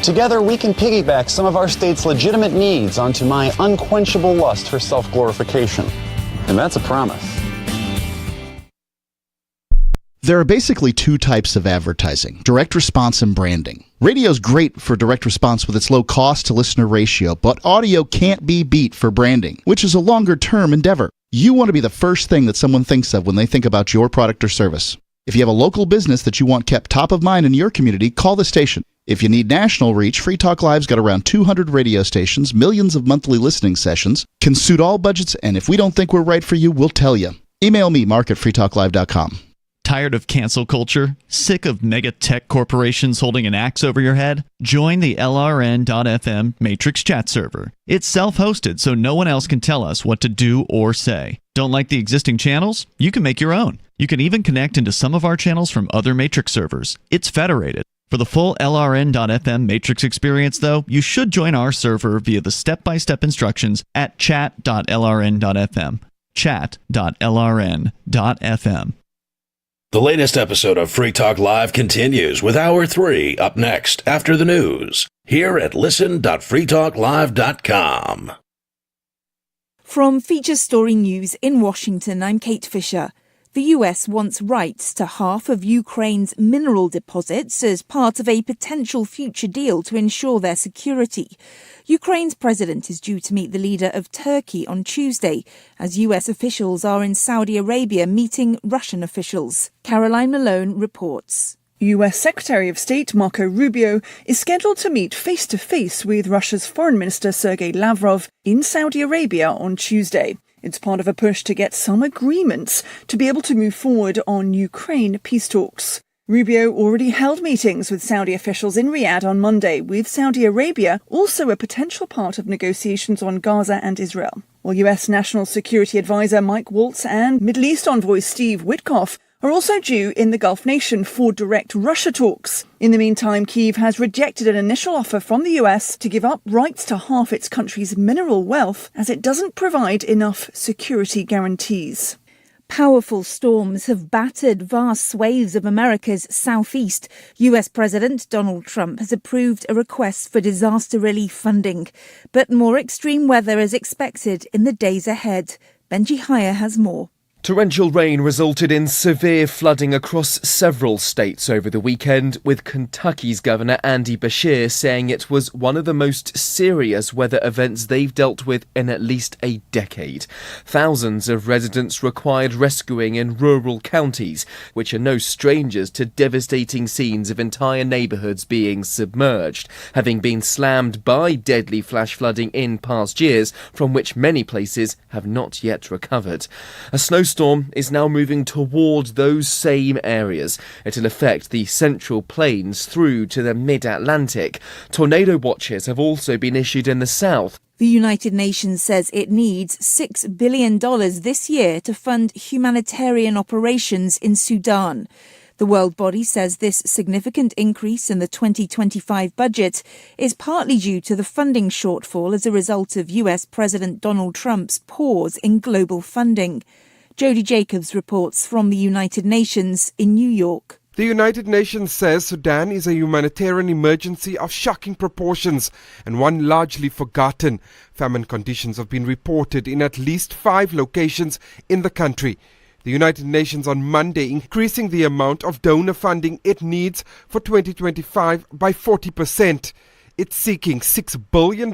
Together, we can piggyback some of our state's legitimate needs onto my unquenchable lust for self-glorification. And that's a promise. There are basically two types of advertising, direct response and branding. Radio's great for direct response with its low cost to listener ratio, but audio can't be beat for branding, which is a longer term endeavor. You want to be the first thing that someone thinks of when they think about your product or service. If you have a local business that you want kept top of mind in your community, call the station. If you need national reach, Free Talk Live's got around 200 radio stations, millions of monthly listening sessions, can suit all budgets, and if we don't think we're right for you, we'll tell you. Email me, mark@freetalklive.com. Tired of cancel culture? Sick of mega tech corporations holding an axe over your head? Join the LRN.FM Matrix chat server. It's self-hosted, so no one else can tell us what to do or say. Don't like the existing channels? You can make your own. You can even connect into some of our channels from other Matrix servers. It's federated. For the full LRN.FM Matrix experience, though, you should join our server via the step-by-step instructions at chat.lrn.fm. Chat.lrn.fm. The latest episode of Free Talk Live continues with Hour 3 up next after the news here at listen.freetalklive.com. From Feature Story News in Washington, I'm Kate Fisher. The US wants rights to half of Ukraine's mineral deposits as part of a potential future deal to ensure their security. Ukraine's president is due to meet the leader of Turkey on Tuesday, as US officials are in Saudi Arabia meeting Russian officials. Caroline Malone reports. US Secretary of State Marco Rubio is scheduled to meet face-to-face with Russia's Foreign Minister Sergei Lavrov in Saudi Arabia on Tuesday. It's part of a push to get some agreements to be able to move forward on Ukraine peace talks. Rubio already held meetings with Saudi officials in Riyadh on Monday, with Saudi Arabia also a potential part of negotiations on Gaza and Israel. While US National Security Advisor Mike Waltz and Middle East envoy Steve Witkoff are also due in the Gulf nation for direct Russia talks. In the meantime, Kyiv has rejected an initial offer from the US to give up rights to half its country's mineral wealth, as it doesn't provide enough security guarantees. Powerful storms have battered vast swathes of America's southeast. US President Donald Trump has approved a request for disaster relief funding, but more extreme weather is expected in the days ahead. Benji Hire has more. Torrential rain resulted in severe flooding across several states over the weekend, with Kentucky's Governor Andy Beshear saying it was one of the most serious weather events they've dealt with in at least a decade. Thousands of residents required rescuing in rural counties, which are no strangers to devastating scenes of entire neighbourhoods being submerged, having been slammed by deadly flash flooding in past years, from which many places have not yet recovered. A snowstorm is now moving toward those same areas. It'll affect the Central Plains through to the Mid-Atlantic. Tornado watches have also been issued in the south. The United Nations says it needs $6 billion this year to fund humanitarian operations in Sudan. The World Body says this significant increase in the 2025 budget is partly due to the funding shortfall as a result of US President Donald Trump's pause in global funding. Jody Jacobs reports from the United Nations in New York. The United Nations says Sudan is a humanitarian emergency of shocking proportions and one largely forgotten. Famine conditions have been reported in at least 5 locations in the country. The United Nations on Monday increasing the amount of donor funding it needs for 2025 by 40%. It's seeking $6 billion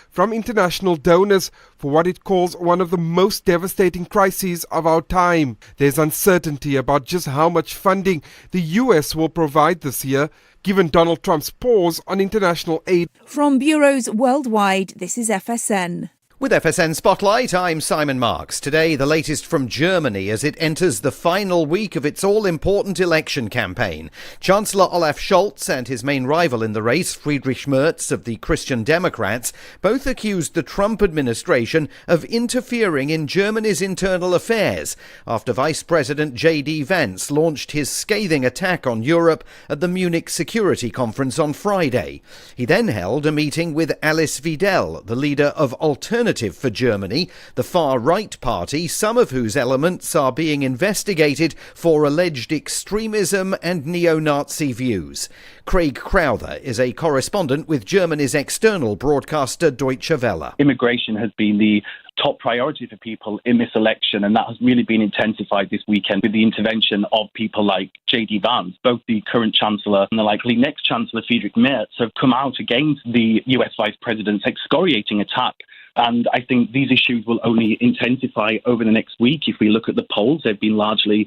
from international donors for what it calls one of the most devastating crises of our time. There's uncertainty about just how much funding the US will provide this year, given Donald Trump's pause on international aid. From bureaus worldwide, this is FSN. With FSN Spotlight, I'm Simon Marks. Today, the latest from Germany as it enters the final week of its all-important election campaign. Chancellor Olaf Scholz and his main rival in the race, Friedrich Merz of the Christian Democrats, both accused the Trump administration of interfering in Germany's internal affairs after Vice President J.D. Vance launched his scathing attack on Europe at the Munich Security Conference on Friday. He then held a meeting with Alice Weidel, the leader of Alternative for Germany, the far-right party, some of whose elements are being investigated for alleged extremism and neo-Nazi views. Craig Crowther is a correspondent with Germany's external broadcaster Deutsche Welle. Immigration has been the top priority for people in this election, and that has really been intensified this weekend with the intervention of people like J.D. Vance. Both the current Chancellor and the likely next Chancellor, Friedrich Merz, have come out against the US Vice President's excoriating attack. And I think these issues will only intensify over the next week. If we look at the polls, they've been largely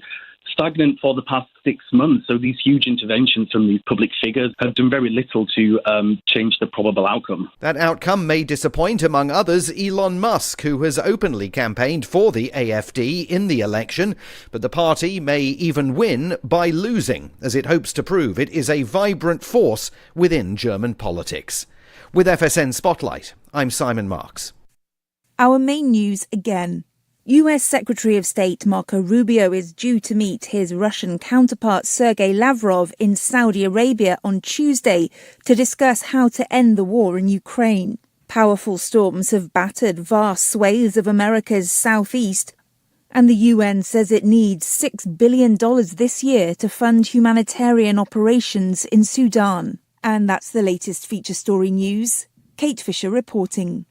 stagnant for the past 6 months. So these huge interventions from these public figures have done very little to change the probable outcome. That outcome may disappoint, among others, Elon Musk, who has openly campaigned for the AfD in the election. But the party may even win by losing, as it hopes to prove it is a vibrant force within German politics. With FSN Spotlight, I'm Simon Marks. Our main news again. US Secretary of State Marco Rubio is due to meet his Russian counterpart Sergei Lavrov in Saudi Arabia on Tuesday to discuss how to end the war in Ukraine. Powerful storms have battered vast swathes of America's southeast, and the UN says it needs $6 billion this year to fund humanitarian operations in Sudan. And that's the latest feature story news. Kate Fisher reporting.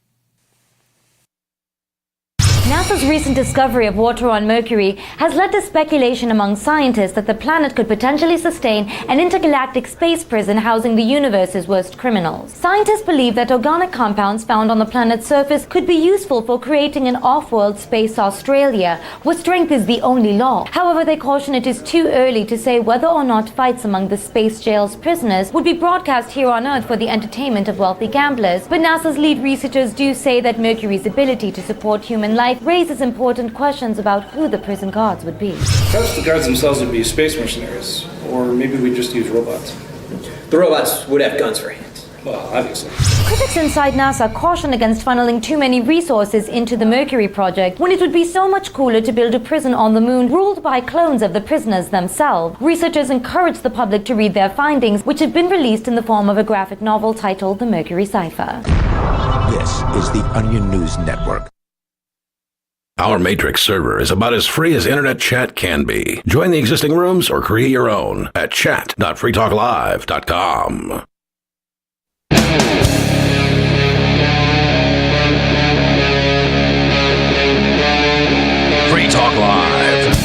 NASA's recent discovery of water on Mercury has led to speculation among scientists that the planet could potentially sustain an intergalactic space prison housing the universe's worst criminals. Scientists believe that organic compounds found on the planet's surface could be useful for creating an off-world space Australia, where strength is the only law. However, they caution it is too early to say whether or not fights among the space jail's prisoners would be broadcast here on Earth for the entertainment of wealthy gamblers. But NASA's lead researchers do say that Mercury's ability to support human life raises important questions about who the prison guards would be. Perhaps the guards themselves would be space mercenaries, or maybe we'd just use robots. The robots would have guns for hands. Well, obviously. Critics inside NASA caution against funneling too many resources into the Mercury project when it would be so much cooler to build a prison on the moon ruled by clones of the prisoners themselves. Researchers encourage the public to read their findings, which have been released in the form of a graphic novel titled The Mercury Cipher. This is the Onion News Network. Our Matrix server is about as free as internet chat can be. Join the existing rooms or create your own at chat.freetalklive.com. Free Talk Live.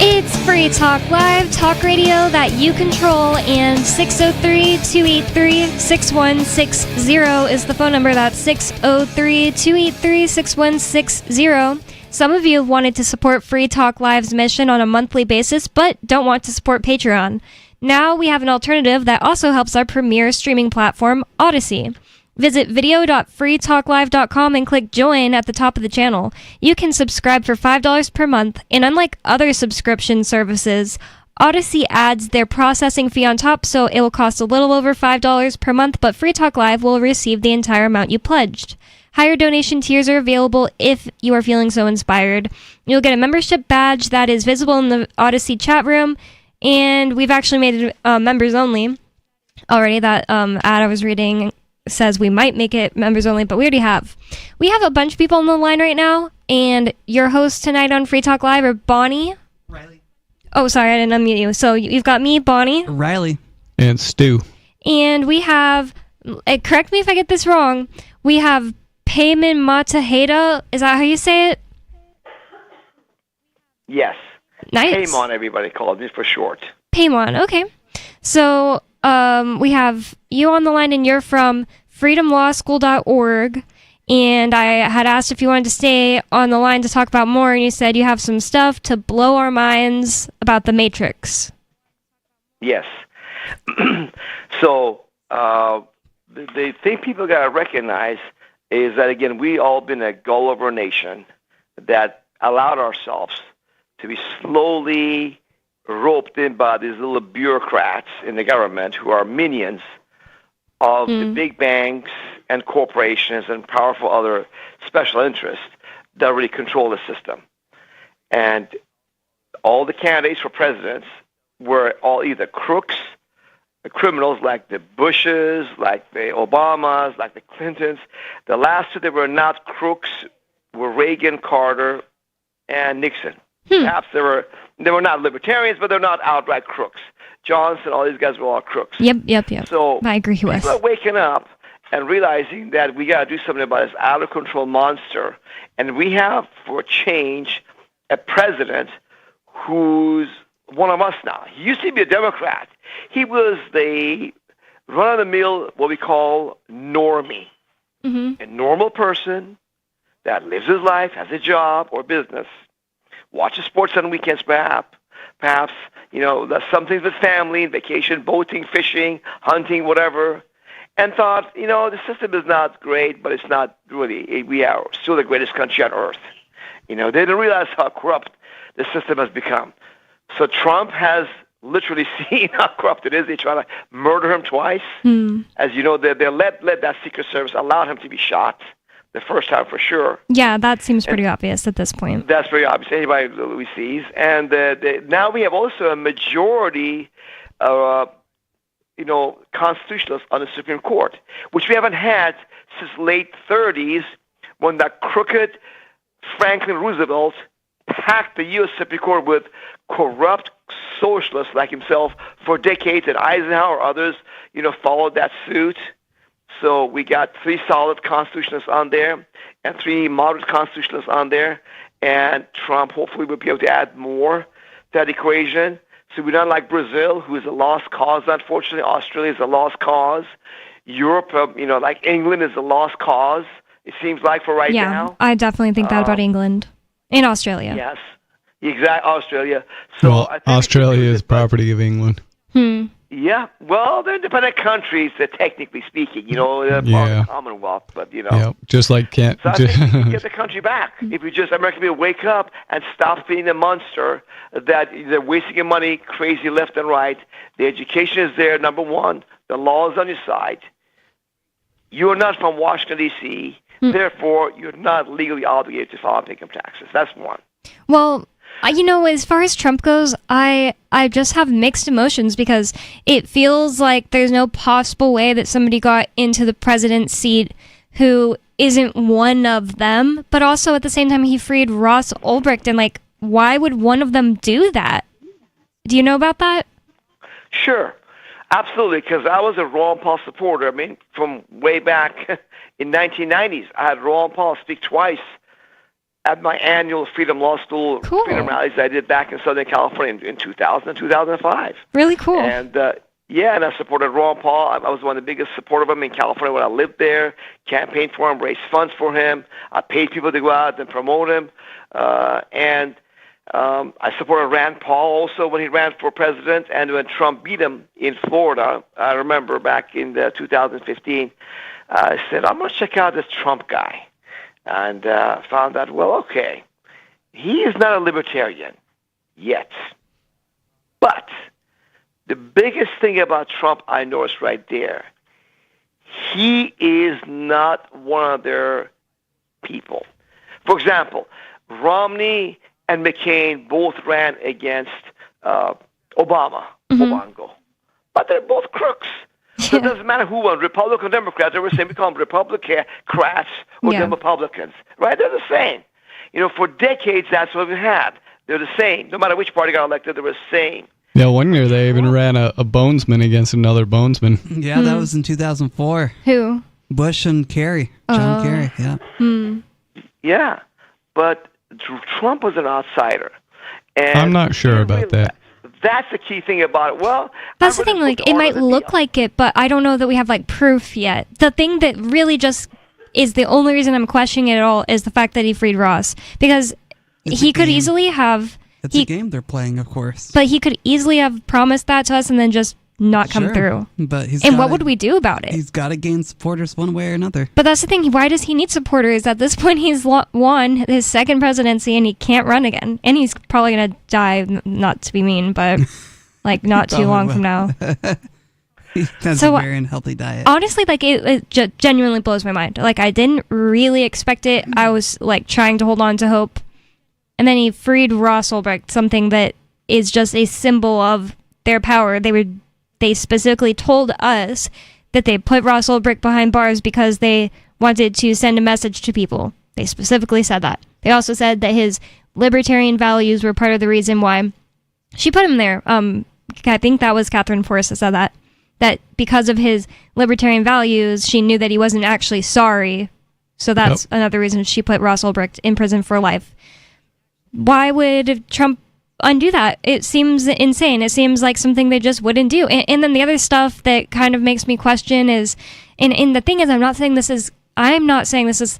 It's Free Talk Live, talk radio that you control, and 603-283-6160 is the phone number. That's 603-283-6160. Some of you have wanted to support Free Talk Live's mission on a monthly basis, but don't want to support Patreon. Now we have an alternative that also helps our premier streaming platform, Odyssey. Visit video.freetalklive.com and click join at the top of the channel. You can subscribe for $5 per month, and unlike other subscription services, Odyssey adds their processing fee on top, so it will cost a little over $5 per month, but Free Talk Live will receive the entire amount you pledged. Higher donation tiers are available if you are feeling so inspired. You'll get a membership badge that is visible in the Odyssey chat room, and we've actually made it members only already. That ad I was reading says we might make it members only, but we already have. We have a bunch of people on the line right now, and your hosts tonight on Free Talk Live are Bonnie. Riley. Oh, sorry, I didn't unmute you. So you've got me, Bonnie. Riley. And Stu. And we have, correct me if I get this wrong, we have Payman Mataheda. Is that how you say it? Yes. Nice. Paymon, everybody called me for short. Paymon, okay. So we have you on the line, and you're from freedomlawschool.org. And I had asked if you wanted to stay on the line to talk about more, and you said you have some stuff to blow our minds about the Matrix. Yes. So the thing people got to recognize is that, again, we all been a Gulliver nation that allowed ourselves to be slowly roped in by these little bureaucrats in the government who are minions of the big banks and corporations and powerful other special interests that really control the system. And all the candidates for presidents were all either crooks criminals like the Bushes, like the Obamas, like the Clintons. The last two that were not crooks were Reagan, Carter, and Nixon. Perhaps they were not libertarians, but they're not outright crooks. Johnson, all these guys were all crooks. Yep. So I agree with. People are waking up and realizing that we got to do something about this out-of-control monster. And we have, for a change, a president who's one of us now. He used to be a Democrat. He was the run-of-the-mill, what we call normie. A normal person that lives his life, has a job or business, watches sports on weekends perhaps, does some things with family, vacation, boating, fishing, hunting, whatever, and thought, the system is not great, but it's not really, we are still the greatest country on earth. They didn't realize how corrupt the system has become. So Trump has literally seen how corrupt it is. They try to murder him twice. As you know, they let that Secret Service allow him to be shot the first time for sure. Yeah, that seems pretty obvious at this point. That's very obvious. Anybody who sees. And now we have also a majority constitutionalists on the Supreme Court, which we haven't had since late 30s when that crooked Franklin Roosevelt packed the U.S. Supreme Court with corrupt socialists like himself for decades, and Eisenhower, others, followed that suit. So we got 3 solid constitutionalists on there and 3 moderate constitutionalists on there, and Trump hopefully will be able to add more to that equation. So we're not like Brazil, who is a lost cause, unfortunately. Australia is a lost cause. Europe, like England is a lost cause, it seems like, for right now. Yeah, I definitely think that about England and Australia. Yes, exactly, Australia. So I think Australia is property of England. Yeah, well, they're independent countries, technically speaking. They're part of the Commonwealth, but Yeah, just like So I think we can get the country back if American people wake up and stop being the monster that they're wasting your money crazy left and right. The education is there, number one. The law is on your side. You are not from Washington, D.C., therefore you're not legally obligated to file income taxes. That's one. Well, as far as Trump goes, I just have mixed emotions because it feels like there's no possible way that somebody got into the president's seat who isn't one of them, but also at the same time he freed Ross Ulbricht, and why would one of them do that? Do you know about that? Sure, absolutely, because I was a Ron Paul supporter. From way back in 1990s, I had Ron Paul speak twice at my annual Freedom Law School Freedom rallies I did back in Southern California in 2000 and 2005. Really cool. And and I supported Ron Paul. I was one of the biggest supporters of him in California when I lived there, campaigned for him, raised funds for him. I paid people to go out and promote him. I supported Rand Paul also when he ran for president, and when Trump beat him in Florida, I remember back in 2015, I said, I'm going to check out this Trump guy. And found out, okay, he is not a libertarian yet. But the biggest thing about Trump I noticed right there, he is not one of their people. For example, Romney and McCain both ran against Obama, Obango. But they're both crooks. So it doesn't matter who won, Republican or Democrat. They were saying we call them Republicans or Republicans, right? They're the same. For decades, that's what we had. They're the same. No matter which party got elected, they were the same. Yeah, one year they even ran a bonesman against another bonesman. Yeah, that was in 2004. Who? Bush and Kerry. John Kerry, yeah. Yeah, but Trump was an outsider. And I'm not sure about that. That's the key thing about it. Well, that's the thing. It might look like it, but I don't know that we have proof yet. The thing that really just is the only reason I'm questioning it at all is the fact that he freed Ross, because he could easily have. It's a game they're playing, of course. But he could easily have promised that to us and then just not come through. But what would we do about it? He's got to gain supporters one way or another. But that's the thing. Why does he need supporters? At this point, he's won his second presidency and he can't run again. And he's probably going to die, not to be mean, but not too long from now. He has a very unhealthy diet. Honestly, it genuinely blows my mind. I didn't really expect it. I was trying to hold on to hope. And then he freed Ross Ulbricht, something that is just a symbol of their power. They were they specifically told us that they put Ross Ulbricht behind bars because they wanted to send a message to people. They specifically said that. They also said that his libertarian values were part of the reason why she put him there. I think that was Catherine Forrest that said that. That because of his libertarian values, she knew that he wasn't actually sorry. So that's another reason she put Ross Ulbricht in prison for life. Why would Trump undo that? It seems insane. It seems like something they just wouldn't do. And then the other stuff that kind of makes me question is, and the thing is, I'm not saying this is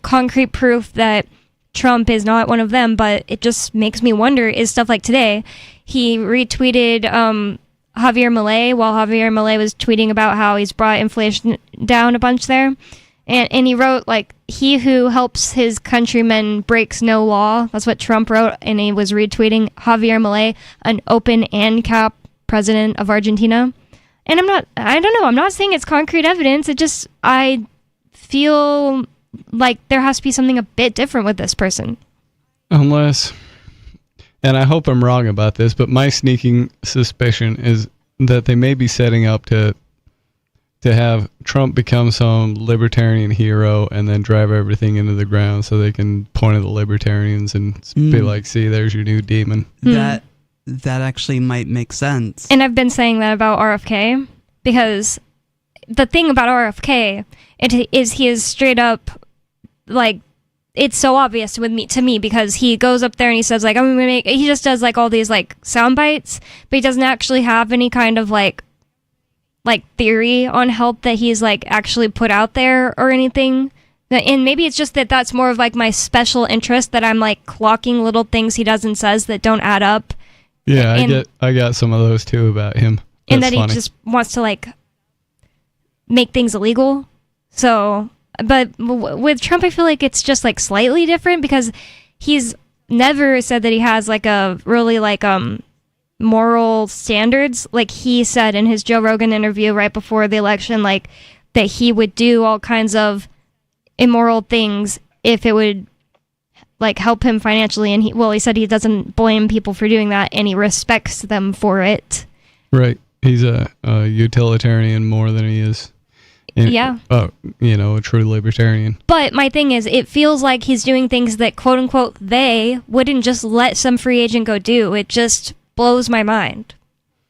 concrete proof that Trump is not one of them, but it just makes me wonder, is stuff like today. He retweeted Javier Milei while Javier Milei was tweeting about how he's brought inflation down a bunch there. And he wrote, like, he who helps his countrymen breaks no law. That's what Trump wrote, and he was retweeting Javier Milei, an open ANCAP president of Argentina. And I don't know, I'm not saying it's concrete evidence. I feel like there has to be something a bit different with this person. Unless, and I hope I'm wrong about this, but my sneaking suspicion is that they may be setting up to have Trump become some libertarian hero and then drive everything into the ground so they can point at the libertarians and be like, see, there's your new demon. That actually might make sense. And I've been saying that about RFK, because the thing about RFK is he is straight up, like, it's so obvious to me because he goes up there and he says, like, he just does, like, all these, like, sound bites, but he doesn't actually have any kind of, like theory on help that he's, like, actually put out there or anything. And maybe it's just that that's more of, like, my special interest, that I'm, like, clocking little things he does and says that don't add up. Yeah, I got some of those too about him. And that he just wants to, like, make things illegal. So, but with Trump, I feel like it's just, like, slightly different, because he's never said that he has, like, a really, like, moral standards. Like, he said in his Joe Rogan interview right before the election, like, that he would do all kinds of immoral things if it would, like, help him financially. And he said he doesn't blame people for doing that, and he respects them for it. Right. He's a utilitarian more than he is a true libertarian. But my thing is, it feels like he's doing things that, quote unquote, they wouldn't just let some free agent go do. It just blows my mind,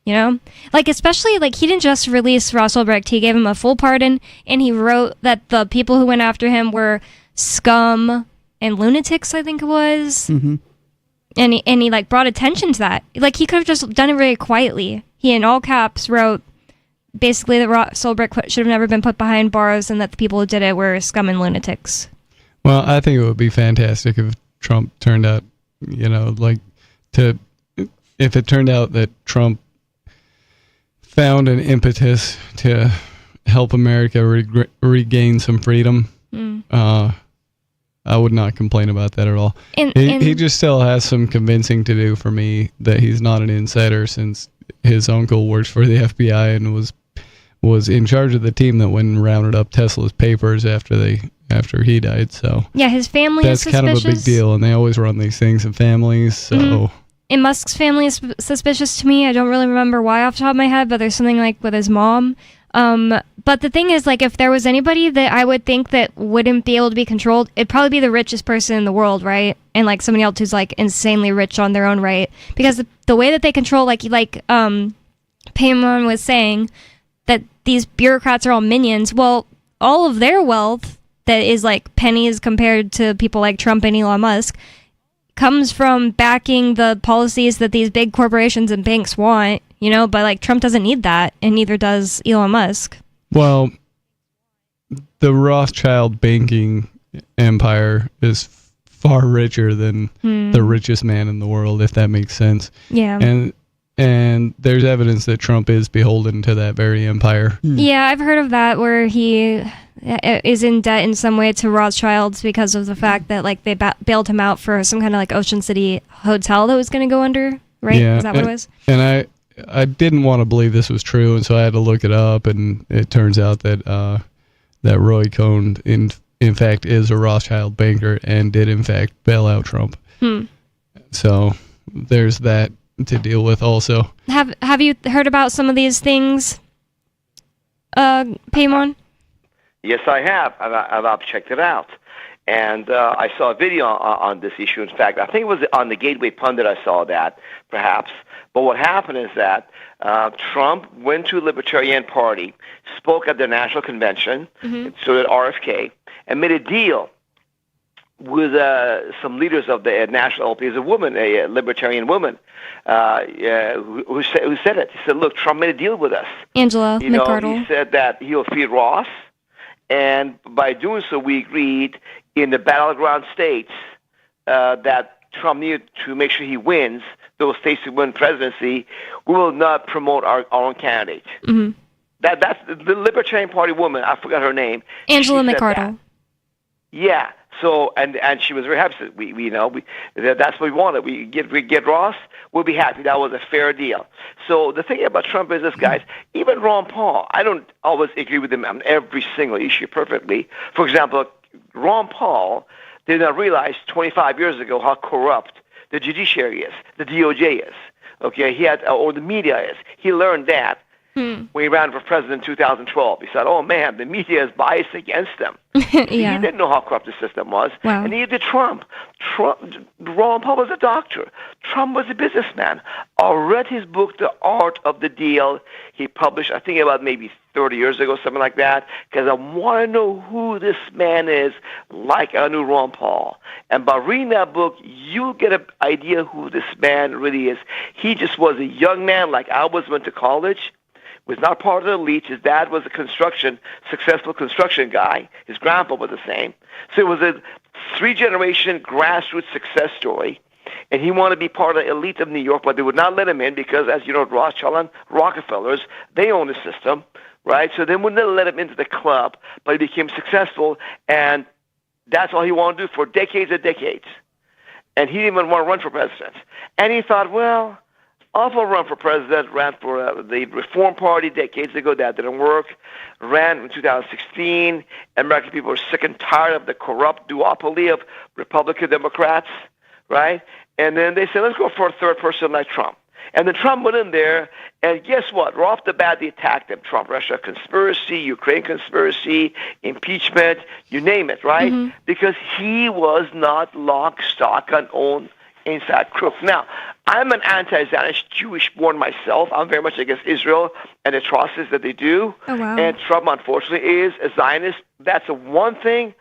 you know? Like, especially, like, he didn't just release Ross Ulbricht, he gave him a full pardon, and he wrote that the people who went after him were scum and lunatics, I think it was. Mm-hmm. And he like brought attention to that. Like, he could have just done it very quietly. He, in all caps, wrote basically that Ross Ulbricht should have never been put behind bars, and that the people who did it were scum and lunatics. Well, I think it would be fantastic if Trump turned out, if it turned out that Trump found an impetus to help America regain some freedom, I would not complain about that at all. He just still has some convincing to do for me that he's not an insider, since his uncle works for the FBI and was in charge of the team that went and rounded up Tesla's papers after he died. So yeah, his family is suspicious. That's kind of a big deal, and they always run these things in families. So. Mm-hmm. And Musk's family is suspicious to me. I don't really remember why off the top of my head, but there's something like with his mom. But the thing is, like, if there was anybody that I would think that wouldn't be able to be controlled, it'd probably be the richest person in the world, right? And, like, somebody else who's, like, insanely rich on their own right. Because the way that they control, Paimon was saying, that these bureaucrats are all minions. Well, all of their wealth that is, like, pennies compared to people like Trump and Elon Musk comes from backing the policies that these big corporations and banks want, but, like, Trump doesn't need that, and neither does Elon Musk. Well, the Rothschild banking empire is far richer than the richest man in the world, if that makes sense. Yeah. And there's evidence that Trump is beholden to that very empire. Yeah, I've heard of that, where he is in debt in some way to Rothschilds because of the fact that, like, they bailed him out for some kind of, like, Ocean City hotel that was going to go under, right? Yeah, is that what it was? And I didn't want to believe this was true, and so I had to look it up, and it turns out that that Roy Cohn in fact is a Rothschild banker and did in fact bail out Trump. So there's that to deal with also. Have you heard about some of these things, Paimon? Yes, I have. I've checked it out. And I saw a video on this issue. In fact, I think it was on the Gateway Pundit I saw that, perhaps. But what happened is that Trump went to the Libertarian Party, spoke at their national convention, so did RFK, and made a deal with some leaders of the national LP. There's a woman, a libertarian woman, who said it. He said, look, Trump made a deal with us. Angela McArdle. He said that he'll feed Ross, and by doing so, we agreed in the battleground states that Trump needed to make sure he wins, those states who win presidency, we will not promote our own candidate. That's the Libertarian Party woman. I forgot her name. Angela McArdle. Yeah. So and she was very happy. That's what we wanted. We get Ross. We'll be happy. That was a fair deal. So the thing about Trump is this, guys. Even Ron Paul, I don't always agree with him on every single issue perfectly. For example, Ron Paul did not realize 25 years ago how corrupt the judiciary is, the DOJ is. Okay, or the media is. He learned that when he ran for president in 2012. He said, oh, man, the media is biased against them. Yeah. He didn't know how corrupt the system was. Wow. And neither did Trump. Ron Paul was a doctor. Trump was a businessman. I read his book, The Art of the Deal. He published, I think, about maybe 30 years ago, something like that, because I want to know who this man is, like I knew Ron Paul. And by reading that book, you'll get an idea who this man really is. He just was a young man like I went to college. Was not part of the elite. His dad was a successful construction guy. His grandpa was the same. So it was a 3-generation grassroots success story. And he wanted to be part of the elite of New York, but they would not let him in because, as you know, Rothschild and Rockefellers, they own the system, right? So they wouldn't let him into the club, but he became successful, and that's all he wanted to do for decades and decades. And he didn't even want to run for president. And he thought, well, I'll run for president, ran for the Reform Party decades ago. That didn't work. Ran in 2016. American people were sick and tired of the corrupt duopoly of Republican Democrats, right? And then they said, let's go for a third person like Trump. And then Trump went in there, and guess what? Right off the bat, they attacked him. Trump-Russia conspiracy, Ukraine conspiracy, impeachment, you name it, right? Because he was not lock, stock, and own inside crook. Now, I'm an anti-Zionist Jewish born myself. I'm very much against Israel and the atrocities that they do. Oh, wow. And Trump, unfortunately, is a Zionist. That's the one thing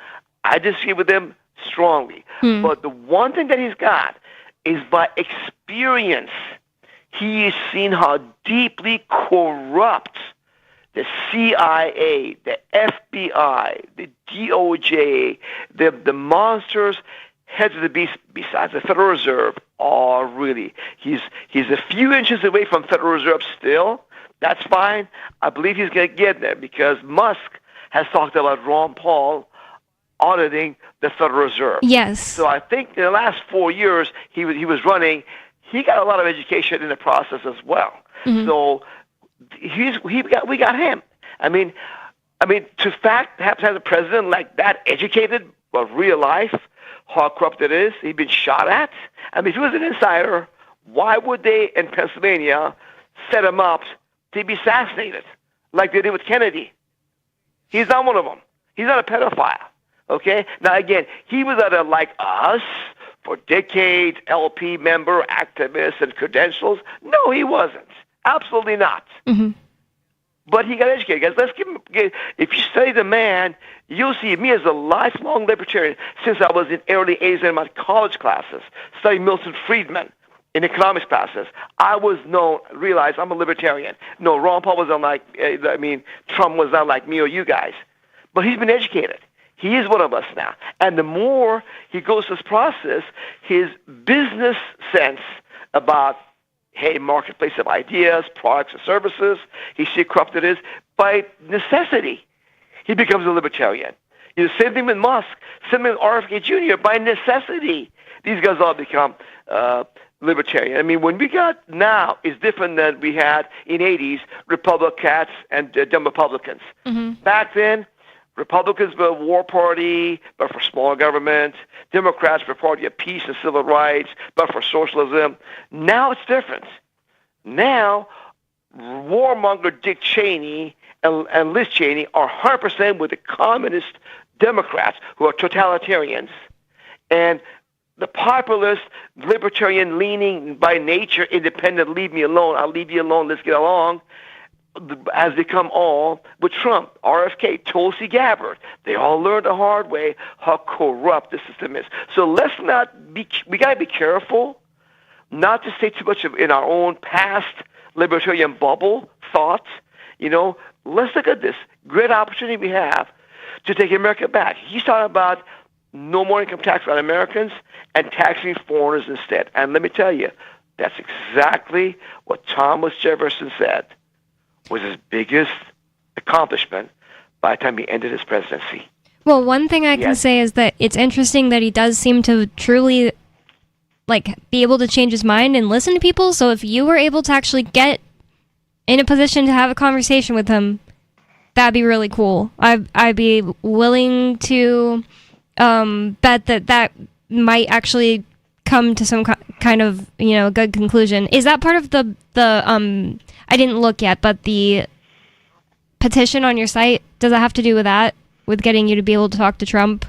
I disagree with him strongly. But the one thing that he's got is by experience, he has seen how deeply corrupt the CIA, the FBI, the DOJ, the monsters, heads of the beast besides the Federal Reserve are really. He's a few inches away from Federal Reserve still. That's fine. I believe he's going to get there because Musk has talked about Ron Paul auditing the Federal Reserve. Yes. So I think in the last 4 years he was running, he got a lot of education in the process as well. So we got him. I mean, to have a president like that educated of real life, how corrupt it is, he'd been shot at. I mean, if he was an insider, why would they in Pennsylvania set him up to be assassinated like they did with Kennedy? He's not one of them. He's not a pedophile. Okay? Now, again, he was either like us for decades, LP member, activist, and credentials. No, he wasn't. Absolutely not. But he got educated. Guys, let's give him. If you study the man, you'll see me as a lifelong libertarian since I was in early 80s in my college classes, studying Milton Friedman in economics classes. I was realized I'm a libertarian. No, Ron Paul was Trump was not like me or you guys. But he's been educated. He is one of us now. And the more he goes through this process, his business sense about marketplace of ideas, products, and services. He sees how corrupt it is. By necessity, he becomes a libertarian. Same thing with Musk, same thing with RFK Jr. By necessity, these guys all become libertarian. I mean, when we got now is different than we had in 80s, Republicans and dumb Republicans. Back then, Republicans were a war party, but for small government. Democrats were a party of peace and civil rights, but for socialism. Now it's different. Now, warmonger Dick Cheney and Liz Cheney are 100% with the communist Democrats who are totalitarians. And the populist, libertarian-leaning, by nature, independent, leave me alone, I'll leave you alone, let's get along, has become all with Trump, RFK, Tulsi Gabbard. They all learned the hard way how corrupt the system is. So let's not be, we got to be careful not to stay too much in our own past libertarian bubble thoughts. You know, let's look at this great opportunity we have to take America back. He's talking about no more income tax on Americans and taxing foreigners instead. And let me tell you, that's exactly what Thomas Jefferson said was his biggest accomplishment by the time he ended his presidency. Well, one thing I can say is that it's interesting that he does seem to truly be able to change his mind and listen to people. So if you were able to actually get in a position to have a conversation with him, that'd be really cool. I'd be willing to bet that might actually come to some kind of good conclusion. Is that part of the I didn't look yet, but the petition on your site, does that have to do with that, with getting you to be able to talk to Trump?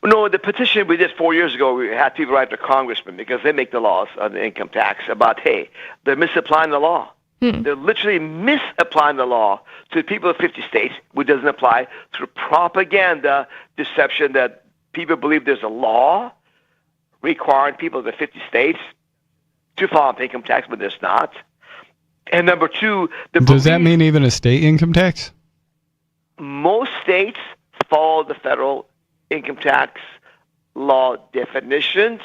No, the petition we did 4 years ago, we had people write to congressmen because they make the laws on the income tax about, hey, they're misapplying the law. They're literally misapplying the law to the people of 50 states, which doesn't apply, through propaganda, deception that people believe there's a law requiring people of the 50 states to file an income tax, but there's not. And number two, does that mean even a state income tax? Most states follow the federal income tax law definitions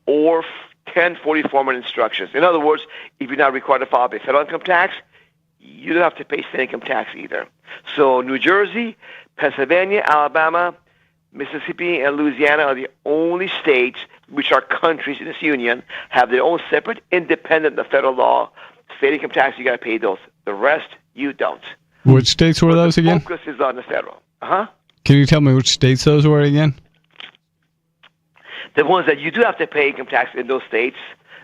or 1040 form and instructions. In other words, if you're not required to file a federal income tax, you don't have to pay state income tax either. So New Jersey, Pennsylvania, Alabama, Mississippi, and Louisiana are the only states which are countries in this union, have their own separate, independent of federal law. State income tax, you got to pay those. The rest, you don't. Which states were those again? The focus is on the federal. Can you tell me which states those were again? The ones that you do have to pay income tax in those states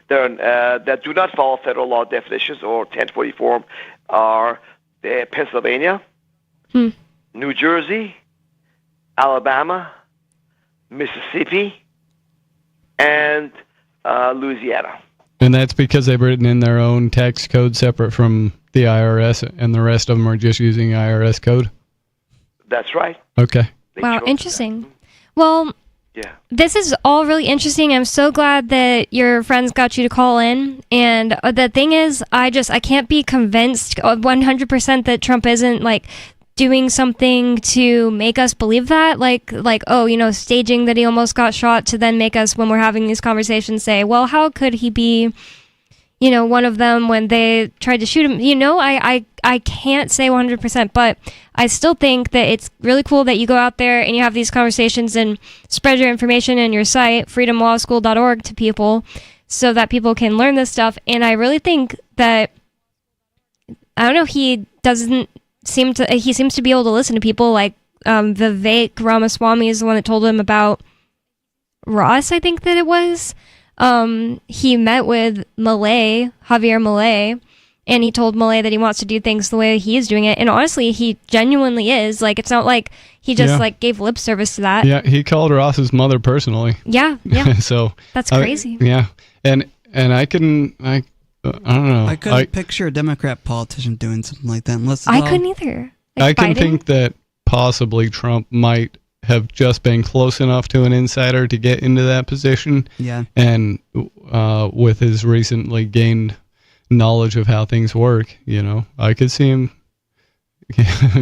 that do not follow federal law definitions or 1040 form are Pennsylvania, New Jersey, Alabama, Mississippi, and Louisiana. And that's because they've written in their own tax code separate from the IRS, and the rest of them are just using IRS code? That's right. Okay. Wow, interesting. Well, yeah. This is all really interesting. I'm so glad that your friends got you to call in. And the thing is, I can't be convinced 100% that Trump isn't doing something to make us believe that, staging that he almost got shot to then make us, when we're having these conversations, say, well, how could he be, one of them when they tried to shoot him? I can't say 100%, but I still think that it's really cool that you go out there and you have these conversations and spread your information in your site, freedomlawschool.org, to people so that people can learn this stuff. And I really think that, I don't know, he seems to be able to listen to people. Vivek Ramaswamy is the one that told him about Ross, I think that it was. He met with Javier Milei, and he told Milei that he wants to do things the way he is doing it. And honestly, he genuinely is. It's not like he just gave lip service to that. Yeah, he called Ross's mother personally. Yeah. So that's crazy. Yeah, and I don't know. I couldn't picture a Democrat politician doing something like that. Unless I couldn't either. I can think that possibly Trump might have just been close enough to an insider to get into that position. Yeah. And with his recently gained knowledge of how things work, I could see him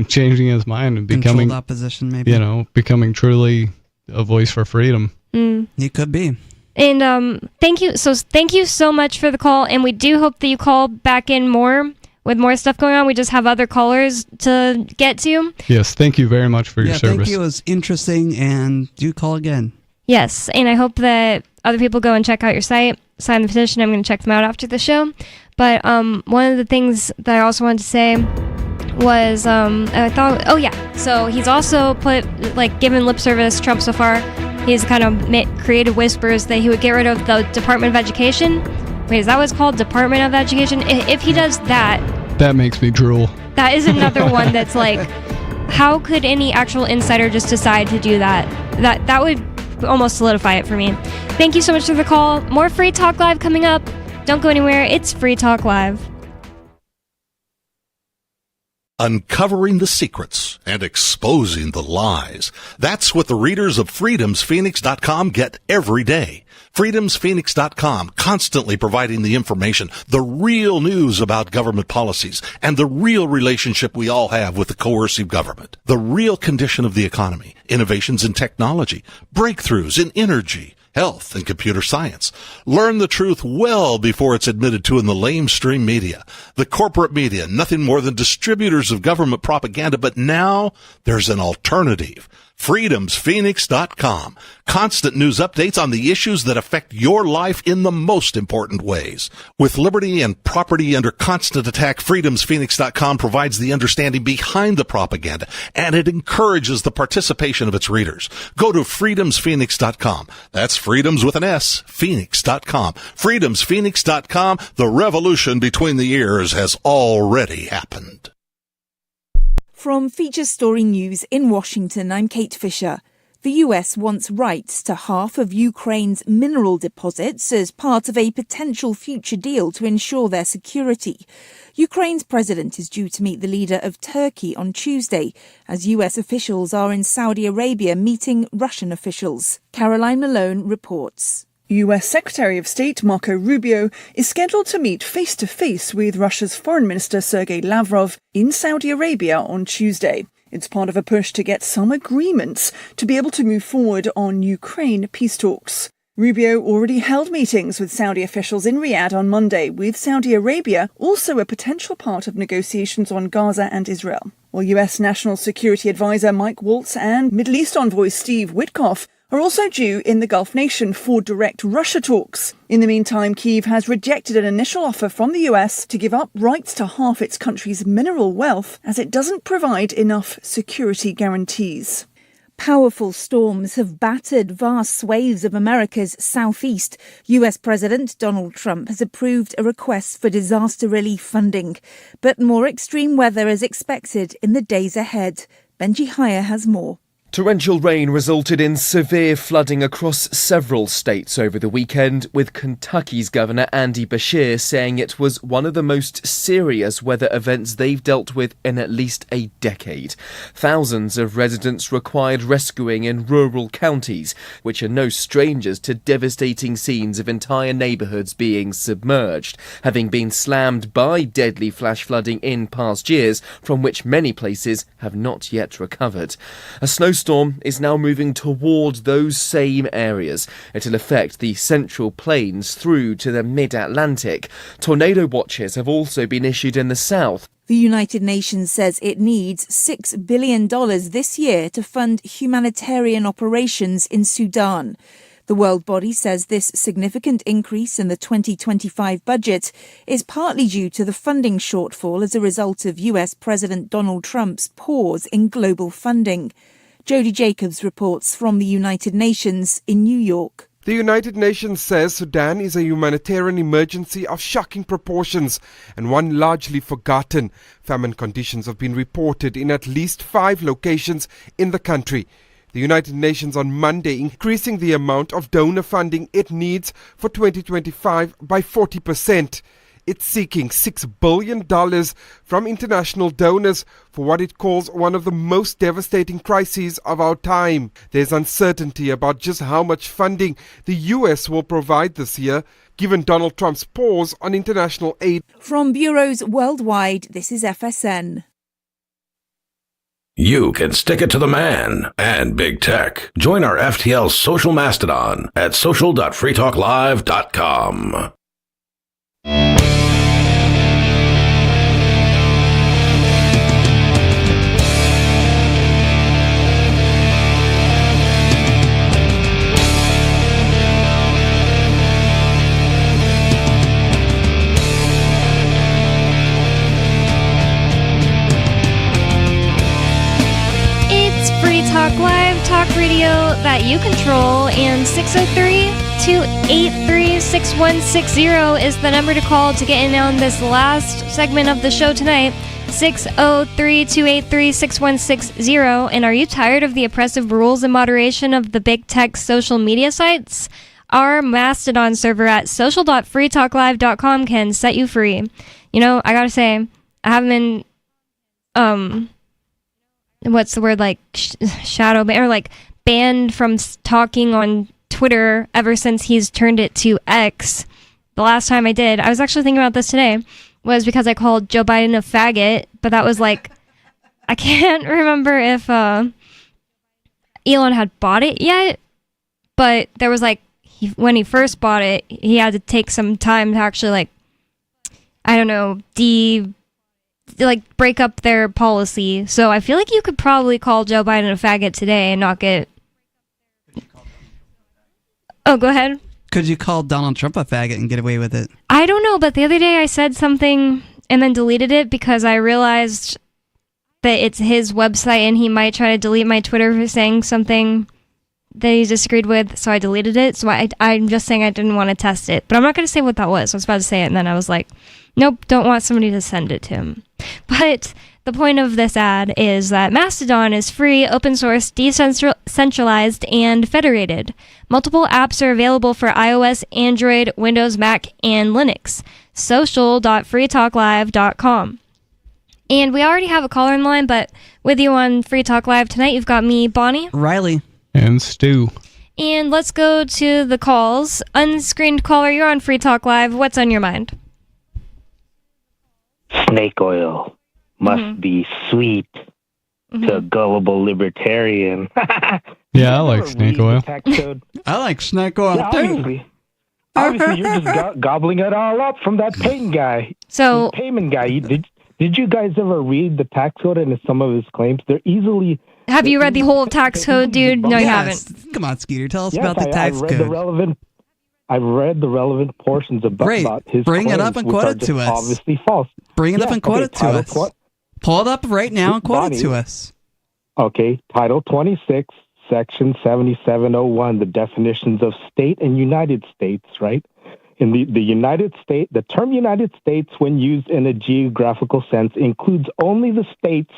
changing his mind and becoming controlled opposition, maybe. Becoming truly a voice for freedom. He could be. And thank you so much for the call, and we do hope that you call back in more with more stuff going on. We just have other callers to get to. Yes, thank you very much for your service. Thank you. It was interesting, and do call again. Yes, and I hope that other people go and check out your site, sign the petition. I'm going to check them out after the show. But one of the things that I also wanted to say was I thought, oh yeah, so he's also given lip service, Trump, so far. He's kind of created whispers that he would get rid of the Department of Education. Wait, is that what it's called? Department of Education? If he does that... That makes me drool. That is another one that's like, how could any actual insider just decide to do that? That would almost solidify it for me. Thank you so much for the call. More Free Talk Live coming up. Don't go anywhere. It's Free Talk Live. Uncovering the secrets and exposing the lies. That's what the readers of freedomsphoenix.com get every day. freedomsphoenix.com, constantly providing the information, the real news about government policies, and the real relationship we all have with the coercive government. The real condition of the economy, innovations in technology, breakthroughs in energy, health, and computer science. Learn the truth well before it's admitted to in the lamestream media. The corporate media, nothing more than distributors of government propaganda, but now there's an alternative. freedomsphoenix.com. Constant news updates on the issues that affect your life in the most important ways. With liberty and property under constant attack, freedomsphoenix.com provides the understanding behind the propaganda, and it encourages the participation of its readers. Go to freedomsphoenix.com. That's freedoms with an S, phoenix.com. freedomsphoenix.com. The revolution between the ears has already happened. From Feature Story News in Washington, I'm Kate Fisher. The US wants rights to half of Ukraine's mineral deposits as part of a potential future deal to ensure their security. Ukraine's president is due to meet the leader of Turkey on Tuesday, as US officials are in Saudi Arabia meeting Russian officials. Caroline Malone reports. US Secretary of State Marco Rubio is scheduled to meet face-to-face with Russia's Foreign Minister Sergei Lavrov in Saudi Arabia on Tuesday. It's part of a push to get some agreements to be able to move forward on Ukraine peace talks. Rubio already held meetings with Saudi officials in Riyadh on Monday, with Saudi Arabia also a potential part of negotiations on Gaza and Israel. While US National Security Advisor Mike Waltz and Middle East envoy Steve Witkoff are also due in the Gulf nation for direct Russia talks. In the meantime, Kyiv has rejected an initial offer from the US to give up rights to half its country's mineral wealth, as it doesn't provide enough security guarantees. Powerful storms have battered vast swathes of America's southeast. US President Donald Trump has approved a request for disaster relief funding, but more extreme weather is expected in the days ahead. Benji Hire has more. Torrential rain resulted in severe flooding across several states over the weekend, with Kentucky's Governor Andy Beshear saying it was one of the most serious weather events they've dealt with in at least a decade. Thousands of residents required rescuing in rural counties, which are no strangers to devastating scenes of entire neighbourhoods being submerged, having been slammed by deadly flash flooding in past years, from which many places have not yet recovered. A snowstorm is now moving toward those same areas. It'll affect the Central Plains through to the Mid-Atlantic. Tornado watches have also been issued in the south. The United Nations says it needs $6 billion this year to fund humanitarian operations in Sudan. The World Body says this significant increase in the 2025 budget is partly due to the funding shortfall as a result of US President Donald Trump's pause in global funding. Jody Jacobs reports from the United Nations in New York. The United Nations says Sudan is a humanitarian emergency of shocking proportions and one largely forgotten. Famine conditions have been reported in at least 5 locations in the country. The United Nations on Monday increasing the amount of donor funding it needs for 2025 by 40%. It's seeking $6 billion from international donors for what it calls one of the most devastating crises of our time. There's uncertainty about just how much funding the US will provide this year, given Donald Trump's pause on international aid. From bureaus worldwide, this is FSN. You can stick it to the man and big tech. Join our FTL social mastodon at social.freetalklive.com. talk radio that you control, and 603-283-6160 is the number to call to get in on this last segment of the show tonight. 603-283-6160. And are you tired of the oppressive rules and moderation of the big tech social media sites? Our Mastodon server at social.freetalklive.com can set you free. You know, I gotta say, I haven't been, what's the word, like, shadow ban, or like banned from talking on Twitter ever since he's turned it to X. The last time I did, I was actually thinking about this today, was because I called Joe Biden a faggot, but that was like, I can't remember if Elon had bought it yet, but there was like, when he first bought it, he had to take some time to actually, like, I don't know, break up their policy. So I feel like you could probably call Joe Biden a faggot today and not get... Oh, go ahead. Could you call Donald Trump a faggot and get away with it? I don't know, but the other day I said something and then deleted it because I realized that it's his website and he might try to delete my Twitter for saying something that he disagreed with, so I deleted it. So I'm just saying I didn't want to test it. But I'm not going to say what that was. I was about to say it, and then I was like, nope, don't want somebody to send it to him. But the point of this ad is that Mastodon is free, open source, decentralized, and federated. Multiple apps are available for iOS, Android, Windows, Mac, and Linux. social.freetalklive.com. And we already have a caller in line, but with you on Free Talk Live tonight, you've got me, Bonnie. Riley. And Stu. And let's go to the calls. Unscreened caller, you're on Free Talk Live. What's on your mind? Snake oil must be sweet to a gullible libertarian. Yeah, I like snake oil. I like snake oil Yeah, too. obviously you're just gobbling it all up from that Payton guy. So Payman guy. Did you guys ever read the tax code and some of his claims? They're easily... Have you read the whole tax code, dude? No, you haven't. Come on, Skeeter. Tell us Yes, about the tax I've read code. I've read the relevant portions about his Bring it claims, up and which quote are it just to us. obviously false. Bring it up Yeah, and quote okay, it to Title us. Pull it up right now and quote it to Bonnie. us. Okay, Title 26, Section 7701, the definitions of state and United States, right? In the United States, the term United States, when used in a geographical sense, includes only the states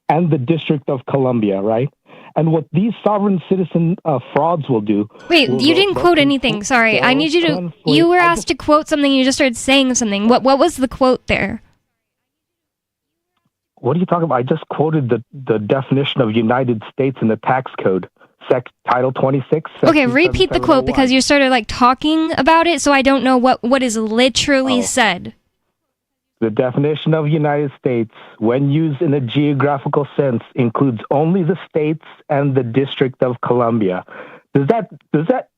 and the District of Columbia, right? And what these sovereign citizen frauds will do... Wait, you didn't quote anything. Sorry, I need you to... You were asked to quote something and you just started saying something. What was the quote there? What are you talking about? I just quoted the definition of United States in the tax code, Title 26. Okay, repeat the quote because you started like talking about it, so I don't know what is literally said. The definition of United States, when used in a geographical sense, includes only the states and the District of Columbia. Does that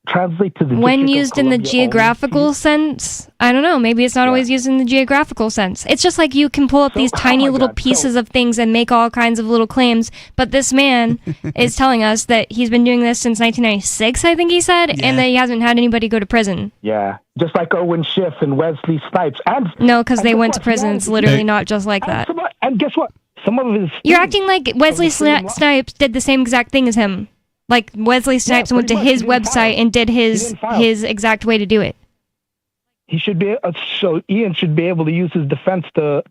translate to the When District used of in the Columbia geographical sense, I don't know. Maybe it's not always used in the geographical sense. It's just like you can pull up these tiny little pieces of things and make all kinds of little claims. But this man is telling us that he's been doing this since 1996, I think he said, and that he hasn't had anybody go to prison. Yeah, just like Owen Schiff and Wesley Snipes. No, because they went to prison. It's literally not just like that. And guess what? Some of his... You're acting like Wesley Snipes did the same exact thing as him. Like Wesley Snipes went to his website and did his exact way to do it. He should be so Ian should be able to use his defense to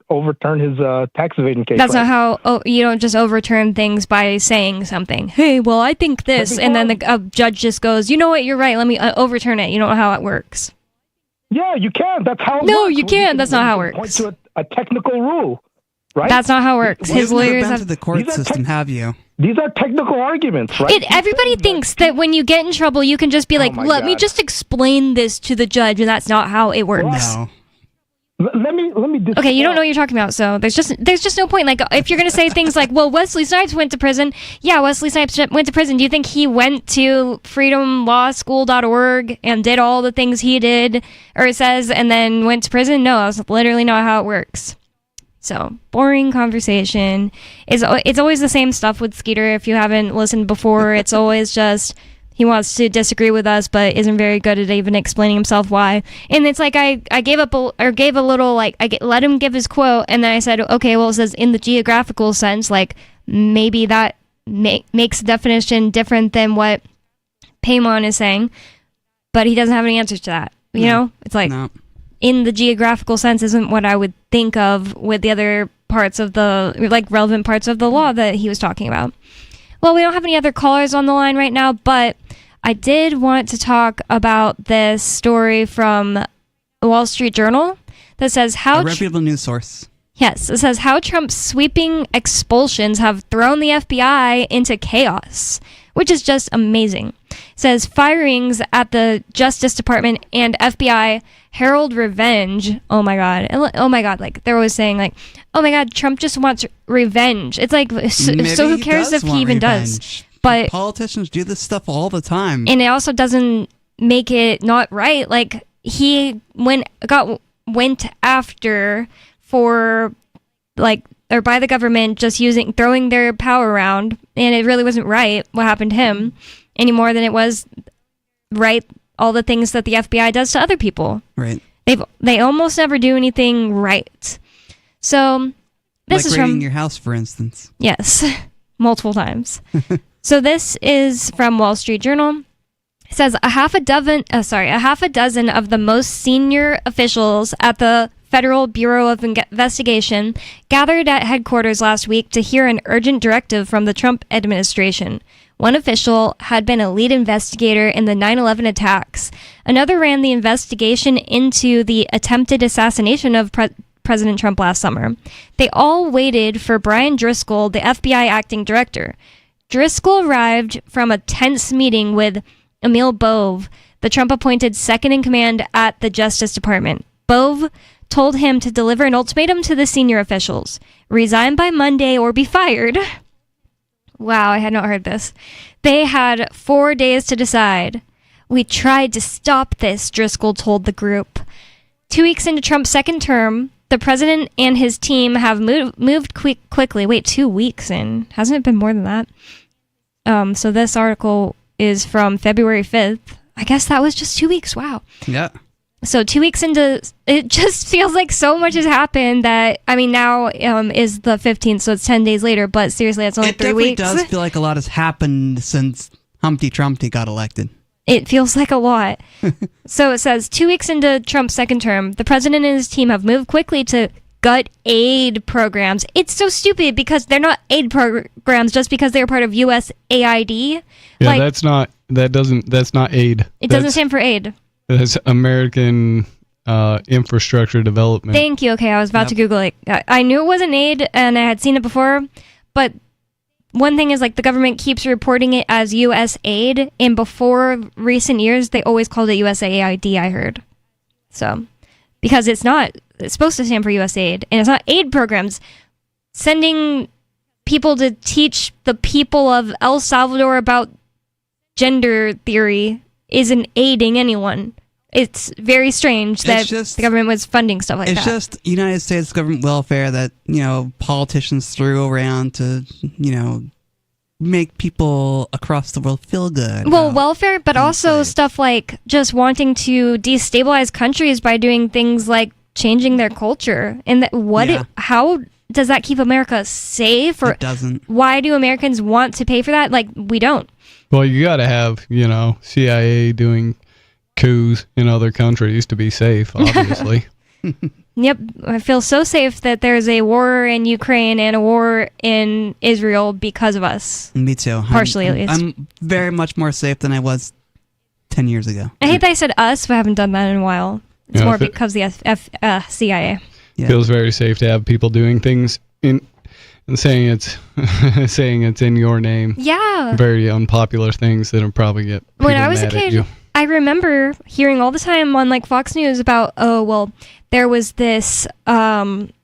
overturn his tax evasion case. That's not how you don't just overturn things by saying something. Hey, well, I think this, and then a judge just goes, you know what, you're right. Let me overturn it. You know how it works. Yeah, you can. That's how. No, you can't. That's not how it works. Point to a technical rule, right? That's not how it works. His lawyers have to the court system, have you? These are technical arguments, right? Everybody thinks that when you get in trouble, you can just be like, let me just explain this to the judge, and that's not how it works. No. Let me. Okay, you don't know what you're talking about, so there's just no point. Like, if you're gonna say things like, "Well, Wesley Snipes went to prison," yeah, Wesley Snipes went to prison. Do you think he went to freedomlawschool.org and did all the things he did or says, and then went to prison? No, that's literally not how it works. So, boring conversation. It's always the same stuff with Skeeter. If you haven't listened before, it's always just he wants to disagree with us, but isn't very good at even explaining himself why. And it's like I gave up gave a little let him give his quote, and then I said, okay, well, it says in the geographical sense, like maybe that makes the definition different than what Paimon is saying, but he doesn't have any answers to that. You know? It's like, in the geographical sense isn't what I would think of with the other parts of the, like, relevant parts of the law that he was talking about. Well, we don't have any other callers on the line right now, but I did want to talk about this story from the Wall Street Journal that says how... A reputable news source. Yes, it says how Trump's sweeping expulsions have thrown the FBI into chaos, which is just amazing. It says firings at the Justice Department and FBI herald revenge. Oh my god, like they're always saying like, oh my god, Trump just wants revenge. It's like, so who cares if he even does? But politicians do this stuff all the time. And it also doesn't make it not right. Like, he went after for, like, or by the government just throwing their power around, and it really wasn't right what happened to him any more than it was right all the things that the FBI does to other people. Right. They almost never do anything right. So this is raiding from your house, for instance. Yes, multiple times. So this is from Wall Street Journal. It says a half a dozen of the most senior officials at the Federal Bureau of Investigation gathered at headquarters last week to hear an urgent directive from the Trump administration. One official had been a lead investigator in the 9/11 attacks. Another ran the investigation into the attempted assassination of President Trump last summer. They all waited for Brian Driscoll, the FBI acting director. Driscoll arrived from a tense meeting with Emil Bove, the Trump-appointed second-in-command at the Justice Department. Bove told him to deliver an ultimatum to the senior officials. Resign by Monday or be fired. Wow, I had not heard this. They had 4 days to decide. We tried to stop this, Driscoll told the group. 2 weeks into Trump's second term, the president and his team have moved quickly. Wait, 2 weeks in? Hasn't it been more than that? So this article is from February 5th. I guess that was just 2 weeks. Wow. Yeah. So 2 weeks into, it just feels like so much has happened that, I mean, now is the 15th, so it's 10 days later, but seriously, it's only 3 weeks. It does feel like a lot has happened since Humpty Trumpty got elected. It feels like a lot. So it says 2 weeks into Trump's second term, the president and his team have moved quickly to gut aid programs. It's so stupid because they're not aid programs just because they're part of USAID. Yeah, like, that's not aid. It doesn't stand for aid. That's American infrastructure development. Thank you. Okay, I was about to Google it. I knew it wasn't aid and I had seen it before, but one thing is, like, the government keeps reporting it as USAID, and before recent years, they always called it USAID, I heard. So, because it's supposed to stand for USAID, and it's not aid programs. Sending people to teach the people of El Salvador about gender theory isn't aiding anyone. It's very strange that the government was funding stuff like that. It's just United States government welfare that, politicians threw around to, make people across the world feel good. Well, welfare, but also stuff like just wanting to destabilize countries by doing things like changing their culture. And how does that keep America safe? Or it doesn't. Why do Americans want to pay for that? Like, we don't. Well, you got to have, CIA doing coups in other countries to be safe, obviously. Yep, I feel so safe that there's a war in Ukraine and a war in Israel because of us. Me too. Partially, at least. I'm very much more safe than I was 10 years ago. I hate that I said us, but I haven't done that in a while. It's more because of the CIA. Yeah. Feels very safe to have people doing things and saying it's in your name. Yeah. Very unpopular things that'll probably get people when I was mad a at kid, you. I remember hearing all the time on like Fox News about, there was this like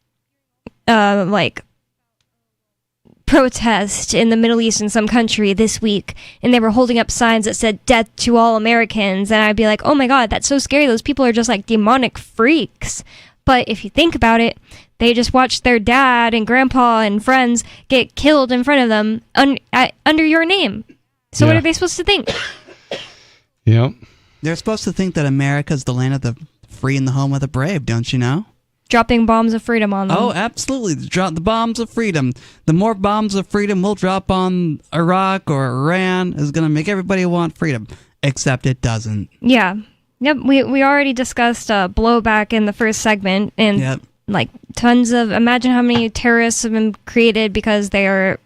protest in the Middle East in some country this week, and they were holding up signs that said "Death to all Americans," and I'd be like, "Oh my God, that's so scary! Those people are just like demonic freaks." But if you think about it, they just watched their dad and grandpa and friends get killed in front of them under your name. So what are they supposed to think? Yep. They're supposed to think that America's the land of the free and the home of the brave, don't you know? dropping bombs of freedom on them. Oh, absolutely. Drop the bombs of freedom. The more bombs of freedom we'll drop on Iraq or Iran is going to make everybody want freedom. Except it doesn't. Yeah. Yep. We already discussed blowback in the first segment. And like tons of, imagine how many terrorists have been created because they are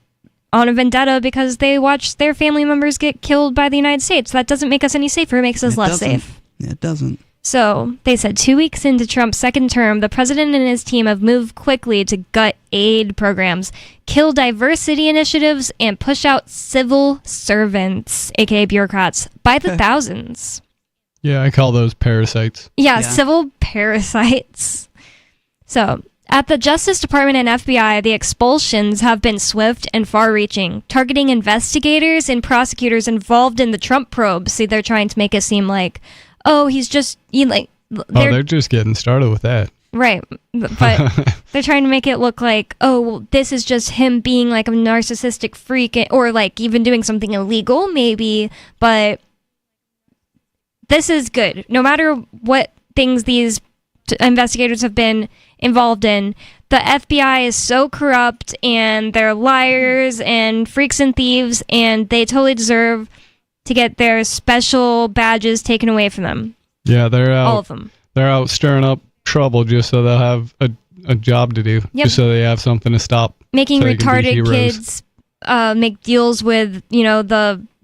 on a vendetta because they watched their family members get killed by the United States. That doesn't make us any safer. It makes us less safe. It doesn't. So they said 2 weeks into Trump's second term, the president and his team have moved quickly to gut aid programs, kill diversity initiatives, and push out civil servants, aka bureaucrats, by the thousands. Yeah, I call those parasites. Yeah, civil parasites. So, at the Justice Department and FBI, the expulsions have been swift and far-reaching, targeting investigators and prosecutors involved in the Trump probe. See, they're trying to make it seem like, oh, he's just, they're just getting started with that. Right, but they're trying to make it look like, oh, well, this is just him being like a narcissistic freak, or like even doing something illegal, maybe, but this is good. No matter what things these investigators have been involved in, the FBI is so corrupt and they're liars and freaks and thieves, and they totally deserve to get their special badges taken away from them. Yeah, they're out. All of them. They're out stirring up trouble just so they'll have a job to do. Yep. Just so they have something to stop. Making so retarded kids make deals with,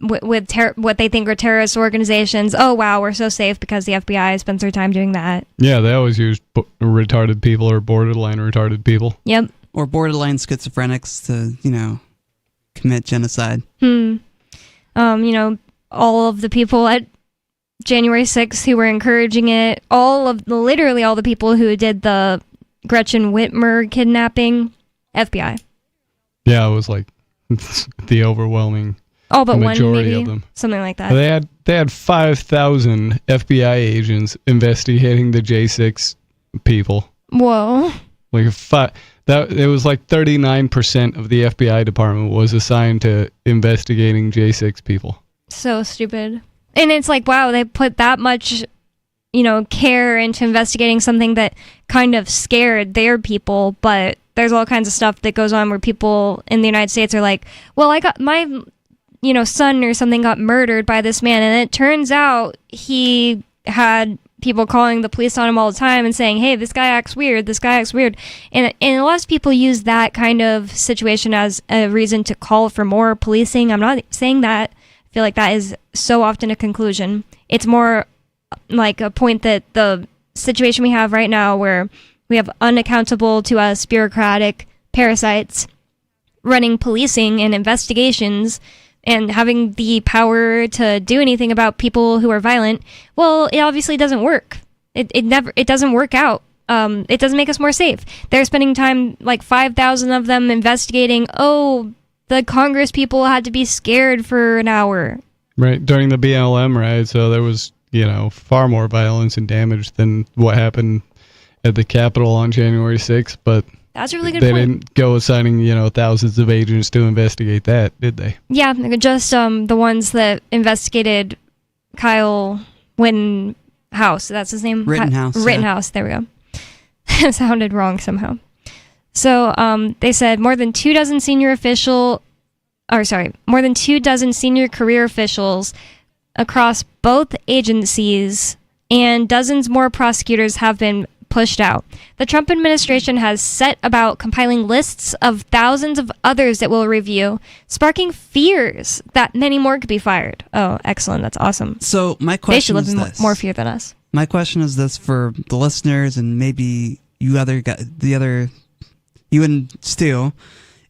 what they think are terrorist organizations. Oh, wow, we're so safe because the FBI spends their time doing that. Yeah, they always use retarded people or borderline retarded people. Yep. Or borderline schizophrenics to, commit genocide. All of the people at January 6th who were encouraging it, literally all the people who did the Gretchen Whitmer kidnapping, FBI. Yeah, it was like the overwhelming all but majority one, maybe, of them. something like that. They had 5,000 FBI agents investigating the J6 people. Whoa! Like it was like 39% of the FBI department was assigned to investigating J6 people. So stupid. And it's like, wow, they put that much, care into investigating something that kind of scared their people, but there's all kinds of stuff that goes on where people in the United States are like, well, I got my, son or something got murdered by this man, and it turns out he had people calling the police on him all the time and saying, hey, this guy acts weird, and a lot of people use that kind of situation as a reason to call for more policing. I'm not saying that. I feel like that is so often a conclusion. It's more like a point that the situation we have right now, where we have unaccountable to us bureaucratic parasites running policing and investigations and having the power to do anything about people who are violent, well, it obviously doesn't work. It doesn't work out. It doesn't make us more safe. They're spending time, like 5,000 of them, investigating, the Congress people had to be scared for an hour. Right, during the BLM riots, so there was, far more violence and damage than what happened at the Capitol on January 6th, but that's a really good they point. Didn't go assigning, thousands of agents to investigate that, did they? Yeah, just the ones that investigated Kyle Rittenhouse. That's his name? Rittenhouse. Rittenhouse, there we go. It sounded wrong somehow. So they said more than 2 dozen senior career officials across both agencies and dozens more prosecutors have been pushed out. The Trump administration has set about compiling lists of thousands of others that will review, sparking fears that many more could be fired. Oh, excellent. That's awesome. So my question is this. They should live in more fear than us. My question is this for the listeners and maybe you and Stu,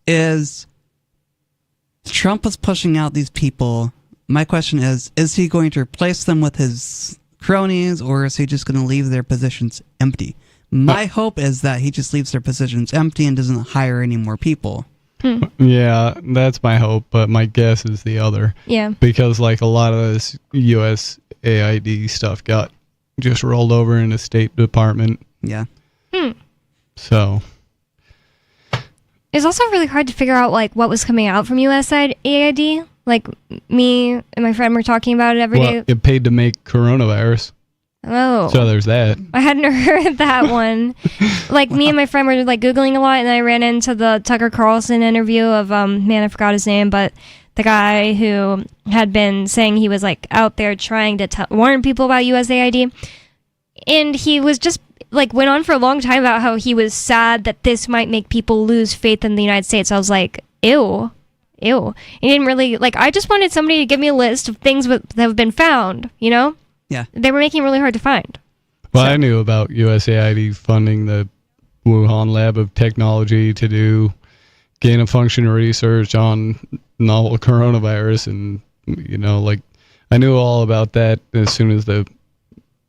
is Trump is pushing out these people. My question is he going to replace them with his cronies, or is he just going to leave their positions empty? My hope is that he just leaves their positions empty and doesn't hire any more people. Yeah, that's my hope, but my guess is the other. Yeah. Because like a lot of this USAID stuff got just rolled over in the State Department. Yeah. So it's also really hard to figure out like what was coming out from USAID. Like me and my friend were talking about it every day. It paid to make coronavirus. Oh. So there's that. I hadn't heard that one. Like, me and my friend were, like, Googling a lot, and I ran into the Tucker Carlson interview of, man, I forgot his name, but the guy who had been saying he was, like, out there trying to warn people about USAID. And he was just, like, went on for a long time about how he was sad that this might make people lose faith in the United States. I was like, ew. He didn't really, like, I just wanted somebody to give me a list of things that have been found, you know? Yeah. They were making it really hard to find. Well, I knew about USAID funding the Wuhan Lab of Technology to do gain-of-function research on novel coronavirus, and, you know, like, I knew all about that as soon as, like,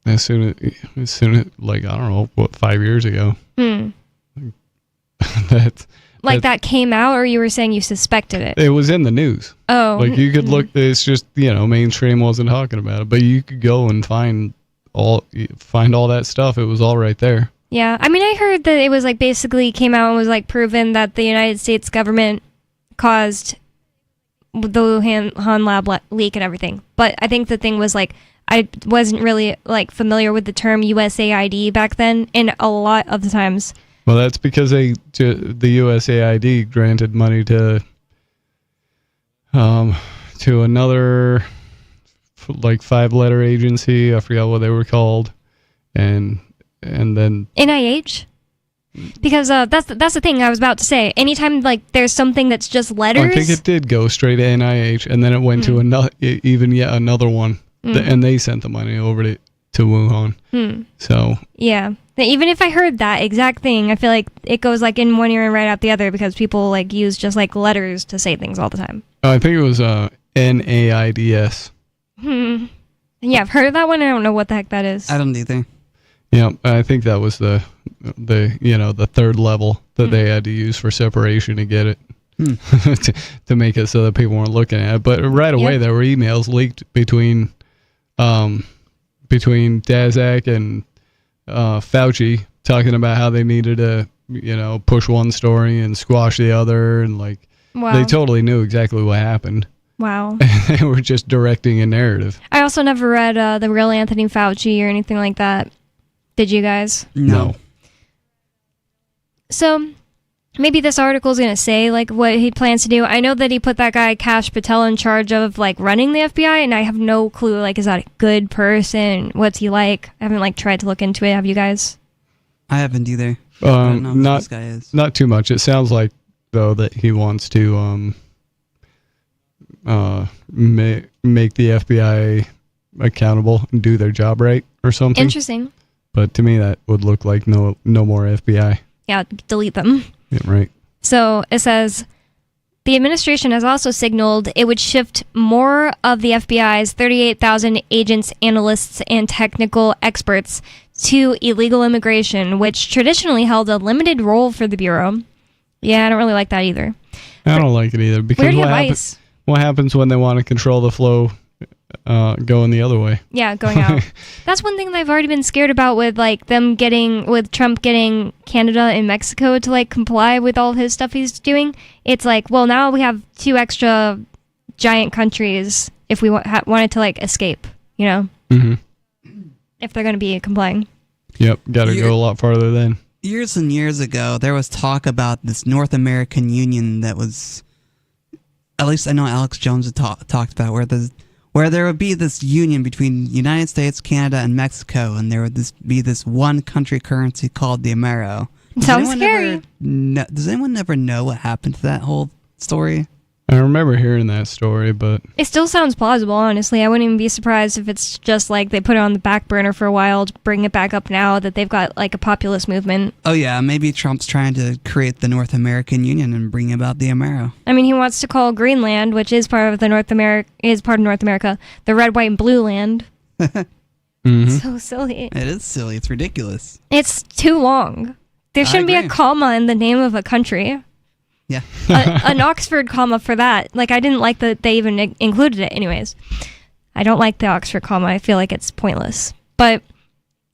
I don't know, what, 5 years ago. That's... Like that came out, or you were saying you suspected it? It was in the news. Oh. Like, you could look, it's just, you know, mainstream wasn't talking about it, but you could go and find all that stuff. It was all right there. Yeah. I mean, I heard that it was, like, basically came out and was, like, proven that the United States government caused the Wuhan lab leak and everything. But I think the thing was, like, I wasn't really, like, familiar with the term USAID back then, and a lot of the times... Well, that's because the USAID granted money to another, like, 5-letter agency. I forgot what they were called, and then NIH. Because that's the thing I was about to say. Anytime, like, there's something that's just letters. I think it did go straight to NIH, and then it went to yet another one, and they sent the money over to Wuhan. So yeah. Even if I heard that exact thing, I feel like it goes, like, in one ear and right out the other, because people, like, use just, like, letters to say things all the time. I think it was NAIDS. Yeah, I've heard of that one. I don't know what the heck that is. I don't either. Yeah, I think that was the third level that they had to use for separation to get it. to make it so that people weren't looking at it. But right away, there were emails leaked between Daszak and Fauci, talking about how they needed to, you know, push one story and squash the other, and, like, they totally knew exactly what happened. Wow. They were just directing a narrative. I also never read The Real Anthony Fauci or anything like that. Did you guys? No. So maybe this article is going to say, like, what he plans to do. I know that he put that guy Kash Patel in charge of, like, running the FBI, and I have no clue, like, is that a good person? What's he like? I haven't, like, tried to look into it. Have you guys? I haven't either. I don't know who this guy is. Not too much. It sounds like, though, that he wants to make the FBI accountable and do their job right or something. Interesting. But to me, that would look like no more FBI. Yeah, delete them. Yeah, right. So it says, the administration has also signaled it would shift more of the FBI's 38,000 agents, analysts, and technical experts to illegal immigration, which traditionally held a limited role for the Bureau. Yeah, I don't really like that either. I don't like it either. Because what happens when they want to control the flow going the other way? Yeah, going out. That's one thing that I've already been scared about with, like, with Trump getting Canada and Mexico to, like, comply with all of his stuff he's doing. It's like, well, now we have 2 extra giant countries if we wanted to, like, escape, you know? Mm-hmm. If they're going to be complying. Yep, got to go a lot farther then. Years and years ago, there was talk about this North American Union that was, at least I know Alex Jones had talked about, where there would be this union between United States, Canada, and Mexico, and there would be this one country currency called the Amero. Sounds scary. Does anyone ever know what happened to that whole story? I remember hearing that story, but... It still sounds plausible, honestly. I wouldn't even be surprised if it's just like they put it on the back burner for a while to bring it back up now that they've got, like, a populist movement. Oh yeah, maybe Trump's trying to create the North American Union and bring about the Amero. I mean, he wants to call Greenland, which is part of North America, the red, white, and blue land. Mm-hmm. So silly. It is silly. It's ridiculous. It's too long. There shouldn't be a comma in the name of a country. Yeah. An Oxford comma for that. Like, I didn't like that they even included it anyways. I don't like the Oxford comma. I feel like it's pointless. But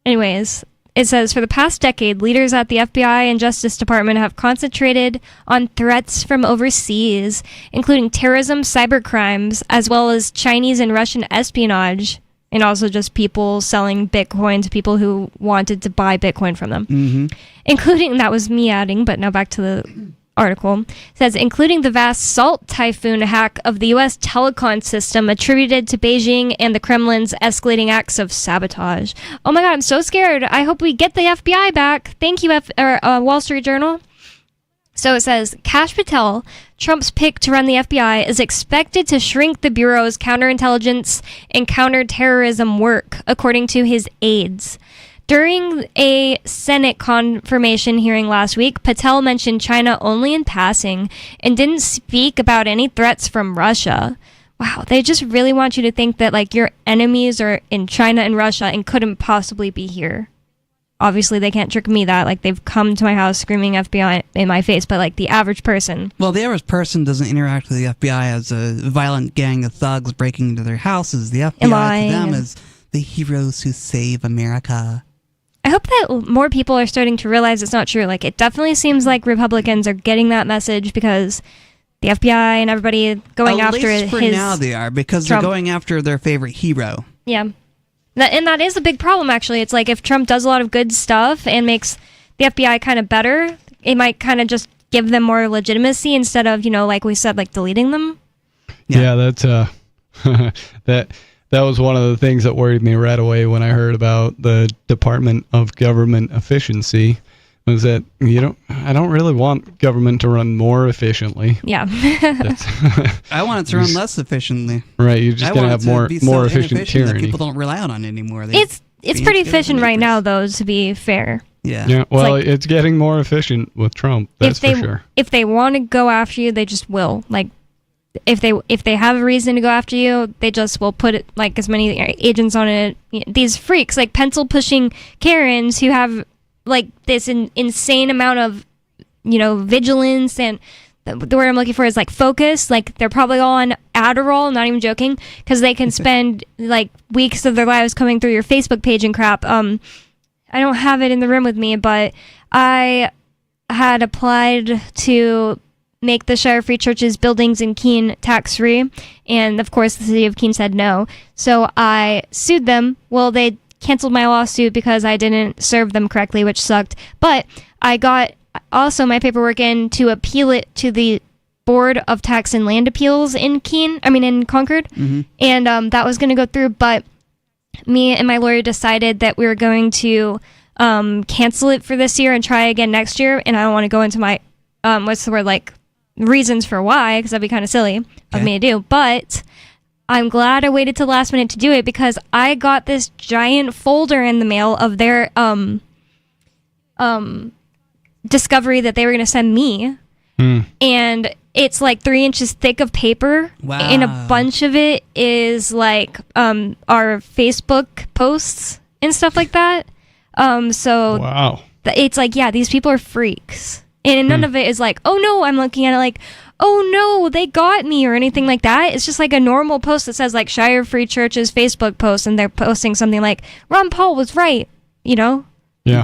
anyways, it says, for the past decade, leaders at the FBI and Justice Department have concentrated on threats from overseas, including terrorism, cyber crimes, as well as Chinese and Russian espionage. and also just people selling Bitcoin to people who wanted to buy Bitcoin from them. Including, that was me adding, but now back to the article. It says, including the vast Salt Typhoon hack of the U.S. telecom system attributed to Beijing and the Kremlin's escalating acts of sabotage. Oh my God, I'm so scared. I hope we get the FBI back. Thank you, Wall Street Journal. So it says, Kash Patel, Trump's pick to run the FBI, is expected to shrink the Bureau's counterintelligence and counterterrorism work, according to his aides. During a Senate confirmation hearing last week, Patel mentioned China only in passing and didn't speak about any threats from Russia. Wow, they just really want you to think that like your enemies are in China and Russia and couldn't possibly be here. Obviously, they can't trick me that. Like, they've come to my house screaming FBI in my face, but like the average person. Well, the average person doesn't interact with the FBI as a violent gang of thugs breaking into their houses. The FBI to them is the heroes who save America. I hope that more people are starting to realize it's not true. Like, it definitely seems like Republicans are getting that message because the FBI and everybody going after his At least for now they are, because Trump. They're going after their favorite hero. Yeah. And that is a big problem, actually. It's like if Trump does a lot of good stuff and makes the FBI kind of better, it might kind of just give them more legitimacy instead of, like we said, like deleting them. Yeah, that's that was one of the things that worried me right away when I heard about the Department of Government Efficiency, was that I don't really want government to run more efficiently. Yeah. I want it to run less efficiently. Right, you're just going to have more efficient tyranny. That people don't rely on it anymore. It's pretty efficient right now, though, to be fair. Yeah. Well, it's getting more efficient with Trump, that's for sure. If they want to go after you, they just will. Like, if they have a reason to go after you, they just will put it like as many agents on it. These freaks, like pencil pushing Karens who have like this insane amount of vigilance, and the word I'm looking for is like focus. Like they're probably all on Adderall, not even joking, because they can spend like weeks of their lives coming through your Facebook page and crap. I don't have it in the room with me, but I had applied to make the Shire Free Church's buildings in Keene tax-free, and of course the city of Keene said no. So I sued them. Well, they canceled my lawsuit because I didn't serve them correctly, which sucked. But I got also my paperwork in to appeal it to the Board of Tax and Land Appeals in Concord, and that was going to go through, but me and my lawyer decided that we were going to cancel it for this year and try again next year, and I don't want to go into my reasons for why, because that'd be kind of silly of me to do, but I'm glad I waited till the last minute to do it, because I got this giant folder in the mail of their discovery that they were going to send me, and it's like 3 inches thick of paper. Wow. And a bunch of it is like our Facebook posts and stuff like that. So wow. It's like, yeah, these people are freaks. And none of it is like, oh no, I'm looking at it like, oh no, they got me or anything like that. It's just like a normal post that says like Shire Free Church's Facebook post, and they're posting something like, Ron Paul was right, Yeah.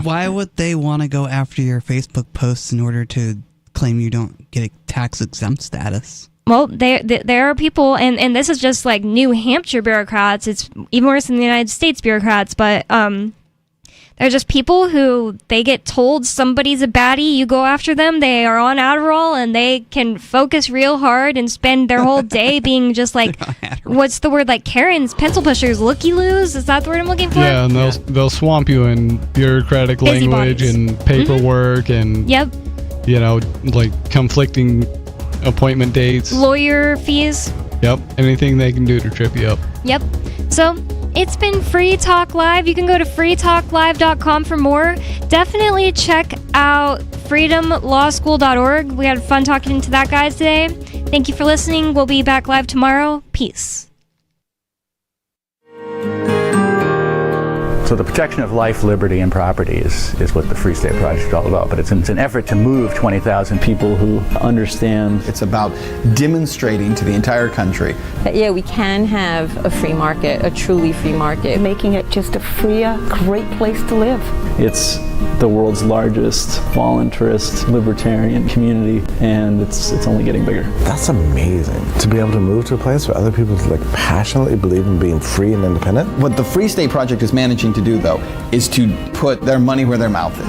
Why would they want to go after your Facebook posts in order to claim you don't get a tax exempt status? Well, there are people, and this is just like New Hampshire bureaucrats. It's even worse than the United States bureaucrats, but they're just people who they get told somebody's a baddie, you go after them, they are on Adderall, and they can focus real hard and spend their whole day being just like, what's the word, like Karens, pencil pushers, looky-loos? Is that the word I'm looking for? Yeah, and they'll swamp you in bureaucratic Busy language bodies. and paperwork and, Yep. like conflicting appointment dates. Lawyer fees. Yep, anything they can do to trip you up. Yep. So it's been Free Talk Live. You can go to freetalklive.com for more. Definitely check out freedomlawschool.org. We had fun talking to that guy today. Thank you for listening. We'll be back live tomorrow. Peace. So the protection of life, liberty, and property is what the Free State Project is all about. But it's an effort to move 20,000 people who understand. It's about demonstrating to the entire country that, yeah, we can have a free market, a truly free market. Making it just a freer, great place to live. It's the world's largest voluntarist libertarian community, and it's only getting bigger. That's amazing, to be able to move to a place where other people passionately believe in being free and independent. What the Free State Project is managing to do, though, is to put their money where their mouth is.